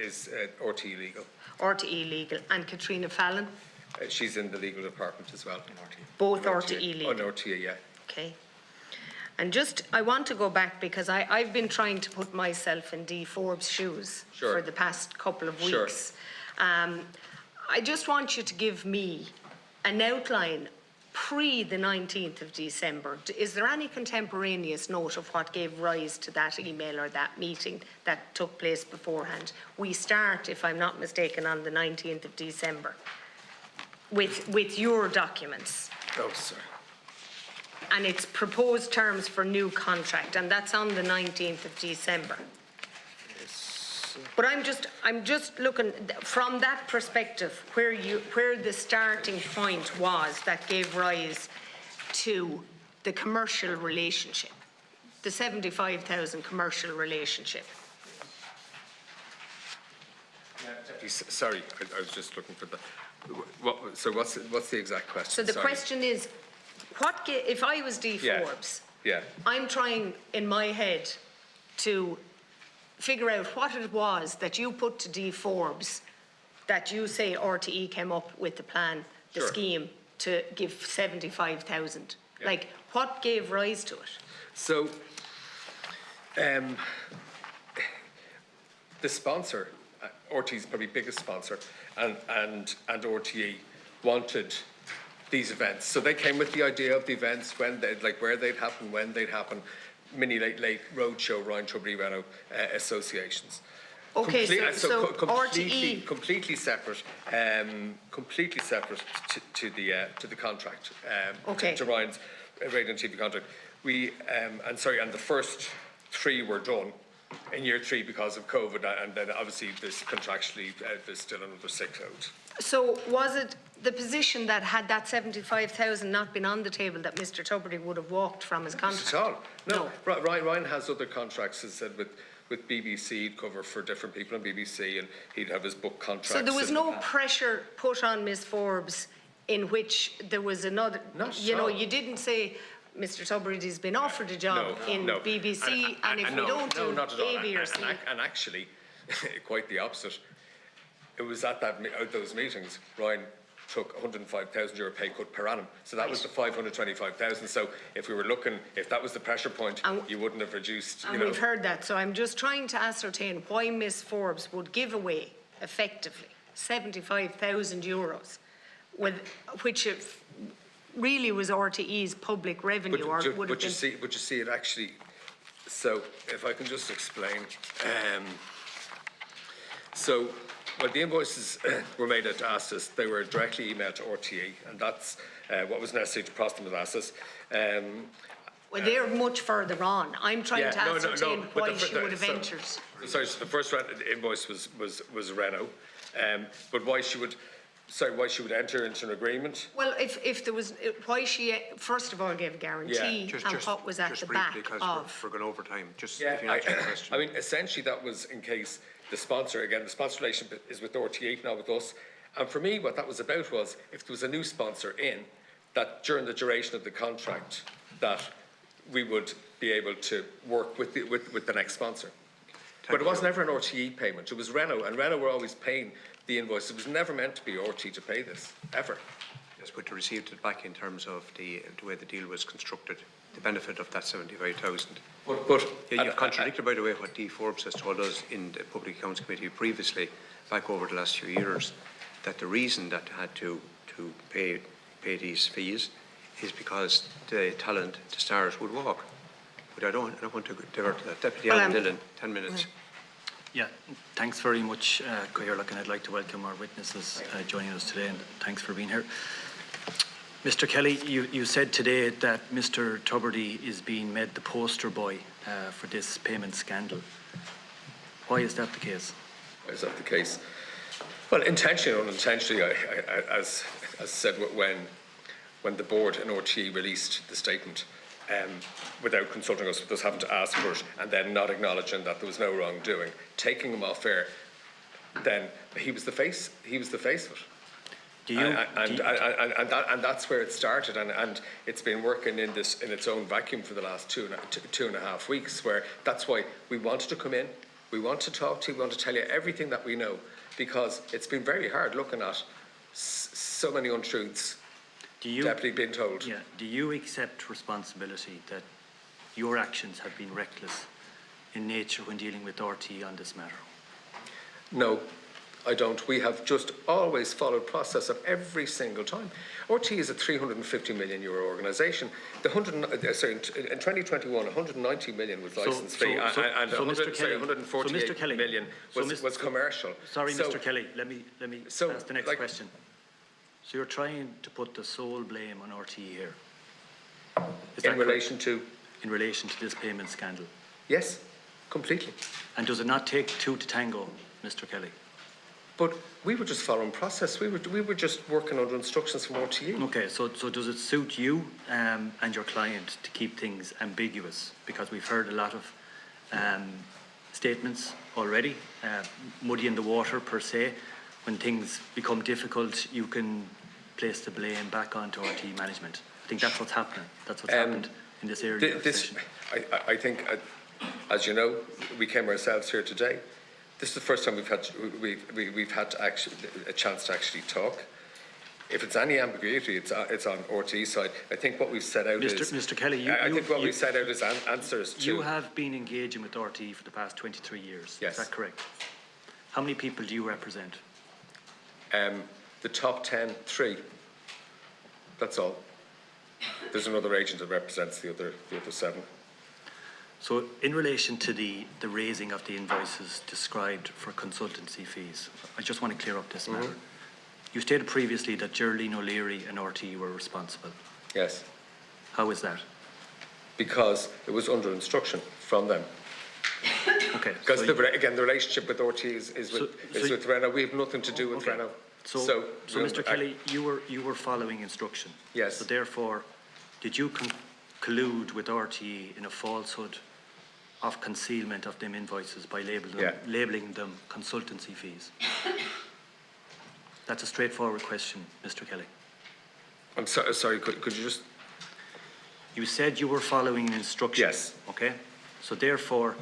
is RTE legal. RTE legal. And Katrina Fallon? She's in the legal department as well. Both RTE legal? On RTE, yeah. Okay. And just, I want to go back because I've been trying to put myself in Dee Forbes' shoes for the past couple of weeks. I just want you to give me an outline pre the 19th of December. Is there any contemporaneous note of what gave rise to that email or that meeting that took place beforehand? We start, if I'm not mistaken, on the 19th of December with your documents. Oh, sorry. And it's proposed terms for new contract, and that's on the 19th of December. But I'm just looking from that perspective where the starting point was that gave rise to the commercial relationship, the 75,000 commercial relationship. Sorry, I was just looking for the. So what's the exact question? So the question is, if I was Dee Forbes? Yeah. I'm trying in my head to figure out what it was that you put to Dee Forbes that you say RTE came up with the plan, the scheme to give 75,000. Yeah. Like, what gave rise to it? So, the sponsor, RTE's probably biggest sponsor, and RTE wanted these events. So they came with the idea of the events, when they, like where they'd happen, when they'd happen, mini late roadshow, Ryan Tubridy, Renault associations. Okay, RTE completely separate to the contract. To Ryan's radio and TV contract. And the first 3 were done in year 3 because of COVID, and then obviously this contractually there's still another 6 out. So was it the position that had that 75,000 not been on the table that Mr. Tubridy would have walked from his contract? Not at all. No. Ryan has other contracts, as said, with BBC, he'd cover for different people on BBC, and he'd have his book contracts. So there was no pressure put on Ms. Forbes in which there was another, you didn't say, Mr. Tubridy's been offered a job in BBC, and if we don't do A, B or C. And actually, quite the opposite. It was at those meetings, Ryan took €105,000 pay cut per annum. So that was the 525,000. So if we were looking, if that was the pressure point, you wouldn't have reduced. And we've heard that. So I'm just trying to ascertain why Ms. Forbes would give away effectively €75,000, which really was RTE's public revenue. But you see it actually. So if I can just explain. Well, the invoices were made at ASTIS. They were directly emailed to RTE, and that's what was necessary to process them at ASTIS. Well, they're much further on. I'm trying to ascertain why she would have entered. Sorry, so the first invoice was Renault, but why she would enter into an agreement? Well, if there was, why she first of all gave a guarantee, and what was at the back of. We're going over time. If you answer the question. I mean, essentially that was in case the sponsor relationship is with RTE, not with us. And for me, what that was about was if there was a new sponsor in, that during the duration of the contract, that we would be able to work with the next sponsor. But it wasn't ever an RTE payment. It was Renault, and Renault were always paying the invoice. It was never meant to be RTE to pay this, ever. Yes, but to receive it back in terms of the way the deal was constructed, the benefit of that 75,000. But you've contradicted, by the way, what Dee Forbes has told us in the Public Accounts Committee previously, back over the last few years, that the reason that they had to pay these fees is because the talent, the stars, would walk. But I don't want to divert to that. Deputy Alan Dillon, 10 minutes. Yeah, thanks very much, Oireachtas, and I'd like to welcome our witnesses joining us today, and thanks for being here. Mr. Kelly, you said today that Mr. Tubridy is being made the poster boy for this payment scandal. Why is that the case? Why is that the case? Well, intentionally or unintentionally, as said, when the board and RTE released the statement, without consulting us, with us having to ask for it, and then not acknowledging that there was no wrongdoing, taking him off air, then he was the face. He was the face of it. And that's where it started, and it's been working in its own vacuum for the last two and a half weeks. Where that's why we wanted to come in, we want to talk to you, we want to tell you everything that we know, because it's been very hard looking at so many untruths, Do you, Deputy, being told. yeah, do you accept responsibility that your actions have been reckless in nature when dealing with RT on this matter? No, I don't. We have just always followed process of every single time. RT is a €350 million organisation. In 2021, 190 million was licence fee, and $148 million was commercial. Sorry, Mr. Kelly, let me ask the next question. So you're trying to put the sole blame on RT here? In relation to? In relation to this payment scandal? Yes, completely. And does it not take two to tango, Mr. Kelly? But we were just following process. We were just working under instructions from RTE. Okay, so does it suit you and your client to keep things ambiguous? Because we've heard a lot of statements already, muddy in the water per se. When things become difficult, you can place the blame back onto RTE management. I think that's what's happening. That's what's happened in this area. I think, as you know, we came ourselves here today. This is the first time we've had a chance to actually talk. If it's any ambiguity, it's on RTE side. I think what we've set out Mr. Kelly, we've set out is answers to. You have been engaging with RTE for the past 23 years. Yes. Is that correct? How many people do you represent? The top 10, 3. That's all. There's another agent that represents the other 7. So in relation to the raising of the invoices described for consultancy fees, I just want to clear up this matter. You stated previously that Geraldine O'Leary and RTE were responsible. Yes. How is that? Because it was under instruction from them. Okay. Because again, the relationship with RTE is with Renault. We have nothing to do with Renault. So Mr. Kelly, you were following instruction. Yes. So therefore, did you collude with RTE in a falsehood of concealment of them invoices by labelling them consultancy fees? That's a straightforward question, Mr. Kelly. I'm sorry, could you just... You said you were following instruction. Yes. Okay? So therefore,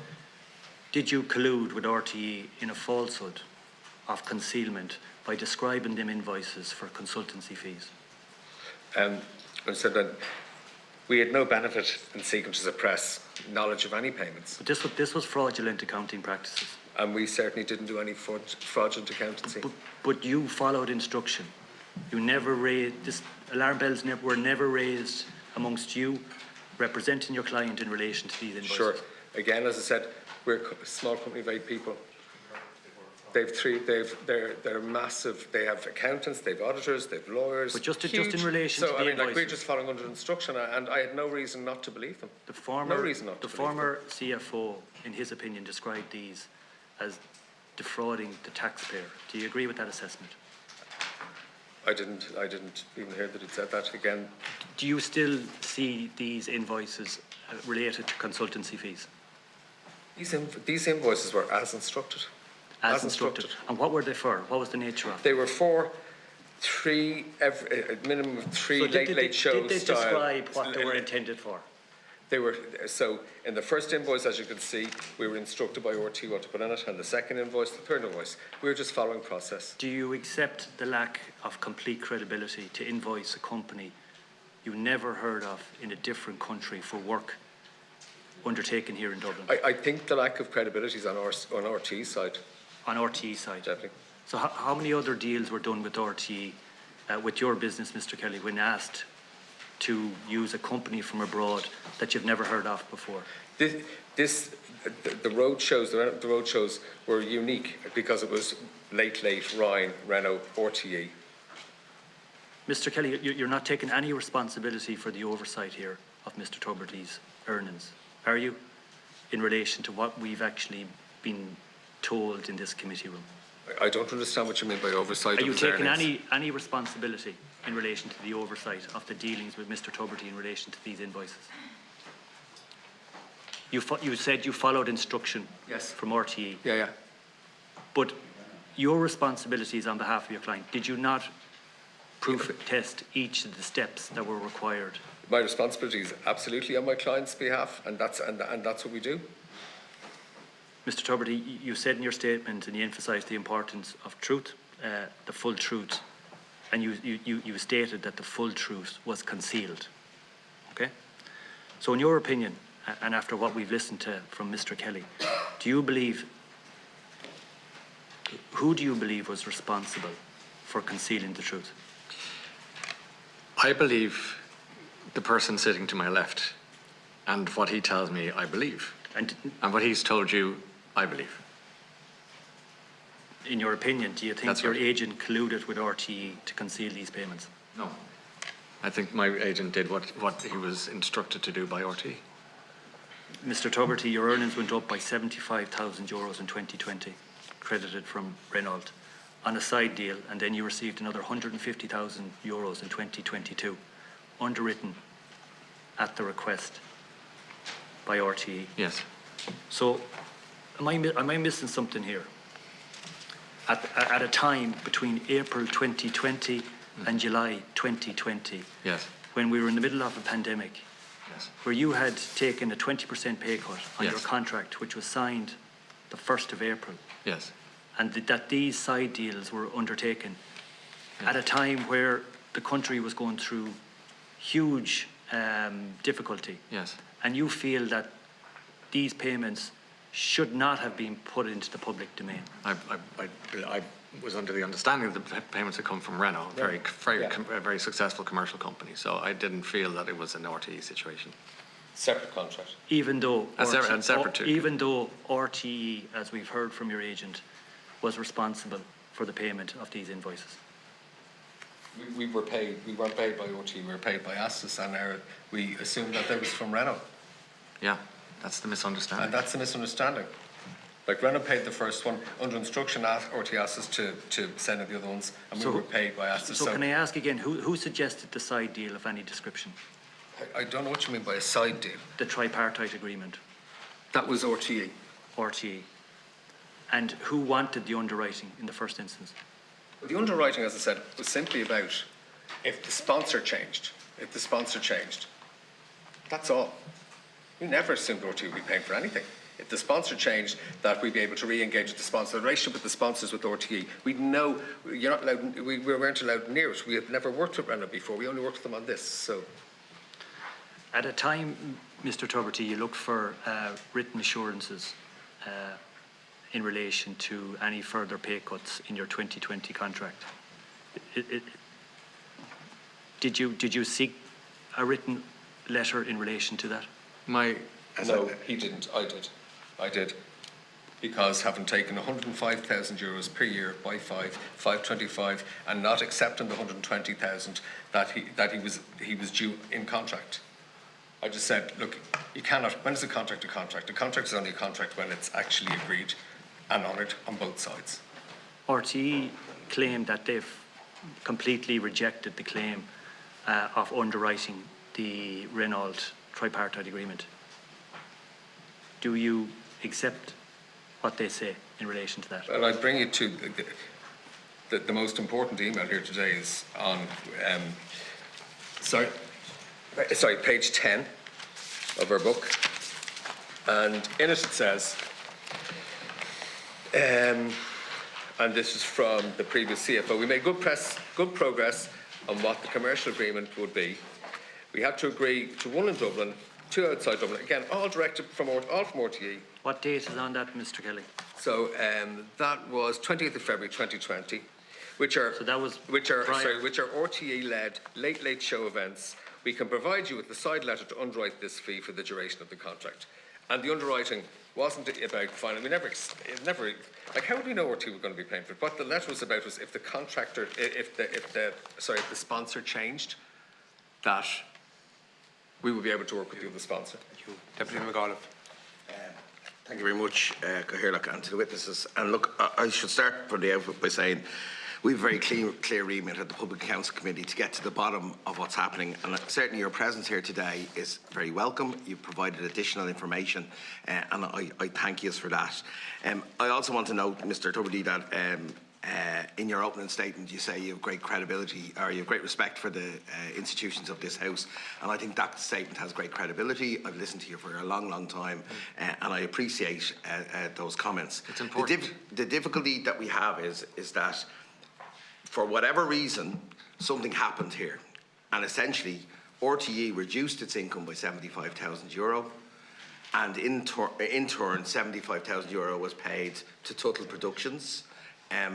did you collude with RTE in a falsehood of concealment by describing them invoices for consultancy fees? I said that we had no benefit in seeking to suppress knowledge of any payments. But this was fraudulent accounting practices. And we certainly didn't do any fraudulent accountancy. But you followed instruction. You never raised, alarm bells were never raised amongst you representing your client in relation to these invoices. Sure. Again, as I said, we're a small company of 8 people. They're massive. They have accountants, they have auditors, they have lawyers. But just in relation to the invoices. we're just following under instruction, and I had no reason not to believe them. The former CFO, in his opinion, described these as defrauding the taxpayer. Do you agree with that assessment? I didn't even hear that he'd said that again. Do you still see these invoices related to consultancy fees? These invoices were as instructed. As instructed. And what were they for? What was the nature of them? They were for a minimum of 3 late shows. Did they describe what they were intended for? They were, so in the first invoice, as you can see, we were instructed by RT what to put in it, and the second invoice, the third invoice, we were just following process. Do you accept the lack of complete credibility to invoice a company you never heard of in a different country for work undertaken here in Dublin? I think the lack of credibility is on RT's side. On RTE side? Definitely. So how many other deals were done with RTE, with your business, Mr. Kelly, when asked to use a company from abroad that you've never heard of before? The road shows were unique because it was late, Ryan, Renault, RTE. Mr. Kelly, you're not taking any responsibility for the oversight here of Mr. Tubridy's earnings, are you, in relation to what we've actually been told in this committee room? I don't understand what you mean by oversight. Are you taking any responsibility in relation to the oversight of the dealings with Mr. Tubridy in relation to these invoices? You said you followed instruction from RTE. Yeah. But your responsibilities on behalf of your client, did you not proof test each of the steps that were required? My responsibility is absolutely on my client's behalf, and that's what we do. Mr. Tubridy, you said in your statement, and you emphasised the importance of truth, the full truth. and you stated that the full truth was concealed. Okay? So in your opinion, and after what we've listened to from Mr. Kelly, who do you believe was responsible for concealing the truth? I believe the person sitting to my left, and what he tells me, I believe. And what he's told you, I believe. In your opinion, do you think That's your right. agent colluded with RTE to conceal these payments? No. I think my agent did what he was instructed to do by RTE. Mr. Tubridy, your earnings went up by €75,000 in 2020, credited from Renault, on a side deal, and then you received another €150,000 in 2022, underwritten at the request by RTE. Yes. So, am I missing something here? At a time between April 2020 and July 2020, Yes. when we were in the middle of a pandemic, Yes. where you had taken a 20% pay cut on Yes. your contract, which was signed the 1st of April, Yes. and that these side deals were undertaken at a time where the country was going through huge difficulty, Yes. and you feel that these payments should not have been put into the public domain. I was under the understanding that the payments had come from Renault, a very successful commercial company. So I didn't feel that it was an RTE situation. Separate contract. Even though And separate too. even though RTE, as we've heard from your agent, was responsible for the payment of these invoices. We weren't paid by OT, we were paid by Astus, and we assumed that was from Renault. Yeah, that's the misunderstanding. And that's the misunderstanding. Like, Renault paid the first one under instruction at RT Astus to send out the other ones, and we were paid by Astus. So can I ask again, who suggested the side deal of any description? I don't know what you mean by a side deal. The tripartite agreement, That was RTE. RTE. And who wanted the underwriting in the first instance? The underwriting, as I said, was simply about if the sponsor changed. That's all. We never assumed RTE would be paying for anything. If the sponsor changed, that we'd be able to re-engage with the sponsor. The relationship with the sponsors with RTE, we'd know you're not allowed. We weren't allowed near it. We had never worked with Renault before. We only worked with them on this. So, At a time, Mr. Tubridy, you looked for written assurances in relation to any further pay cuts in your 2020 contract. Did you seek a written letter in relation to that? no, he didn't. I did. Because having taken €105,000 per year by 525, and not accepting the 120,000 that he was due in contract. I just said, look, you cannot. When is a contract a contract? A contract is only a contract when it's actually agreed and honoured on both sides. RTE claimed that they've completely rejected the claim of underwriting the Renault tripartite agreement. Do you accept what they say in relation to that? Well, I'd bring you to the most important email here today is on, page 10 of our book. And in it says, and this is from the previous CFO, we made good progress on what the commercial agreement would be. We had to agree to one in Dublin, two outside Dublin. Again, all directed from RTE. What date is on that, Mr. Kelly? So that was 20th of February 2020, which are RTE-led late show events. We can provide you with the side letter to underwrite this fee for the duration of the contract. And the underwriting wasn't about final. We never like, how would we know RTE were going to be paying for it? What the letter was about was if the contractor, if the sponsor changed, that we would be able to work with the other sponsor. Thank you. Deputy McAuliffe. Thank you very much, Cathaoirleach, and to the witnesses. And look, I should start from the outset by saying we have a very clear remit at the Public Accounts Committee to get to the bottom of what's happening, and certainly your presence here today is very welcome. You've provided additional information, and I thank you for that. I also want to note, Mr. Tubridy, that in your opening statement you say you have great credibility, or you have great respect for the institutions of this House, and I think that statement has great credibility. I've listened to you for a long time, and I appreciate those comments. It's important. The difficulty that we have is that for whatever reason, something happened here. And essentially, RTE reduced its income by €75,000, and in turn, €75,000 was paid to Total Productions. It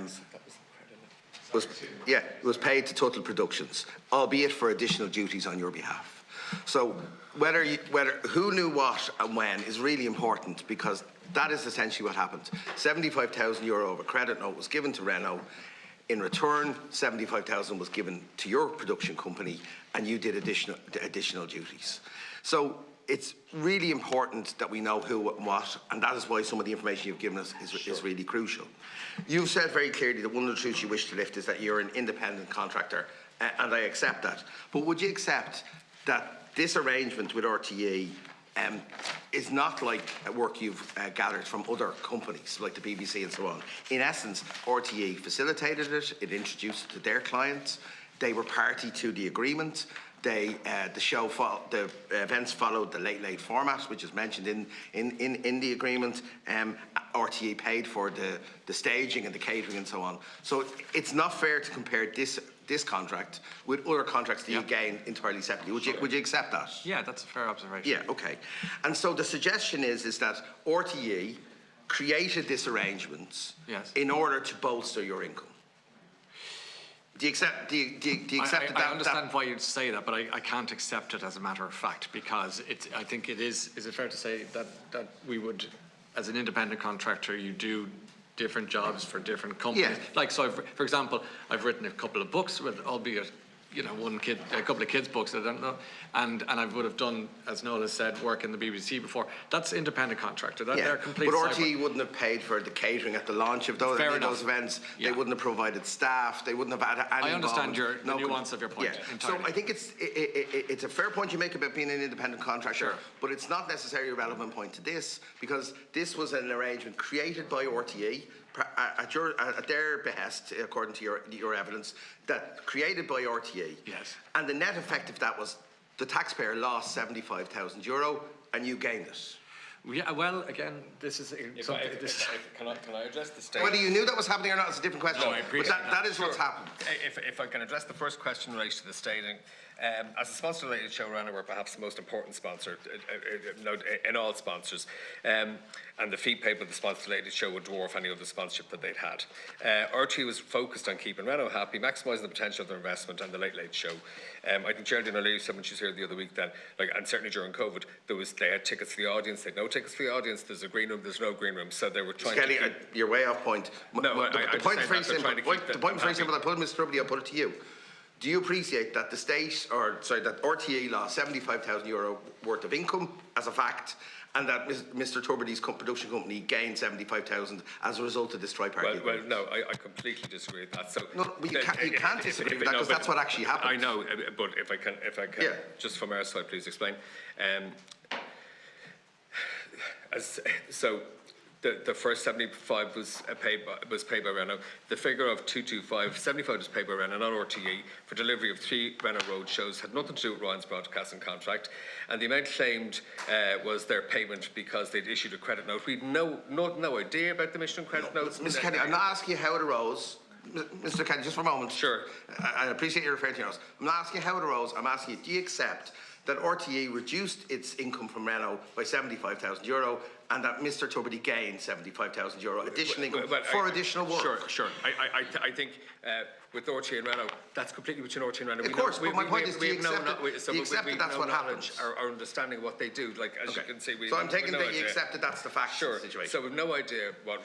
was paid to Total Productions, albeit for additional duties on your behalf. So who knew what and when is really important, because that is essentially what happened. €75,000 of a credit note was given to Renault. In return, €75,000 was given to your production company, and you did additional duties. So it's really important that we know who and what, and that is why some of the information you've given us is really crucial. You've said very clearly that one of the truths you wish to lift is that you're an independent contractor, and I accept that. But would you accept that this arrangement with RTE is not like work you've gathered from other companies like the BBC and so on? In essence, RTE facilitated it, it introduced it to their clients, they were party to the agreement. The events followed the late format, which is mentioned in the agreement. RTE paid for the staging and the catering and so on. So it's not fair to compare this contract with other contracts that you gain entirely separately. Would you accept that? Yeah, that's a fair observation. Yeah, okay. And so the suggestion is that RTE created this arrangement in order to bolster your income. Do you accept that? I understand why you'd say that, but I can't accept it as a matter of fact, because I think it is it fair to say that we would, as an independent contractor, you do different jobs for different companies. Yeah. Like, so for example, I've written a couple of books with, albeit, you know, a couple of kids' books, I don't know, and I would have done, as Noel has said, work in the BBC before. That's independent contractor. They're complete. But RTE wouldn't have paid for the catering at the launch of those events. Yeah. They wouldn't have provided staff. They wouldn't have had any. I understand the nuance of your point. Yeah. So I think it's a fair point you make about being an independent contractor. Sure. But it's not necessarily a relevant point to this, because this was an arrangement created by RTE at their behest, according to your evidence, that created by RTE. Yes. And the net effect of that was the taxpayer lost €75,000 and you gained it. Yeah, well, again, this is... Can I address the statement? Whether you knew that was happening or not is a different question. No, I appreciate but that is what's happened. If I can address the first question in relation to the staging, as a sponsor-related showrunner, we're perhaps the most important sponsor in all sponsors, and the fee paid by the sponsor-related show would dwarf any other sponsorship that they'd had. RTE was focused on keeping Renault happy, maximising the potential of their investment and the Late Late Show. I think Geraldine O'Leary said when she was here the other week that, and certainly during COVID, they had tickets for the audience, they had no tickets for the audience, there's a green room, there's no green room, so they were trying Kelly, to you're way off point. No, the point is very simple. The point is very simple. I put it, Mr. Tubridy, I'll put it to you. Do you appreciate that that RTE lost €75,000 worth of income as a fact, and that Mr. Tubridy's production company gained $75,000 as a result of this tri-party? Well, no, I completely disagree with that. So no, but you can't disagree with that, because that's what actually happened. I know, but if I can, just from our side, please explain. The first 75 was paid by Renault. The figure of 225, 75 was paid by Renault, not RTE, for delivery of 3 Renault road shows, had nothing to do with Ryan's broadcasting contract, and the amount claimed was their payment because they'd issued a credit note. We'd no idea about the Michelin credit notes. Mr. Kelly, I'm not asking you how it arose. Mr. Kelly, just for a moment. Sure. I appreciate you referring to yours. I'm not asking you how it arose. I'm asking you, do you accept that RTE reduced its income from Renault by €75,000 and that Mr. Tubridy gained €75,000 additional income for additional work? Sure. I think with RTE and Renault, that's completely between RTE and Renault. Of course, but my point is, do you accept that that's what happened? Our understanding of what they do, like, as you can see, so I'm taking that you accept that that's the fact of the situation. So we've no idea what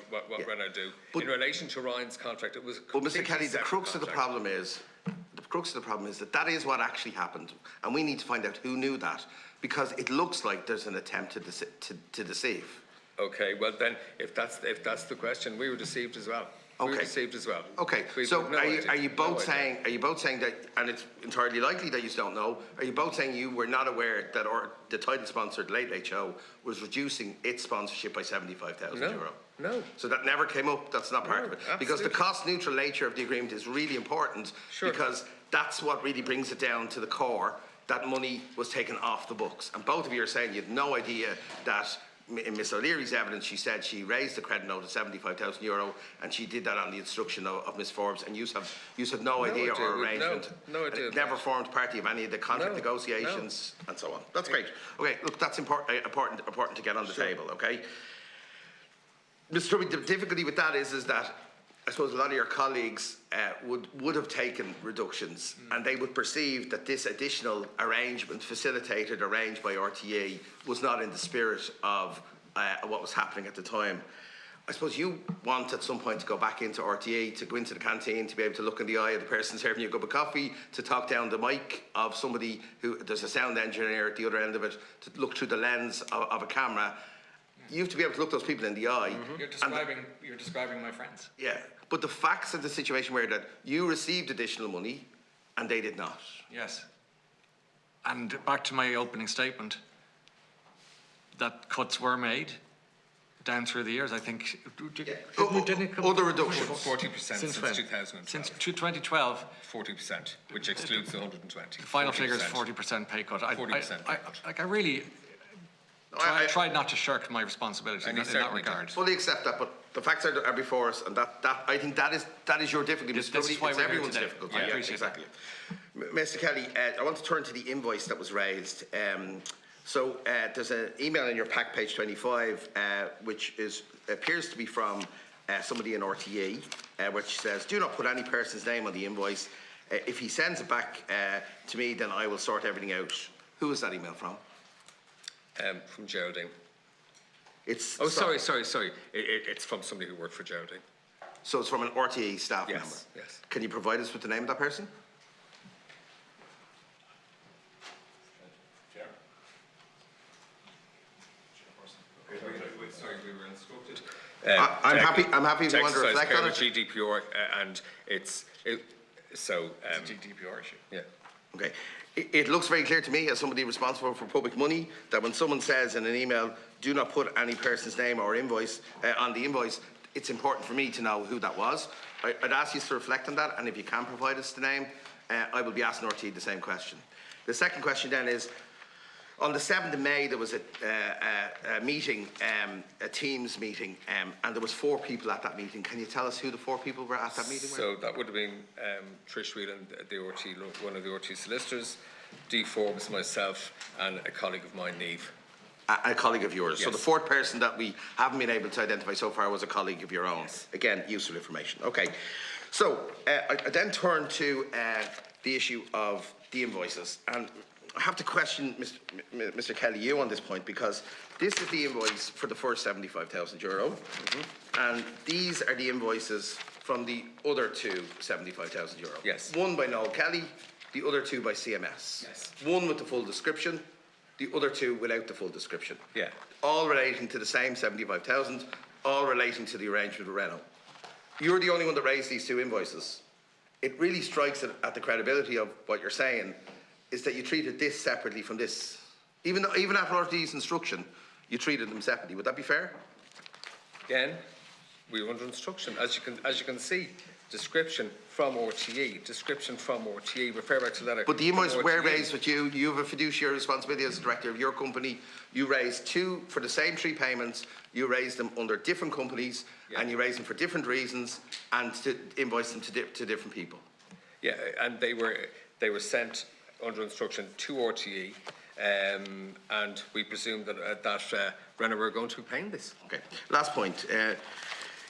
Renault do. In relation to Ryan's contract, it was Mr. Kelly, the crux of the problem is that is what actually happened, and we need to find out who knew that, because it looks like there's an attempt to deceive. Okay, well then, if that's the question, we were deceived as well. Okay. We were deceived as well. Okay, so are you both saying that, and it's entirely likely that you don't know, are you both saying you were not aware that the title sponsored Late Late Show was reducing its sponsorship by €75,000? No. So that never came up. That's not part of it. Absolutely. Because the cost-neutral nature of the agreement is really important. Sure. Because that's what really brings it down to the core, that money was taken off the books. And both of you are saying you had no idea that in Miss O'Leary's evidence, she said she raised the credit note of €75,000, and she did that on the instruction of Miss Forbes. And you have no idea or arrangement. No idea. It never formed part of any of the contract negotiations and so on. That's great. Okay, look, that's important to get on the table. Okay, Mr. Tubridy, the difficulty with that is that I suppose a lot of your colleagues would have taken reductions, and they would perceive that this additional arrangement, arranged by RTE, was not in the spirit of what was happening at the time. I suppose you want at some point to go back into RTE, to go into the canteen, to be able to look in the eye of the person serving you a cup of coffee, to talk down the mic of somebody who, there's a sound engineer at the other end of it, to look through the lens of a camera. You have to be able to look those people in the eye. You're describing my friends. Yeah, but the facts of the situation were that you received additional money and they did not. Yes. And back to my opening statement, that cuts were made down through the years. I think. Other reductions. 40% since 2012. Since 2012. 40%, which excludes the 120. The final figure is 40% pay cut. 40% pay cut. I really I tried not to shirk my responsibility in that regard. Fully accept that, but the facts are before us, and that I think that is your difficulty. This is why it's we're everyone's here today. difficulty. I appreciate exactly. Mr. Kelly, I want to turn to the invoice that was raised. So there's an email in your PAC page 25, which appears to be from somebody in RTE, which says, "Do not put any person's name on the invoice. If he sends it back to me, then I will sort everything out." Who is that email from? From Geraldine. It's sorry. It's from somebody who worked for Geraldine. So it's from an RTE staff member? Yes. Can you provide us with the name of that person? Sorry, we were instructed. I'm happy if you want to reflect on it. GDPR, and it's a GDPR issue. Yeah. Okay. It looks very clear to me, as somebody responsible for public money, that when someone says in an email, "Do not put any person's name or invoice on the invoice," it's important for me to know who that was. I'd ask you to reflect on that, and if you can provide us the name, I will be asking RT the same question. The second question then is, on the 7th of May, there was a meeting, a Teams meeting, and there was 4 people at that meeting. Can you tell us who the 4 people were at that meeting? So that would have been Trish Whelan, one of the RT solicitors, Dee Forbes, myself, and a colleague of mine, Niamh. A colleague of yours. Yes. So the 4th person that we haven't been able to identify so far was a colleague of your own. Yes. Again, useful information. Okay. So I then turn to the issue of the invoices. And I have to question Mr. Kelly, you on this point, because this is the invoice for the first €75,000, and these are the invoices from the other 2 €75,000. Yes. One by Noel Kelly, the other 2 by CMS. Yes. One with the full description, the other 2 without the full description. Yeah. All relating to the same 75,000, all relating to the arrangement with Renault. You're the only one that raised these 2 invoices. It really strikes at the credibility of what you're saying, is that you treated this separately from this. Even after RTE's instruction, you treated them separately. Would that be fair? Again, we were under instruction. As you can see, description from RTE, refer back to that. But the invoice were raised with you. You have a fiduciary responsibility as the director of your company. You raised 2 for the same 3 payments. You raised them under different companies, and you raised them for different reasons, and to invoice them to different people. Yeah, and they were sent under instruction to RTE, and we presume that Renault were going to be paying this. Okay. Last point.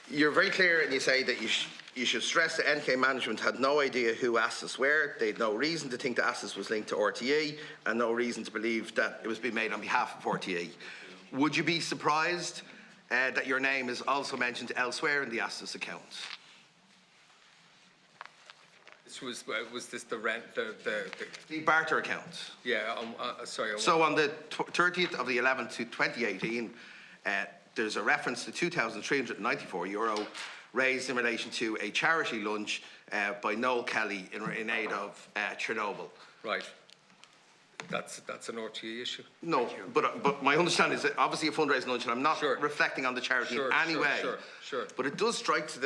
You're very clear, and you say that you should stress that NK management had no idea who Astis were. They had no reason to think that Astis was linked to RTE, and no reason to believe that it was being made on behalf of RTE. Would you be surprised that your name is also mentioned elsewhere in the Astis accounts? Was this the rent, the barter account? Yeah, sorry. So on the 30th of the 11th to 2018, there's a reference to €2,394 raised in relation to a charity lunch by Noel Kelly in aid of Chernobyl. Right. That's an RTE issue. No, but my understanding is that obviously a fundraising lunch, and I'm not reflecting on the charity in any way. Sure. But it does strike to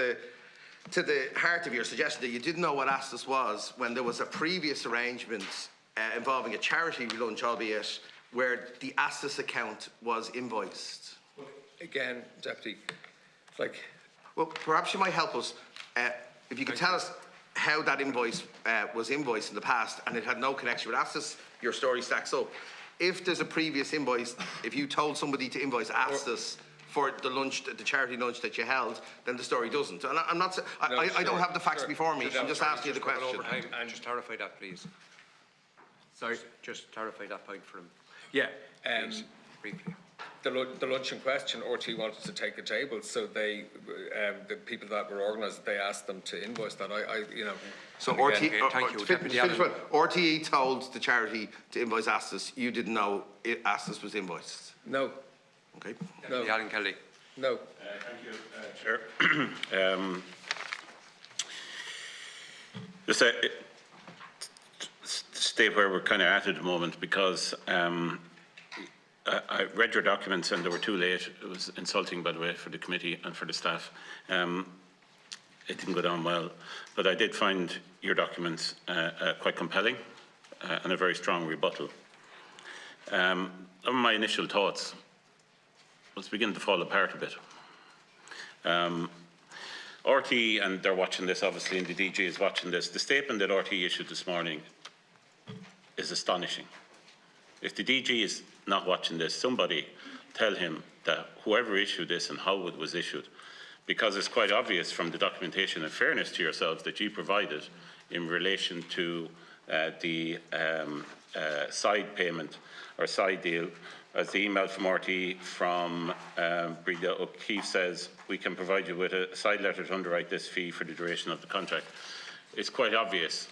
the heart of your suggestion that you didn't know what Astis was when there was a previous arrangement involving a charity lunch, albeit where the Astis account was invoiced. again, Deputy, like... Well, perhaps you might help us. If you could tell us how that invoice was invoiced in the past and it had no connection with Astus, your story stacks up. If there's a previous invoice, if you told somebody to invoice Astus for the lunch, the charity lunch that you held, then the story doesn't. And I'm not. I don't have the facts before me. I'm just asking you the question. And just clarify that, please. Sorry? Just clarify that point for him. Yeah. Please, briefly. The lunch in question, RT wanted to take a table, so they, the people that were organised, they asked them to invoice that. So RTE told the charity to invoice Astus. You didn't know Astus was invoiced. No. Okay. No. Ryan Kelly. No. Thank you, Chair. Just to stay where we're kind of at the moment, because I read your documents and they were too late. It was insulting, by the way, for the committee and for the staff. It didn't go down well, but I did find your documents quite compelling and a very strong rebuttal. Some of my initial thoughts was beginning to fall apart a bit. RTE, and they're watching this obviously, and the DG is watching this. The statement that RTE issued this morning is astonishing. If the DG is not watching this, somebody tell him that whoever issued this and how it was issued, because it's quite obvious from the documentation, in fairness to yourselves, that you provided in relation to the side payment or side deal. As the email from RTE from Breda O'Keefe says, we can provide you with a side letter to underwrite this fee for the duration of the contract. It's quite obvious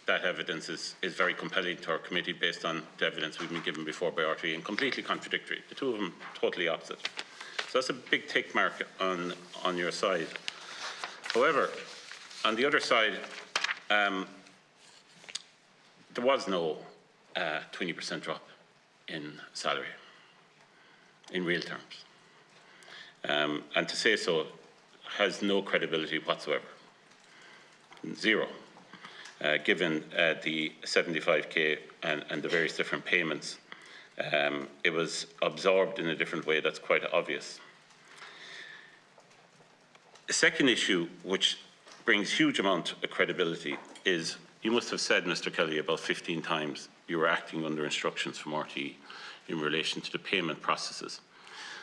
that evidence is very compelling to our committee based on the evidence we've been given before by RTE, and completely contradictory. The two of them totally opposite. So that's a big tick mark on your side. However, on the other side, there was no 20% drop in salary, in real terms. And to say so has no credibility whatsoever. Zero. Given the 75k and the various different payments, it was absorbed in a different way that's quite obvious. The second issue, which brings huge amount of credibility, is you must have said, Mr. Kelly, about 15 times you were acting under instructions from RTE in relation to the payment processes.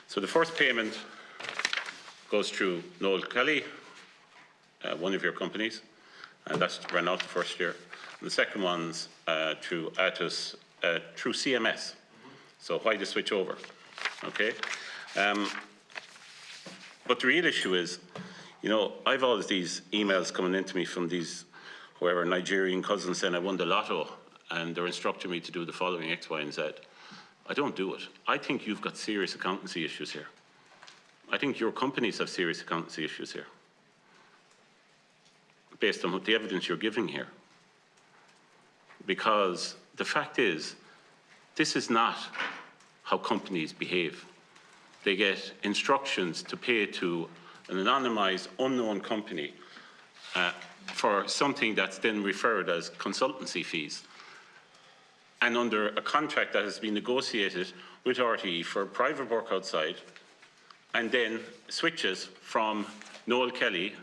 So the first payment goes through Noel Kelly, one of your companies, and that's ran out the first year. And the second one's through Atos, through CMS. So why the switch over? Okay. But the real issue is, I've all these emails coming into me from these whoever Nigerian cousins saying I won the lotto and they're instructing me to do the following X, Y, and Z. I don't do it. I think you've got serious accountancy issues here. I think your companies have serious accountancy issues here, based on what the evidence you're giving here. Because the fact is, this is not how companies behave. They get instructions to pay to an anonymized, unknown company for something that's then referred as consultancy fees. And under a contract that has been negotiated with RTE for private work outside, and then switches from Noel Kelly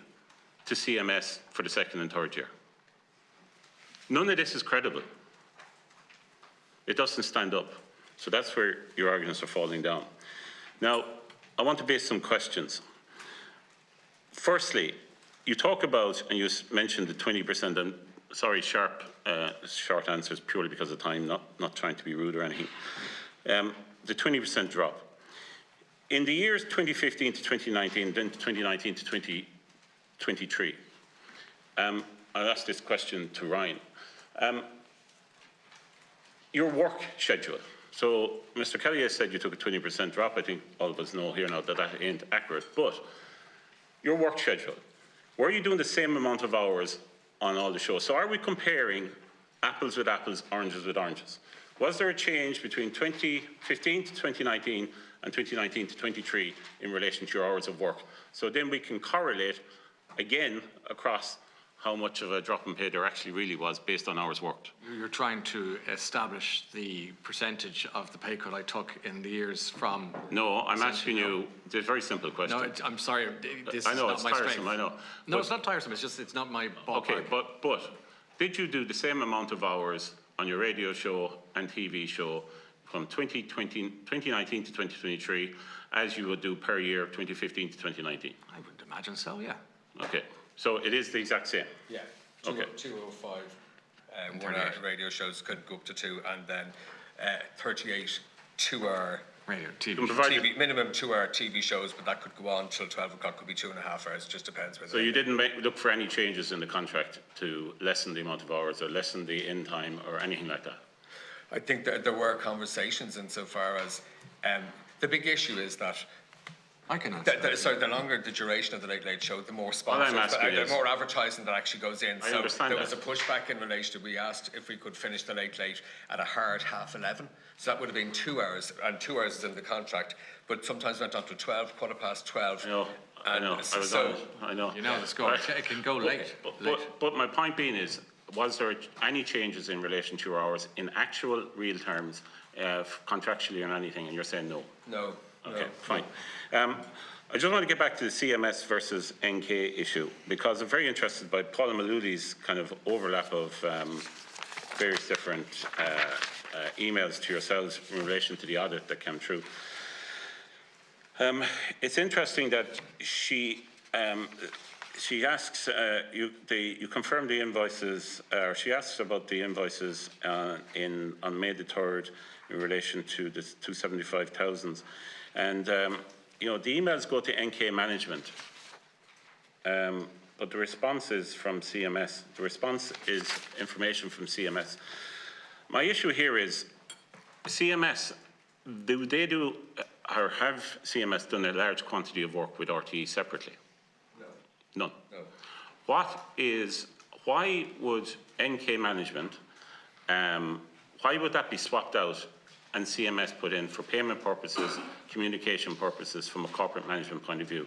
to CMS for the second and third year. None of this is credible. It doesn't stand up. So that's where your arguments are falling down. Now, I want to base some questions. Firstly, you talk about, and you mentioned the 20%, and sorry, short answers purely because of time, not trying to be rude or anything. The 20% drop. In the years 2015 to 2019, then 2019 to 2023, I'll ask this question to Ryan. Your work schedule. So Mr. Kelly has said you took a 20% drop. I think all of us know here now that that ain't accurate. But your work schedule, were you doing the same amount of hours on all the shows? So are we comparing apples with apples, oranges with oranges? Was there a change between 2015 to 2019 and 2019 to 23 in relation to your hours of work? So then we can correlate again across how much of a drop in pay there actually really was based on hours worked. You're trying to establish the percentage of the pay cut I took in the years from... No, I'm asking you a very simple question. No, I'm sorry, this I know, is it's not my tiresome, strength. I know. No, it's not tiresome, it's just, it's not my ballpark. Okay, but did you do the same amount of hours on your radio show and TV show from 2019 to 2023 as you would do per year 2015 to 2019? I would imagine so, yeah. Okay, so it is the exact same? Yeah. Okay. 205 1-hour radio shows could go up to 2, and then 38 2-hour radio TV, minimum 2-hour TV shows, but that could go on till 12 o'clock, could be 2.5 hours, just depends. So you didn't look for any changes in the contract to lessen the amount of hours or lessen the in time or anything like that? I think that there were conversations insofar as the big issue is that I can answer sorry, the longer the duration of the Late Late Show, the more sponsors, the more advertising that actually goes in. I understand there was a pushback in relation to, we asked if we could finish the Late Late at a hard 11:30. So that would have been 2 hours, and 2 hours is in the contract, but sometimes went on to 12, 12:15. I know. I know. You know the score. It can go late. But my point being is, was there any changes in relation to your hours in actual real terms, contractually or anything? And you're saying no. No. Okay, fine. I just want to get back to the CMS versus NK issue, because I'm very interested by Paula Malouly's kind of overlap of various different emails to yourselves in relation to the audit that came through. It's interesting that she asks, you confirm the invoices, or she asks about the invoices on May the 3rd in relation to the 275,000. And, you know, the emails go to NK management, but the response is from CMS. The response is information from CMS. My issue here is, CMS, do they do, or have CMS done a large quantity of work with RTE separately? No. None? No. Why would NK management, why would that be swapped out and CMS put in for payment purposes, communication purposes from a corporate management point of view?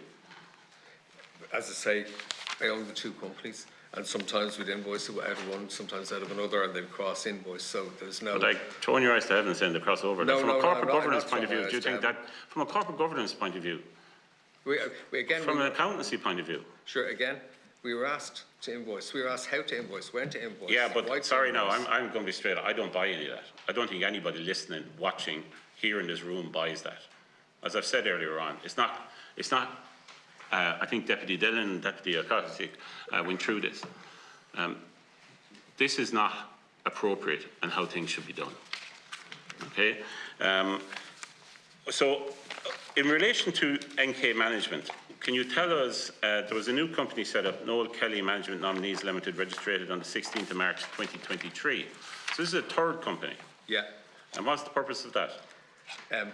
As I say, I own the two companies, and sometimes we'd invoice out of one, sometimes out of another, and they'd cross invoice, so there's no... But like, throwing your eyes to heaven saying the crossover. No, from a corporate governance not point of view, my do you think that, from a corporate governance point of view, from an accountancy point of view? Sure, again, we were asked to invoice. We were asked how to invoice, when to invoice. Yeah, but sorry now, I'm going to be straight. I don't buy any of that. I don't think anybody listening, watching, here in this room buys that. As I've said earlier on, it's not. I think Deputy Dillon and Deputy O'Connor went through this. This is not appropriate and how things should be done. Okay. So, in relation to NK management, can you tell us, there was a new company set up, Noel Kelly Management Nominees Limited, registered on the 16th of March 2023. So this is a third company. Yeah. And what's the purpose of that? I'm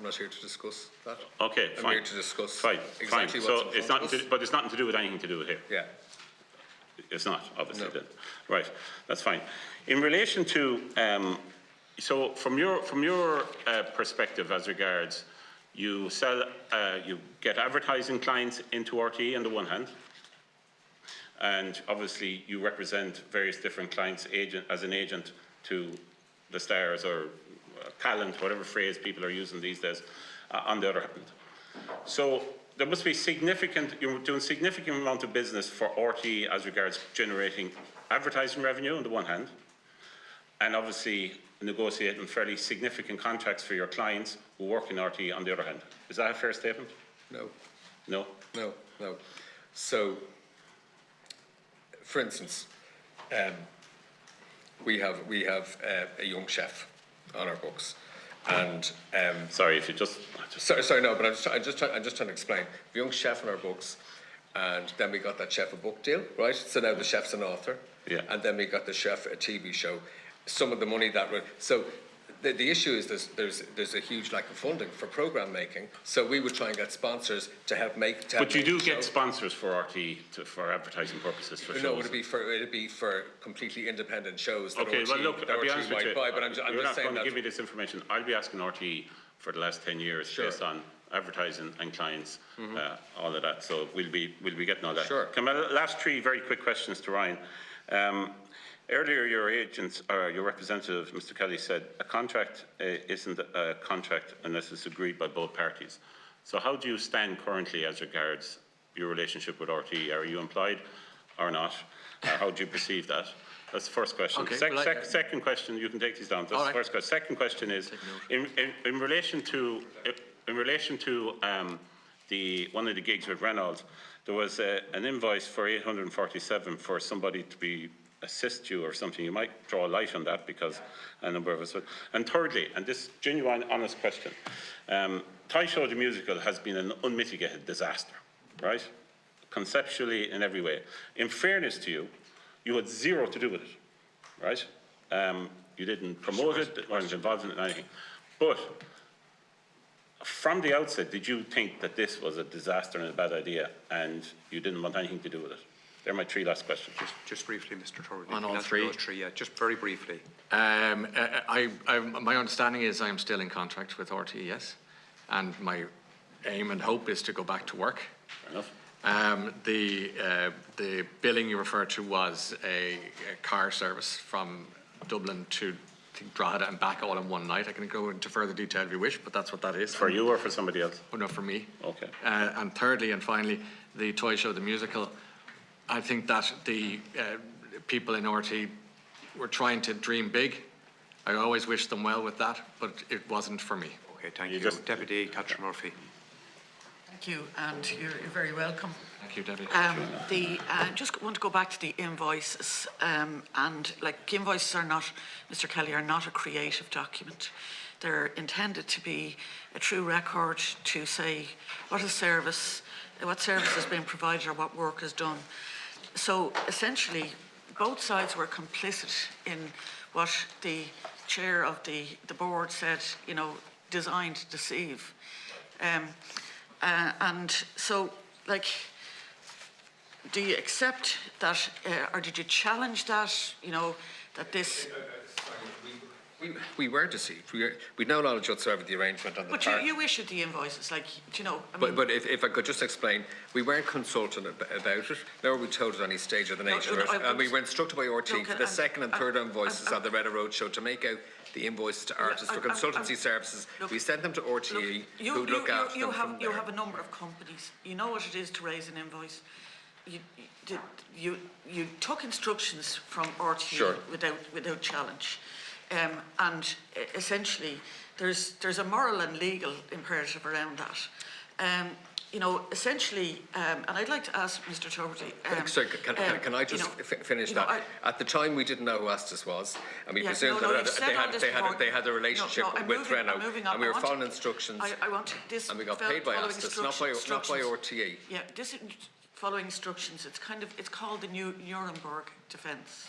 not here to discuss that. Okay, fine. I'm here to discuss fine. exactly So what's it's not, but it's nothing to do with anything to do with here. Yeah. It's not, obviously. No. Then. Right, that's fine. In relation to, so from your perspective as regards, you sell, you get advertising clients into RTE on the one hand, and obviously you represent various different clients as an agent to the stars or talent, whatever phrase people are using these days, on the other hand. So there must be you're doing significant amount of business for RTE as regards generating advertising revenue on the one hand, and obviously negotiating fairly significant contracts for your clients who work in RTE on the other hand. Is that a fair statement? No. No? No, no. So, for instance, we have a young chef on our books, and sorry if you just sorry, no, but I'm just trying to explain. A young chef on our books, and then we got that chef a book deal, right? So now the chef's an author, yeah, and then we got the chef a TV show. Some of the money that so the issue is there's a huge lack of funding for programme making, so we would try and get sponsors to help make. But you do get sponsors for RTE for advertising purposes for shows. No, it'd be for completely independent shows. That okay, RTE, well look, I'll be honest with you. Buy, but I'm you're just not saying going to give me this information. I'll be asking RTE for the last 10 years based on advertising and clients, all of that. So we'll be getting all that. Sure. My last three very quick questions to Ryan. Earlier, your agent or your representative, Mr. Kelly, said a contract isn't a contract unless it's agreed by both parties. So how do you stand currently as regards your relationship with RTE? Are you employed or not? How do you perceive that? That's the first question. Okay, second question, you can take these down. That's the first question. Second question is, in relation to the one of the gigs with Reynolds, there was an invoice for 847 for somebody to assist you or something. You might draw a light on that because a number of us would. And thirdly, and this genuine, honest question, Toy Show the Musical has been an unmitigated disaster, right? Conceptually in every way. In fairness to you, you had zero to do with it, right? You didn't promote it, weren't involved in it or anything. But from the outset, did you think that this was a disaster and a bad idea and you didn't want anything to do with it? They're my three last questions. Just briefly, Mr. Tubridy. On all three? Yeah, just very briefly. My understanding is I am still in contract with RTE, yes. And my aim and hope is to go back to work. Fair enough. The billing you referred to was a car service from Dublin to Drogheda and back all in one night. I can go into further detail if you wish, but that's what that is. For you or for somebody else? Oh, no, for me. Okay. And thirdly and finally, the Toy Show, the musical. I think that the people in RTE were trying to dream big. I always wish them well with that, but it wasn't for me. Okay, thank you. Deputy Catherine Murphy. Thank you, and you're very welcome. Thank you, Deputy. Just want to go back to the invoices, and like invoices are not, Mr. Kelly, are not a creative document. They're intended to be a true record to say what service has been provided or what work is done. So essentially, both sides were complicit in what the chair of the board said, you know, designed to deceive. And so, like, do you accept that, or did you challenge that, you know, that this... We were deceived. We no knowledge whatsoever of the arrangement on the part. But you issued the invoices, like, you know... I mean, but if I could just explain, we weren't consulted about it, nor were we told at any stage of the nature of it. And we were instructed by RT for the second and third invoices on the Reddit Roadshow to make out the invoices to artists for consultancy services. We sent them to RTE, who look after them from there. You have a number of companies. You know what it is to raise an invoice. You took instructions from RTE Sure. without challenge. And essentially, there's a moral and legal imperative around that. You know, essentially, and I'd like to ask Mr. Tubridy... Sorry, can I just finish that? At the time, we didn't know who Astis was, and we presumed that they had a relationship with Renault, and we were following instructions, and we got paid by Astis, not by RTE. Yeah, this following instructions, it's called the Nuremberg defence.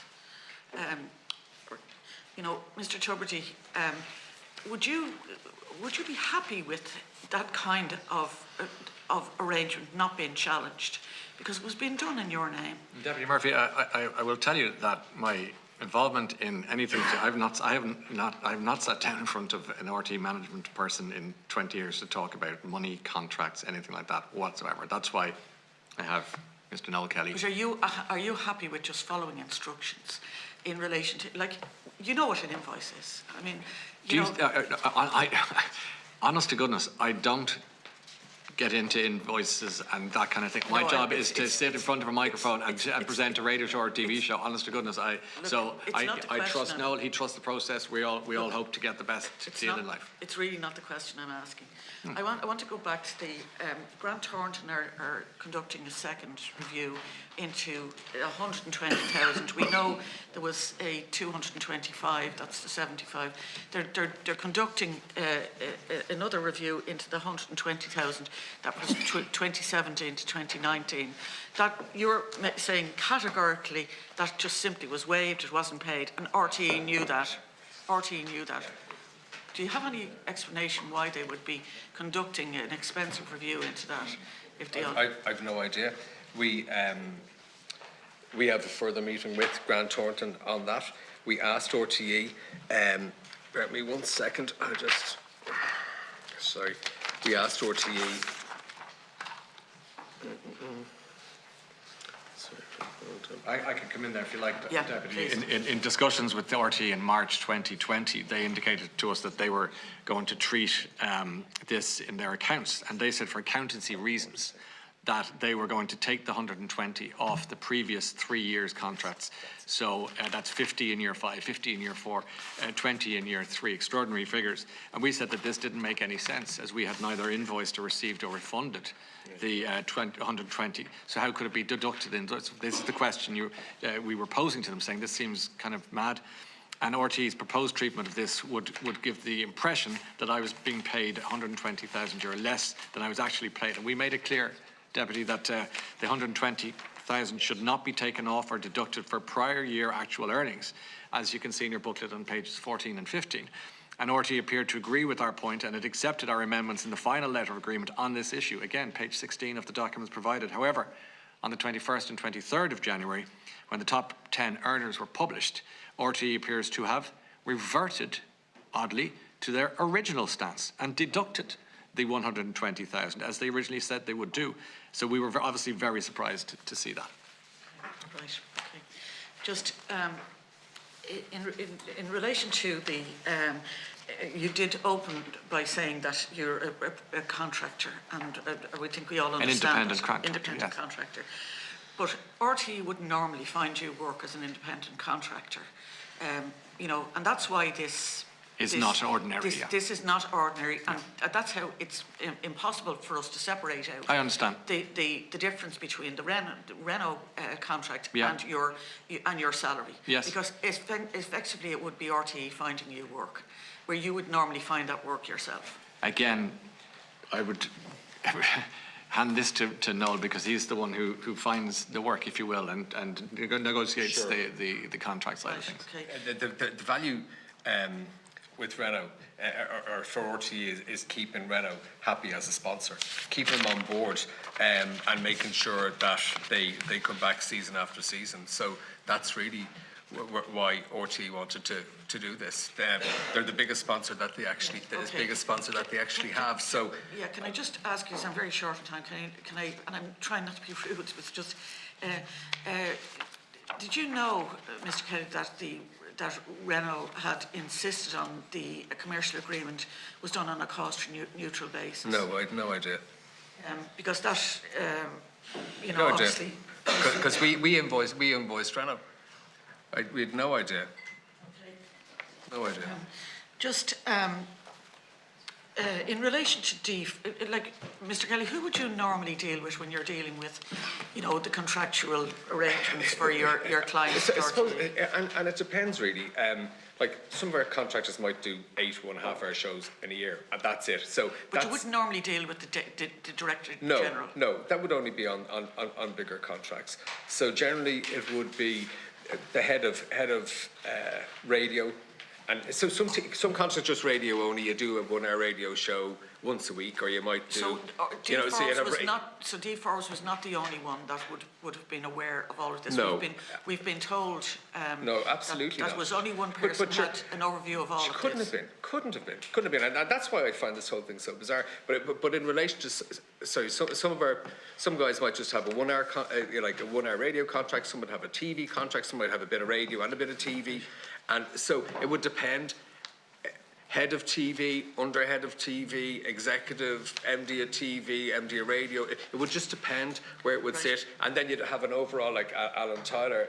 You know, Mr. Tubridy, would you be happy with that kind of arrangement not being challenged, because it was being done in your name? Deputy Murphy, I will tell you that my involvement in anything, I have not sat down in front of an RT management person in 20 years to talk about money, contracts, anything like that whatsoever. That's why I have Mr. Noel Kelly. But are you happy with just following instructions in relation to, like, you know what an invoice is? I mean, honest to goodness, I don't get into invoices and that kind of thing. My job is to sit in front of a microphone and present a radio show or a TV show. Honest to goodness, I trust Noel. He trusts the process. We all hope to get the best deal in life. It's really not the question I'm asking. I want to go back to the Grant Thornton are conducting a second review into 120,000. We know there was a 225. That's the 75. They're conducting another review into the 120,000. That was 2017 to 2019. That you're saying categorically that just simply was waived. It wasn't paid, and RTE knew that. RTE knew that. Do you have any explanation why they would be conducting an expensive review into that? If they I've no idea. We have a further meeting with Grant Thornton on that. We asked RTE. Bear with me 1 second. Sorry. we asked RTE. I can come in there if you like, Yeah, Deputy. please. In discussions with the RTE in March 2020, they indicated to us that they were going to treat this in their accounts, and they said for accountancy reasons that they were going to take the 120 off the previous 3 years contracts. So that's 50 in year 5, 50 in year 4, 20 in year 3, extraordinary figures. And we said that this didn't make any sense, as we had neither invoiced or received or refunded the 120. So how could it be deducted in? This is the question we were posing to them, saying this seems kind of mad. And RTE's proposed treatment of this would give the impression that I was being paid €120,000 less than I was actually paid. And we made it clear, Deputy, that the 120,000 should not be taken off or deducted for prior year actual earnings, as you can see in your booklet on pages 14 and 15. And RTE appeared to agree with our point, and it accepted our amendments in the final letter of agreement on this issue. Again, page 16 of the documents provided. However, on the 21st and 23rd of January, when the top 10 earners were published, RTE appears to have reverted, oddly, to their original stance and deducted the 120,000, as they originally said they would do. So we were obviously very surprised to see that. Right, okay. Just in relation to the, you did open by saying that you're a contractor, and we think we all understand an independent contractor, independent contractor. But RTE wouldn't normally find you work as an independent contractor, you know, and that's why this is not ordinary. This is not ordinary, and that's how it's impossible for us to separate out. I understand the difference between the Renault contract yeah. and your salary. Yes. Because effectively it would be RTE finding you work, where you would normally find that work yourself. Again, I would hand this to Noel, because he's the one who finds the work, if you will, and negotiates sure. the contract side of things. Okay. The value with Renault or for RTE is keeping Renault happy as a sponsor, keeping them on board and making sure that they come back season after season. So that's really why RTE wanted to do this. They're the biggest sponsor that they actually have. So yeah, can I just ask you? I'm very short on time. Can I? And I'm trying not to be rude, but it's just. Did you know, Mr. Kelly, that Renault had insisted on the commercial agreement was done on a cost-neutral basis? No, I had no idea. Because that, you know, no obviously. Because we invoiced Renault. We had no idea. Okay. No idea. Just in relation to like Mr. Kelly, who would you normally deal with when you're dealing with, you know, the contractual arrangements for your clients? I suppose, and it depends really. Like some of our contractors might do 8 1.5-hour shows in a year, and that's it. So, but you wouldn't normally deal with the director general. No, that would only be on bigger contracts. So generally, it would be the head of radio. And so some contracts just radio only. You do a 1-hour radio show once a week, or you might do. So D4s was not the only one that would have been aware of all of this. No, we've been told. No, absolutely that was only one person had an overview of all of this. Couldn't have been, and that's why I find this whole thing so bizarre. But in relation to some guys might just have a 1-hour like a 1-hour radio contract. Some would have a TV contract. Some might have a bit of radio and a bit of TV. And so it would depend, head of TV, under head of TV, executive, MD of TV, MD of radio. It would just depend where it would sit. And then you'd have an overall, like Alan Tyler,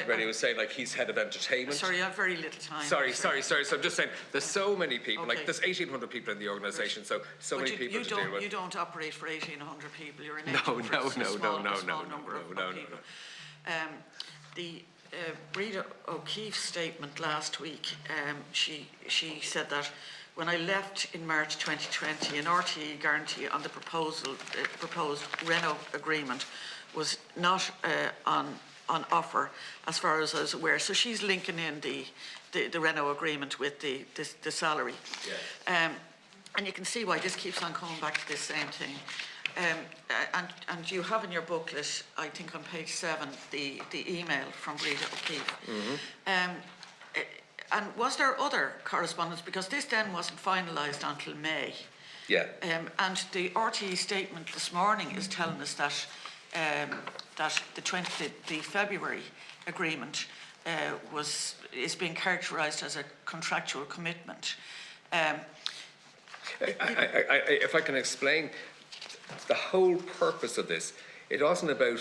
Ready was saying, like he's head of entertainment. Sorry, I have very little time. Sorry. So I'm just saying, there's so many people, like there's 1,800 people in the organisation, so many people to deal with. You don't operate for 1,800 people, you're an No. small number of people. Breda O'Keefe's statement last week, she said that when I left in March 2020, an RTE guarantee on the proposed Renault agreement was not on offer, as far as I was aware. So she's linking in the Renault agreement with the salary. Yeah. And you can see why this keeps on coming back to this same thing. And you have in your booklet, I think on page 7, the email from Breda O'Keefe. Mm-hmm. And was there other correspondence? Because this then wasn't finalised until May. Yeah. And the RTE statement this morning is telling us that the February agreement is being characterised as a contractual commitment. If I can explain, the whole purpose of this, it wasn't about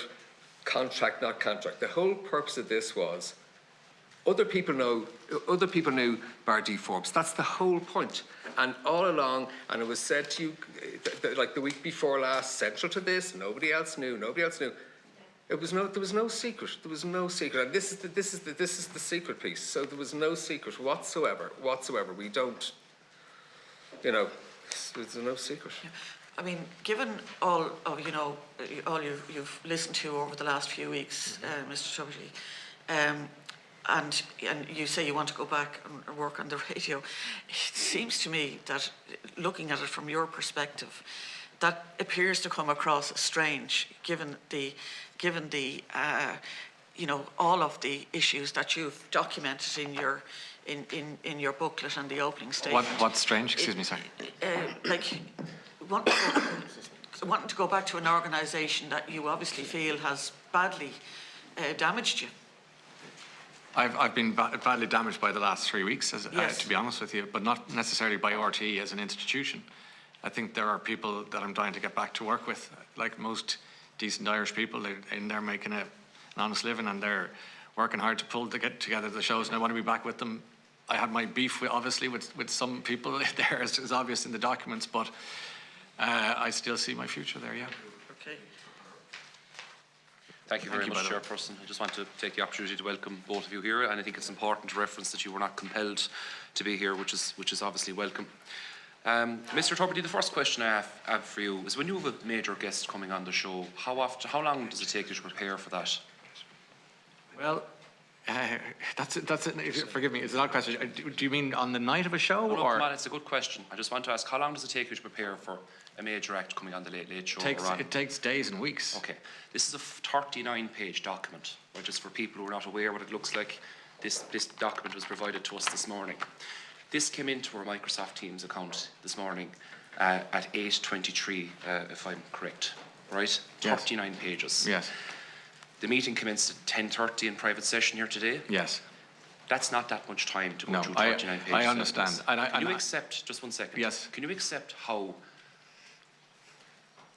contract, not contract. The whole purpose of this was other people knew Bardee Forbes. That's the whole point. And all along, and it was said to you, like the week before last, central to this, nobody else knew. There was no secret. There was no secret. And this is the secret piece. So there was no secret whatsoever. We don't, there's no secret. Yeah. I mean, given all of all you've listened to over the last few weeks, Mr. Tubridy, and you say you want to go back and work on the radio, it seems to me that, looking at it from your perspective, that appears to come across as strange, given the all of the issues that you've documented in your booklet and the opening statement. What's strange? Excuse me, sorry. Like wanting to go back to an organisation that you obviously feel has badly damaged you. I've been badly damaged by the last 3 weeks, Yes. to be honest with you, but not necessarily by RTE as an institution. I think there are people that I'm trying to get back to work with, like most decent Irish people. They're in there making an honest living, and they're working hard to get together the shows, and I want to be back with them. I had my beef, with some people there, as is obvious in the documents, but I still see my future there, yeah. Okay. Thank you very much, Chairperson. I just want to take the opportunity to welcome both of you here, and I think it's important to reference that you were not compelled to be here, which is obviously welcome. Mr. Tubridy, the first question I have for you is, when you have a major guest coming on the show, how long does it take you to prepare for that? Well, forgive me, it's an odd question. Do you mean on the night of a show? No, or? Come on, it's a good question. I just want to ask, how long does it take you to prepare for a major act coming on the Late Late Show? It takes days and weeks. Okay. This is a 39-page document, right? Just for people who are not aware what it looks like, this document was provided to us this morning. This came into our Microsoft Teams account this morning at 8:23, if I'm correct, right? Yes. 39 pages. Yes. The meeting commenced at 10:30 in private session here today. Yes. That's not that much time to go through 39 pages. I understand. Can you accept, just 1 second. Yes. Can you accept how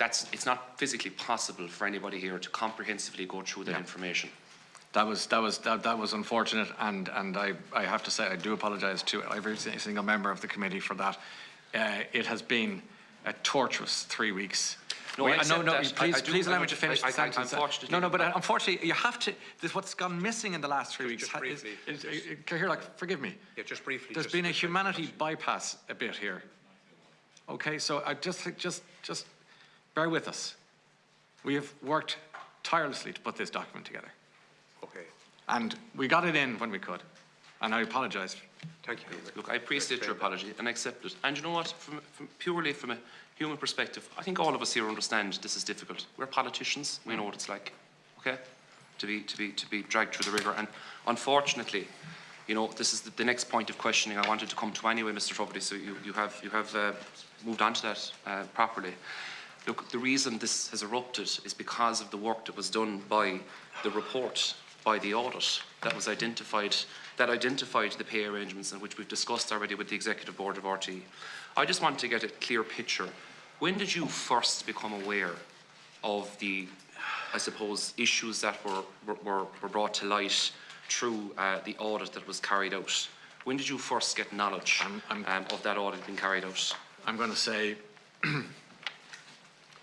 it's not physically possible for anybody here to comprehensively go through that information? That was unfortunate, and I have to say I do apologise to every single member of the committee for that. It has been a torturous 3 weeks. Please allow me to finish the sentence. Unfortunately, you have to. What's gone missing in the last 3 weeks forgive me. Yeah, just briefly. There's been a humanity bypass a bit here. Okay, so I just bear with us. We have worked tirelessly to put this document together. Okay. And we got it in when we could. And I apologise. Thank you. Look, I appreciate your apology and accept it. And you know what? Purely from a human perspective, I think all of us here understand this is difficult. We're politicians. We know what it's like. Okay, to be dragged through the rigour. And unfortunately, this is the next point of questioning I wanted to come to anyway, Mr. Tubridy. So you have moved on to that properly. Look, the reason this has erupted is because of the work that was done by the report, by the audit that identified the pay arrangements, and which we've discussed already with the Executive Board of RTE. I just want to get a clear picture. When did you first become aware of the, I suppose, issues that were brought to light through the audit that was carried out? When did you first get knowledge of that audit being carried out? I'm going to say,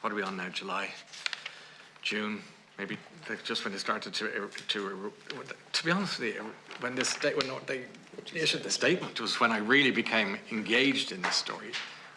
what are we on now? July, June, maybe just when they started to be honest with you, when they issued the statement was when I really became engaged in this story.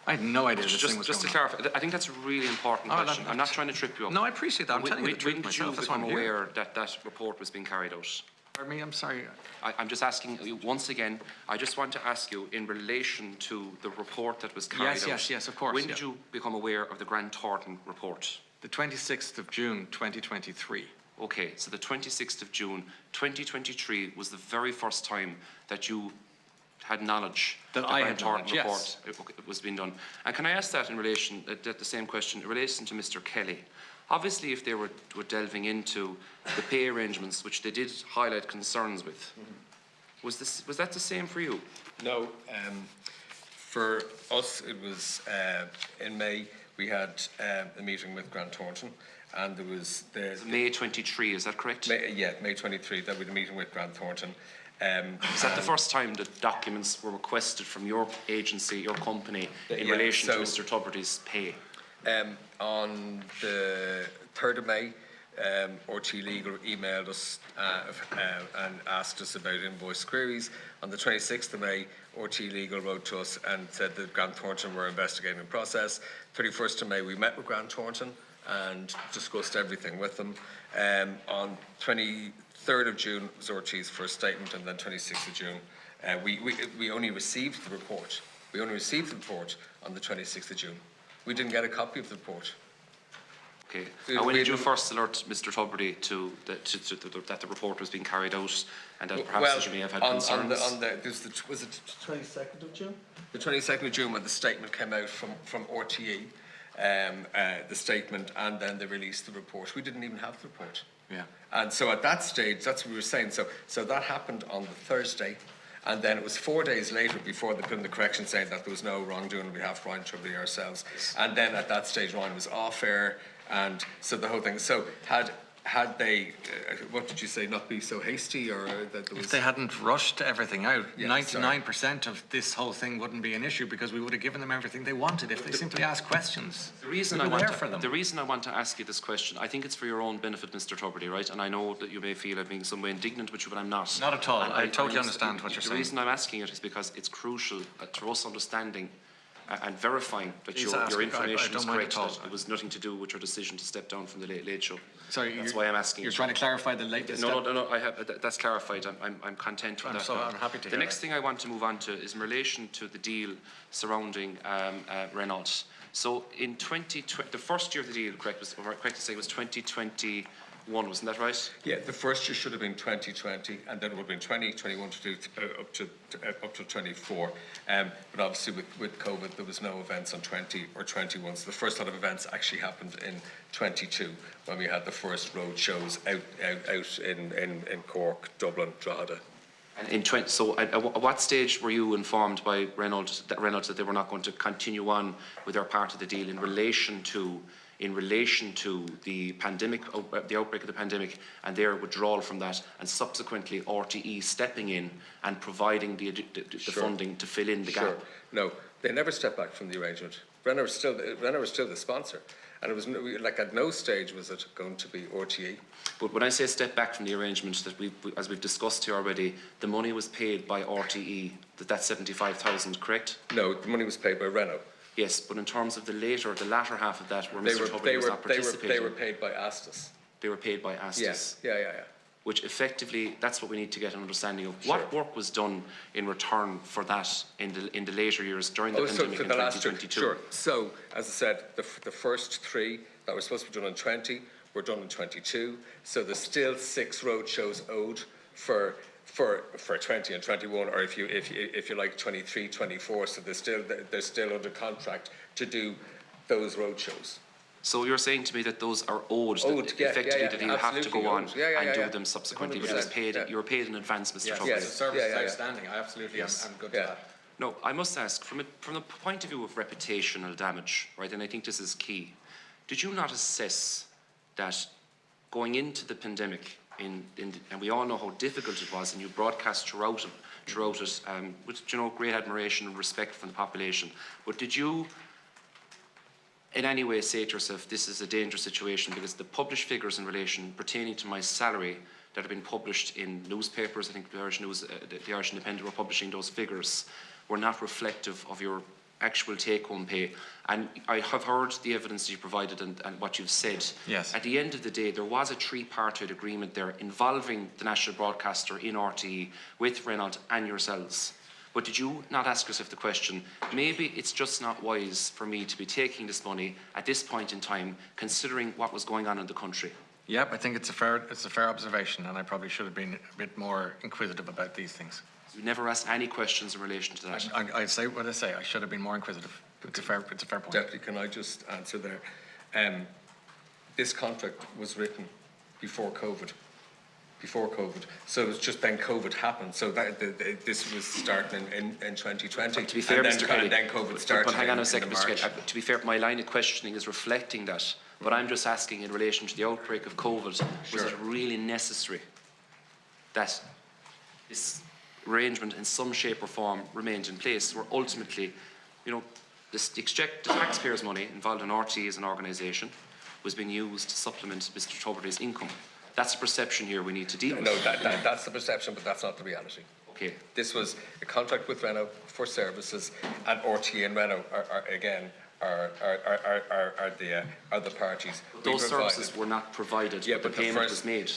I had no idea this thing was just going to clarify, I think that's a really important question. I'm not trying to trip you up. No, I appreciate that. I'm telling you the truth When did myself. you become aware that report was being carried out? Pardon me, I'm sorry. I'm just asking you once again. I just want to ask you in relation to the report that was carried out. Yes, of course. When did you become aware of the Grant Thornton report? The 26th of June, 2023. Okay, so the 26th of June, 2023 was the very first time that you had knowledge That the I Grant had knowledge, Thornton yes. report it was being done. And can I ask that in relation, the same question, in relation to Mr. Kelly? Obviously, if they were delving into the pay arrangements, which they did highlight concerns with, was that the same for you? No. For us, it was in May. We had a meeting with Grant Thornton, and there was May 23. Is that correct? May 23. That we had a meeting with Grant Thornton. Is that the first time that documents were requested from your agency, your company, in relation to Mr. Tubridy's pay? On the 3rd of May, RT Legal emailed us and asked us about invoice queries. On the 26th of May, RT Legal wrote to us and said that Grant Thornton were investigating the process. 31st of May, we met with Grant Thornton and discussed everything with them. On 23rd of June was RT's first statement, and then 26th of June, we only received the report. We only received the report on the 26th of June. We didn't get a copy of the report. Okay. And when did you first alert Mr. Tubridy that the report was being carried out and that perhaps you may have had concerns? Was it the 22nd of June? The 22nd of June when the statement came out from RTE, the statement, and then they released the report. We didn't even have the report. Yeah. And so at that stage, that's what we were saying. So that happened on the Thursday. And then it was 4 days later before they put in the correction saying that there was no wrongdoing on behalf of Ryan Tubridy ourselves. And then at that stage, Ryan was off air, and so the whole thing. So had they, what did you say, not be so hasty, or that there was... If they hadn't rushed everything out, Yeah, 99% of this whole thing wouldn't be an issue, because we would have given them everything they wanted if they simply asked questions. The reason I want to ask you this question, I think it's for your own benefit, Mr. Tubridy, right? And I know that you may feel I'm being some way indignant with you, but I'm not. Not at all. I totally understand what you're saying. The reason I'm asking it is because it's crucial to us understanding and verifying that your information is correct, that it was nothing to do with your decision to step down from the Late Show. Sorry, that's why I'm asking. You're trying to clarify the latest. No. That's clarified. I'm content with that. I'm happy to hear the next thing I want to move on to is in relation to the deal surrounding Renault. So in 2020, the first year of the deal, correct to say, was 2021, wasn't that right? Yeah, the first year should have been 2020, and then it would have been 2021 up to 24. But obviously with COVID, there was no events on 20 or 21. So the first lot of events actually happened in 22, when we had the first road shows out in Cork, Dublin, Drogheda. And at what stage were you informed by Renault that they were not going to continue on with their part of the deal in relation to the pandemic, the outbreak of the pandemic, and their withdrawal from that, and subsequently RTE stepping in and providing the funding to fill in the gap? No, they never stepped back from the arrangement. Renault was still the sponsor, and it was like at no stage was it going to be RTE. But when I say step back from the arrangement, that as we've discussed here already, the money was paid by RTE. That's 75,000, correct? No, the money was paid by Renault. Yes, but in terms of the latter half of that, where Mr. Tubridy was not participating, they were paid by Astus. They were paid by Astus. Yes, yeah. Which effectively, that's what we need to get an understanding of. What work was done in return for that in the later years during the pandemic in 2022? Sure. So, as I said, the first 3 that were supposed to be done in 20 were done in 22. So there's still 6 road shows owed for 20 and 21, or if you like 23, 24. So they're still under contract to do those road shows. So you're saying to me that those are owed, effectively that you have to go on and do them subsequently, but you were paid in advance, Mr. Tubridy. Yes, the service is outstanding. I absolutely am good to that. No, I must ask, from the point of view of reputational damage, right, and I think this is key, did you not assess that going into the pandemic, and we all know how difficult it was, and you broadcast throughout it with great admiration and respect from the population, but did you in any way say to yourself, this is a dangerous situation, because the published figures in relation pertaining to my salary that have been published in newspapers, I think the Irish Independent were publishing those figures, were not reflective of your actual take-home pay. And I have heard the evidence you provided and what you've said. Yes. At the end of the day, there was a tripartite agreement there involving the national broadcaster in RTE with Renault and yourselves. But did you not ask yourself the question, maybe it's just not wise for me to be taking this money at this point in time, considering what was going on in the country? Yep, I think it's a fair observation, and I probably should have been a bit more inquisitive about these things. You never asked any questions in relation to that. I say what I say. I should have been more inquisitive. It's a fair point. Deputy, can I just answer there? This contract was written before COVID. So it's just then COVID happened. So that this was starting in 2020. But to be fair, Mr. Kelly, and then COVID started. But hang on a second, Mr. Kelly. To be fair, my line of questioning is reflecting that. But I'm just asking in relation to the outbreak of COVID, was it really necessary that this arrangement in some shape or form remained in place, where ultimately, you know, the taxpayers' money involved in RTE as an organisation was being used to supplement Mr. Tubridy's income? That's the perception here we need to deal with. No, that's the perception, but that's not the reality. Okay. This was a contract with Renault for services, and RTE and Renault are the parties. Those services were not provided, but the payment was made.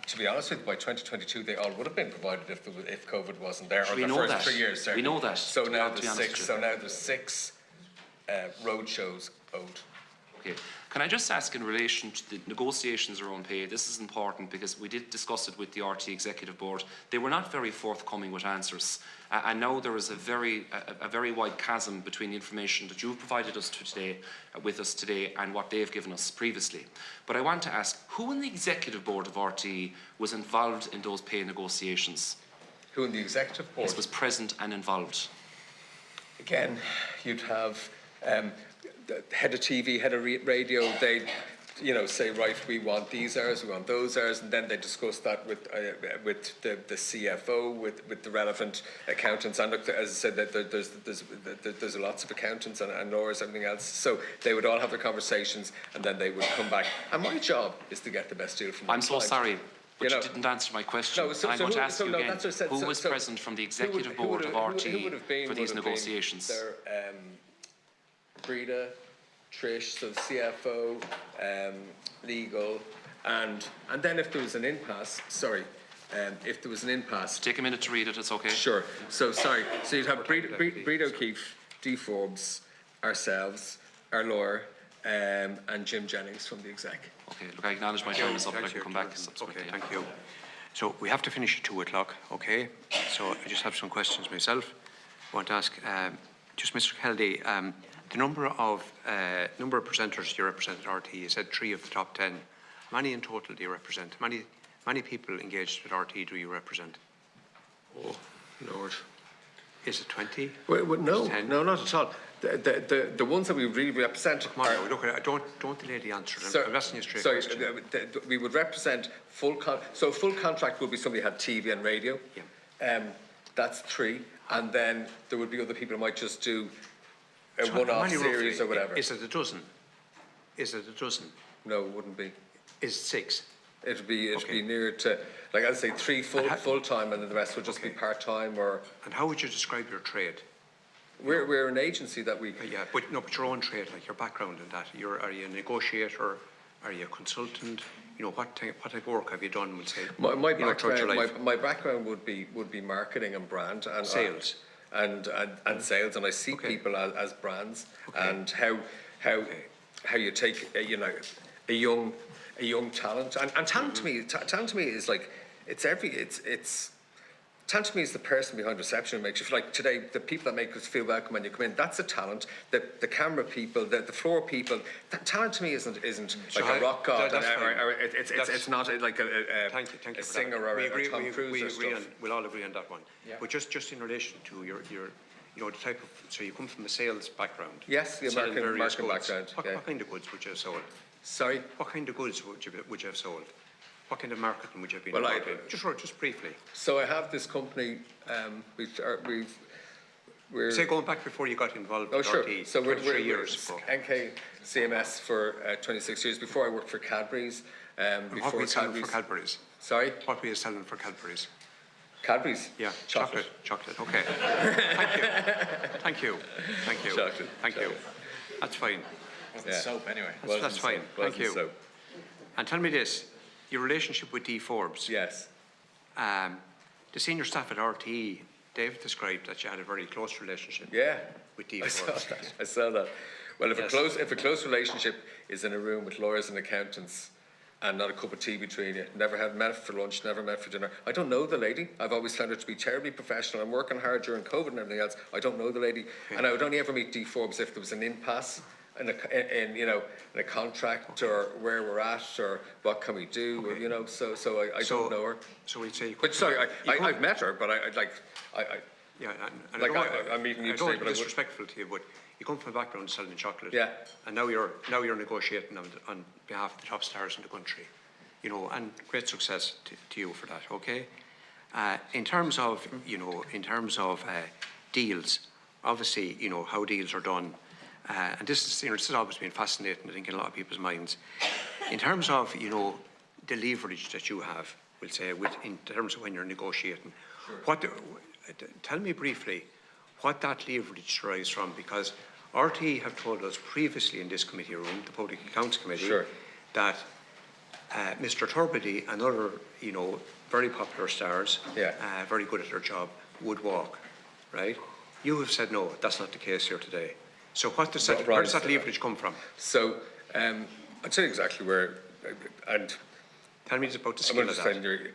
To be honest with you, by 2022 they all would have been provided if COVID wasn't there, or We the know first that. 3 years. Certainly. We know that. So to now be there's honest six. with So you. now there's 6 road shows owed. Okay. Can I just ask in relation to the negotiations around pay? This is important because we did discuss it with the RT Executive Board. They were not very forthcoming with answers. And now there is a very wide chasm between the information that you've provided us with us today and what they've given us previously. But I want to ask, who in the Executive Board of RT was involved in those pay negotiations? Who in the Executive Board? Yes, was present and involved. Again, you'd have the head of TV, head of radio, they'd say, right, we want these hours, we want those hours, and then they discuss that with the CFO, with the relevant accountants. And look, as I said, that there's lots of accountants and lawyers, everything else. So they would all have their conversations, and then they would come back. And my job is to get the best deal from. I'm so sorry. But you didn't answer my question. No, I'm going to ask you again, who was present from the Executive Board of RT for these negotiations? Breda, Trish, so CFO, legal, and then if there was an impasse, if there was an impasse. Take a minute to read it, it's okay. Sure. So you'd have Breda O'Keefe, D. Forbes, ourselves, our lawyer, and Jim Jennings from the exec. Okay, look, I acknowledge my time is up, but I can come back subsequently. Okay, thank you. So we have to finish at 2 o'clock, okay? So I just have some questions myself. I want to ask, just Mr. Kelly, the number of presenters you represent at RT, you said 3 of the top 10. How many in total do you represent? How many people engaged with RT do you represent? Oh, Lord. Is it 20? Well, no, 10? no, not at all. The ones that we really represent. Come on, look, don't delay the answer. I'm asking you straight. Sorry, we would represent full contract would be somebody who had TV and radio. Yeah. That's 3, and then there would be other people who might just do a one-off series or whatever. Is it a dozen? Is it a dozen? No, it wouldn't be. Is it 6? It'd be nearer to, like I'd say, 3 full time, and then the rest would just be part time or. And how would you describe your trade? We're an agency that we. Yeah, but your own trade, like your background in that. Are you a negotiator? Are you a consultant? What type of work have you done? We'll say. My background would be marketing and brand and sales. And sales, and I see people as brands, and how you take a young talent, and talent to me is like talent to me is the person behind reception who makes you feel like today the people that make us feel welcome when you come in. That's a talent. The camera people, the floor people. That talent to me isn't like a rock god. It's not like a singer or a Tom Cruise or stuff. We'll all agree on that one. Yeah. But just in relation to your the type of, so you come from a sales background. Yes, the American background. What kind of goods would you have sold? Sorry? What kind of goods would you have sold? What kind of marketing would you have been involved in? Just briefly. So I have this company. We're say going back before you got involved. Oh, sure. RT, so we're 3 years ago. NK CMS for 26 years. Before I worked for Cadbury's. What were you selling for Cadbury's? Sorry? What were you selling for Cadbury's? Cadbury's? Yeah, chocolate. Okay. Thank you. Chocolate. Thank you. That's fine. Wasn't soap anyway. That's fine. Thank you. Soap. And tell me this, your relationship with D. Forbes. Yes. The senior staff at RTE, Dave described that you had a very close relationship. Yeah. With D. Forbes. I saw that. Well, if a close relationship is in a room with lawyers and accountants and not a cup of tea between you. Never had met for lunch, never met for dinner. I don't know the lady. I've always found her to be terribly professional. I'm working hard during COVID and everything else. I don't know the lady. And I would only ever meet Dee Forbes if there was an impasse in a contract, or where we're at, or what can we do, or, so I don't know her. So we'd say... But sorry, I've met her, but Yeah, I'm meeting you I don't today, want to but be disrespectful to you, but you come from a background of selling chocolate. Yeah. And now you're negotiating on behalf of the top stars in the country, and great success to you for that. Okay. In terms of deals, obviously how deals are done, and this has always been fascinating, I think, in a lot of people's minds. In terms of the leverage that you have, we'll say, in terms of when you're negotiating, tell me briefly what that leverage derives from, because RTE have told us previously in this committee room, the Public Accounts Committee, that Mr. Tubridy and other, very popular stars, very good at their job, would walk, right? You have said no, that's not the case here today. So where does that leverage come from? So I'll tell you exactly where, and tell me about the scale of that.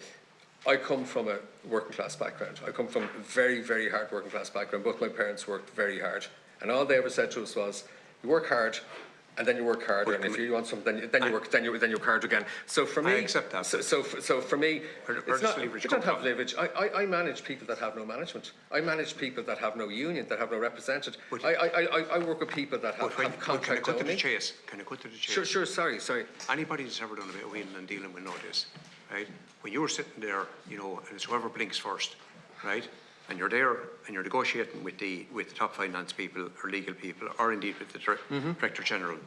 I come from a working class background. I come from a very, very hard working class background. Both my parents worked very hard. And all they ever said to us was, you work hard, and then you work harder, and if you want something, then you work hard again. So for me, I accept that. So for me, it's not, we don't have leverage. I manage people that have no management. I manage people that have no union, that have no represented. I work with people that have contract only. Can I cut to the chase? Can I cut to the chase? Sure. Sorry. Anybody that's ever done a bit of wheeling and dealing will know this, right? When you were sitting there, and it's whoever blinks first, right? And you're there and you're negotiating with the top finance people or legal people, or indeed with the Director General.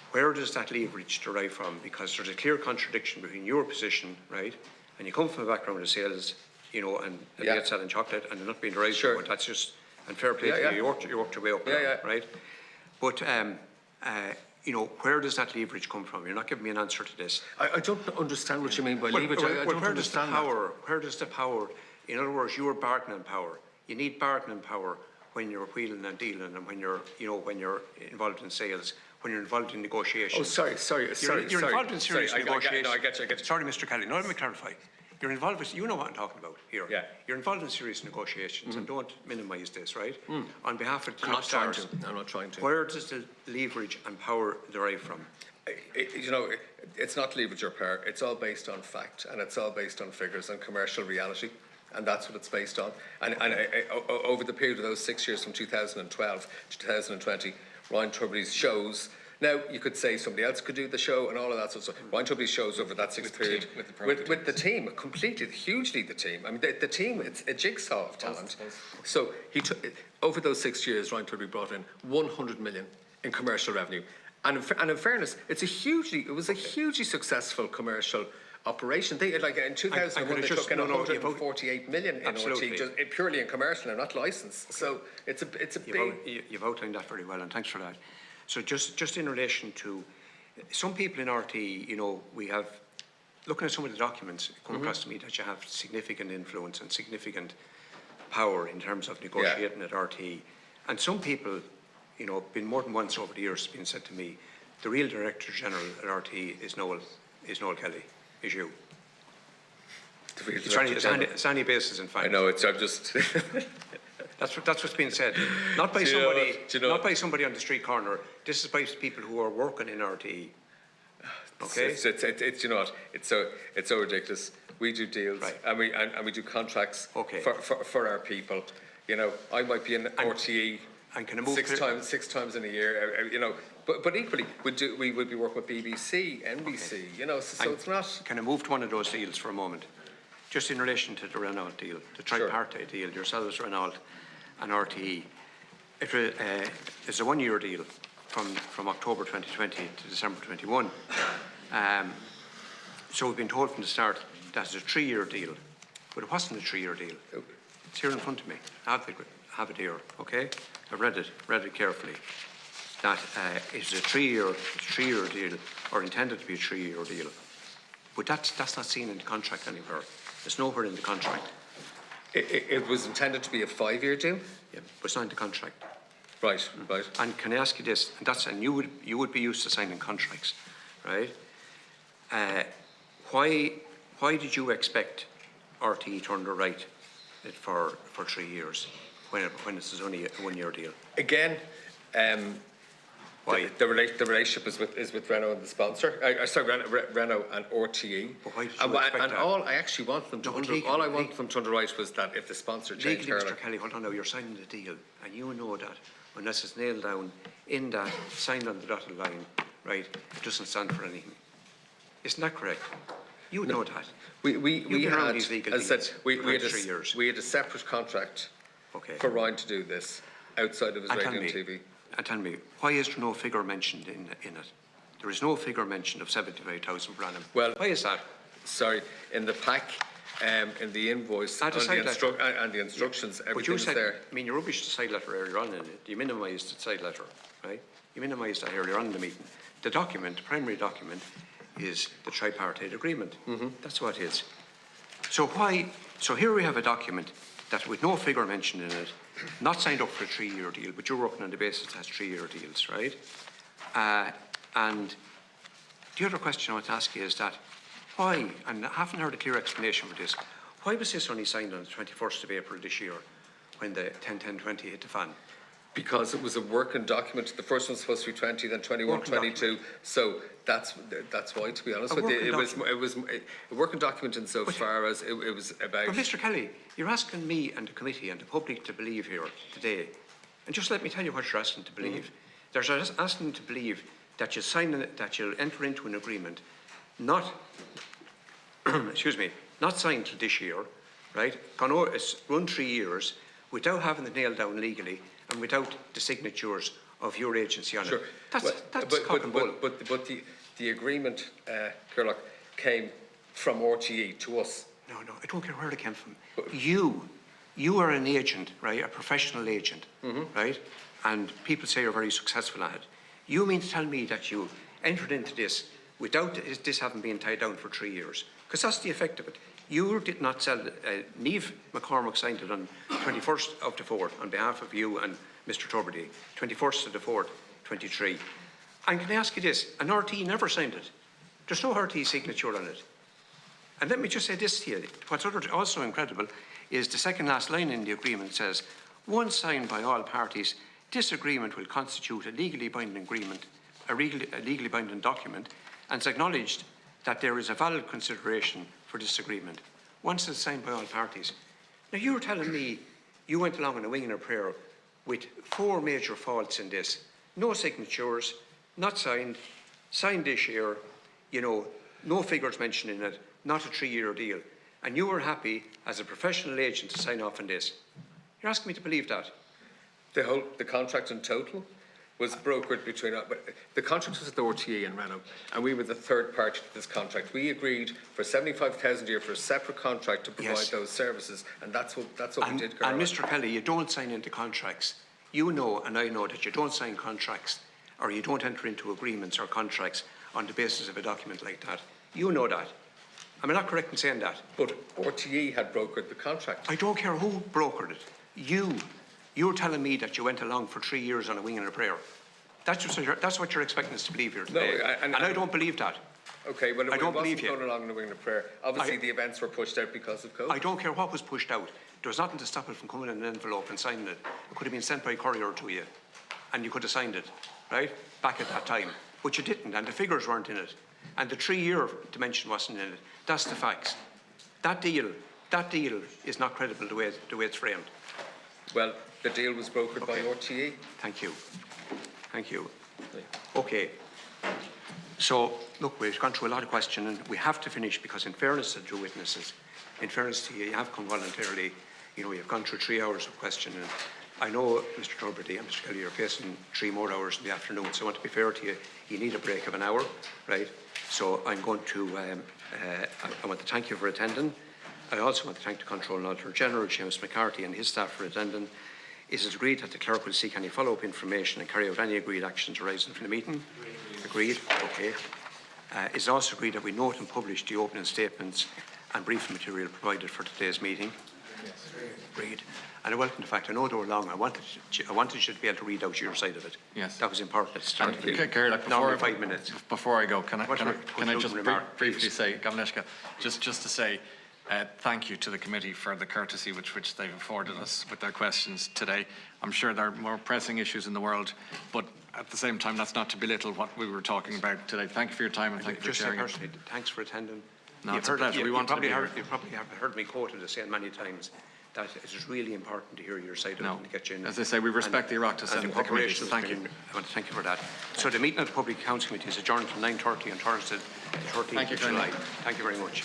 Where does that leverage derive from? Because there's a clear contradiction between your position, right? And you come from a background of sales, and yet selling chocolate, and not being derived from it. That's just, and fair play to you. You worked your way up, right? But where does that leverage come from? You're not giving me an answer to this. I don't understand what you mean by leverage. I don't understand where does the power? In other words, you're bargaining power. You need bargaining power when you're wheeling and dealing, and when you're involved in sales, when you're involved in negotiations. Oh, sorry. You're involved in serious negotiations. I get you. Sorry, Mr. Kelly. No, let me clarify. You're involved with, you know what I'm talking about here. Yeah. You're involved in serious negotiations, and don't minimise this, right? On behalf of the I'm not trying to. Where does the leverage and power derive from? It's not leverage or power. It's all based on fact, and it's all based on figures and commercial reality. And that's what it's based on. And over the period of those 6 years, from 2012 to 2020, Ryan Tubridy's shows. Now, you could say somebody else could do the show and all of that sort of stuff. Ryan Tubridy's shows over that period with the team, completely, hugely the team. I mean, the team, it's a jigsaw of talent. So over those 6 years, Ryan Tubridy brought in 100 million in commercial revenue. And in fairness, it was a hugely successful commercial operation. They, in 2001, they took in 148 million in OT, just purely in commercial and not licensed. So it's a big... You've outlined that very well, and thanks for that. So just in relation to some people in RTE, we have, looking at some of the documents, come across to me that you have significant influence and significant power in terms of negotiating at RTE. And some people, been more than once over the years, it's been said to me, the real Director General at RTE is Noel Kelly. Is you. It's any basis in fact. I know, I'm just... that's what's being said. Not by somebody, not by somebody on the street corner. This is by people who are working in RTE. Okay? It's you know what? It's so ridiculous. We do deals, and we do contracts for our people. I might be in RTE and can I move six times in a year. But equally, we would be working with BBC, NBC, so it's not... Can I move to one of those deals for a moment? Just in relation to the Renault deal, the tripartite deal, yourselves, Renault and RTE. It's a one-year deal from October 2020 to December 21. So we've been told from the start that it's a 3-year deal, but it wasn't a 3-year deal. It's here in front of me. I have it here, okay? I've read it carefully. That it's a 3-year deal, or intended to be a 3-year deal. But that's not seen in the contract anywhere. It's nowhere in the contract. It was intended to be a 5-year deal? Yeah, but it's not in the contract. Right. And can I ask you this? And you would be used to signing contracts, right? Why did you expect RTE to underwrite it for 3 years when this is only a 1-year deal? Again, Why? the relationship is with Renault and the sponsor. Renault and RTE. But why did you expect that? All I actually want them to all I want them to underwrite was that if the sponsor changed Legally, Mr. Kelly, hold on now, you're signing the deal, and you know that unless it's nailed down in that, signed on the dotted line, right, it doesn't stand for anything. Isn't that correct? You know that. We had, these legal as I said, deals we for had 3 years. we had a separate contract Okay. for Ryan to do this outside of his radio and TV. And tell me, why is there no figure mentioned in it? There is no figure mentioned of 75,000 per annum. Well, why is that? Sorry, in the PAC, in the invoice and the instructions, everything is there. I mean, you rubbished the side letter earlier on in it. You minimised the side letter, right? You minimised that earlier on in the meeting. The document, the primary document, is the tripartite agreement. That's what it is. So here we have a document that with no figure mentioned in it, not signed up for a 3-year deal, but you're working on the basis that has 3-year deals, right? And the other question I want to ask you is that why, and I haven't heard a clear explanation for this, why was this only signed on the 21st of April this year when the 10-10-20 hit the fan? Because it was a working document. The first one's supposed to be 20, then 21, 22. So that's why, to be honest with you, it was a working document insofar as it was about. But Mr. Kelly, you're asking me and the committee and the public to believe here today, and just let me tell you what you're asking to believe. They're asking to believe that you'll enter into an agreement, not excuse me, not signed to this year, right? It's run 3 years without having it nailed down legally and without the signatures of your agency on it. That's cock and bull. But the agreement, Kerlock, came from RTE to us. No, I don't care where it came from. You are an agent, right? A professional agent, right? And people say you're very successful at it. You mean to tell me that you entered into this without this having been tied down for 3 years? Because that's the effect of it. You did not sell, Niamh McCormack signed it on 21st of the 4th on behalf of you and Mr. Tubridy, 21st of the 4th, 23. And can I ask you this? An RTE never signed it. There's no RTE signature on it. And let me just say this to you. What's also incredible is the second last line in the agreement says, once signed by all parties, this agreement will constitute a legally binding agreement, a legally binding document, and it's acknowledged that there is a valid consideration for this agreement, once it's signed by all parties. Now, you're telling me you went along on a wing and a prayer with 4 major faults in this. No signatures, not signed, signed this year, no figures mentioned in it, not a 3-year deal. And you were happy as a professional agent to sign off on this. You're asking me to believe that? The contract in total was brokered between the contract was with RTE and Renault, and we were the third party to this contract. We agreed for 75,000 a year for a separate contract to provide those services, and that's what we did. And Mr. Kelly, you don't sign into contracts. You know, and I know that you don't sign contracts, or you don't enter into agreements or contracts on the basis of a document like that. You know that. Am I not correct in saying that? But RTE had brokered the contract. I don't care who brokered it. You're telling me that you went along for 3 years on a wing and a prayer. That's what you're expecting us to believe here today. No, and I don't believe that. Okay, well, I don't believe you. Going along on a wing and a prayer. Obviously, the events were pushed out because of COVID. I don't care what was pushed out. There was nothing to stop it from coming in an envelope and signing it. It could have been sent by courier to you, and you could have signed it, right, back at that time. But you didn't, and the figures weren't in it. And the 3-year dimension wasn't in it. That's the facts. That deal is not credible the way it's framed. Well, the deal was brokered by RTE. Thank you. Okay. So, look, we've gone through a lot of questions, and we have to finish because, in fairness to the 2 witnesses, in fairness to you, you have come voluntarily. You've gone through 3 hours of questioning. I know, Mr. Tubridy and Mr. Kelly, you're facing 3 more hours in the afternoon, so I want to be fair to you. You need a break of an hour, right? So I'm going to, I want to thank you for attending. I also want to thank the Controller and Auditor General, James McCarthy, and his staff for attending. It is agreed that the Clerk will seek any follow-up information and carry out any agreed actions arising from the meeting. Agreed. Okay. It is also agreed that we note and publish the opening statements and briefing material provided for today's meeting. Read. And I welcome the fact, I know they were long, I wanted you to be able to read out your side of it. Yes. That was important. It started to be before 5 minutes. Before I go, can I just remark, briefly say, Gavneshka, just to say thank you to the committee for the courtesy which they've afforded us with their questions today. I'm sure there are more pressing issues in the world, but at the same time, that's not to belittle what we were talking about today. Thank you for your time and thank you for sharing it. Personally, thanks for attending. No, it's a pleasure. We wanted to be here. You probably have heard me quoted as saying many times that it is really important to hear your side of it and to get you in. As I say, we respect the Oireachtas and the committee, so thank you. I want to thank you for that. So the meeting of the Public Accounts Committee is adjourned till 9:30 on Thursday, the 13th of July. Thank you very much.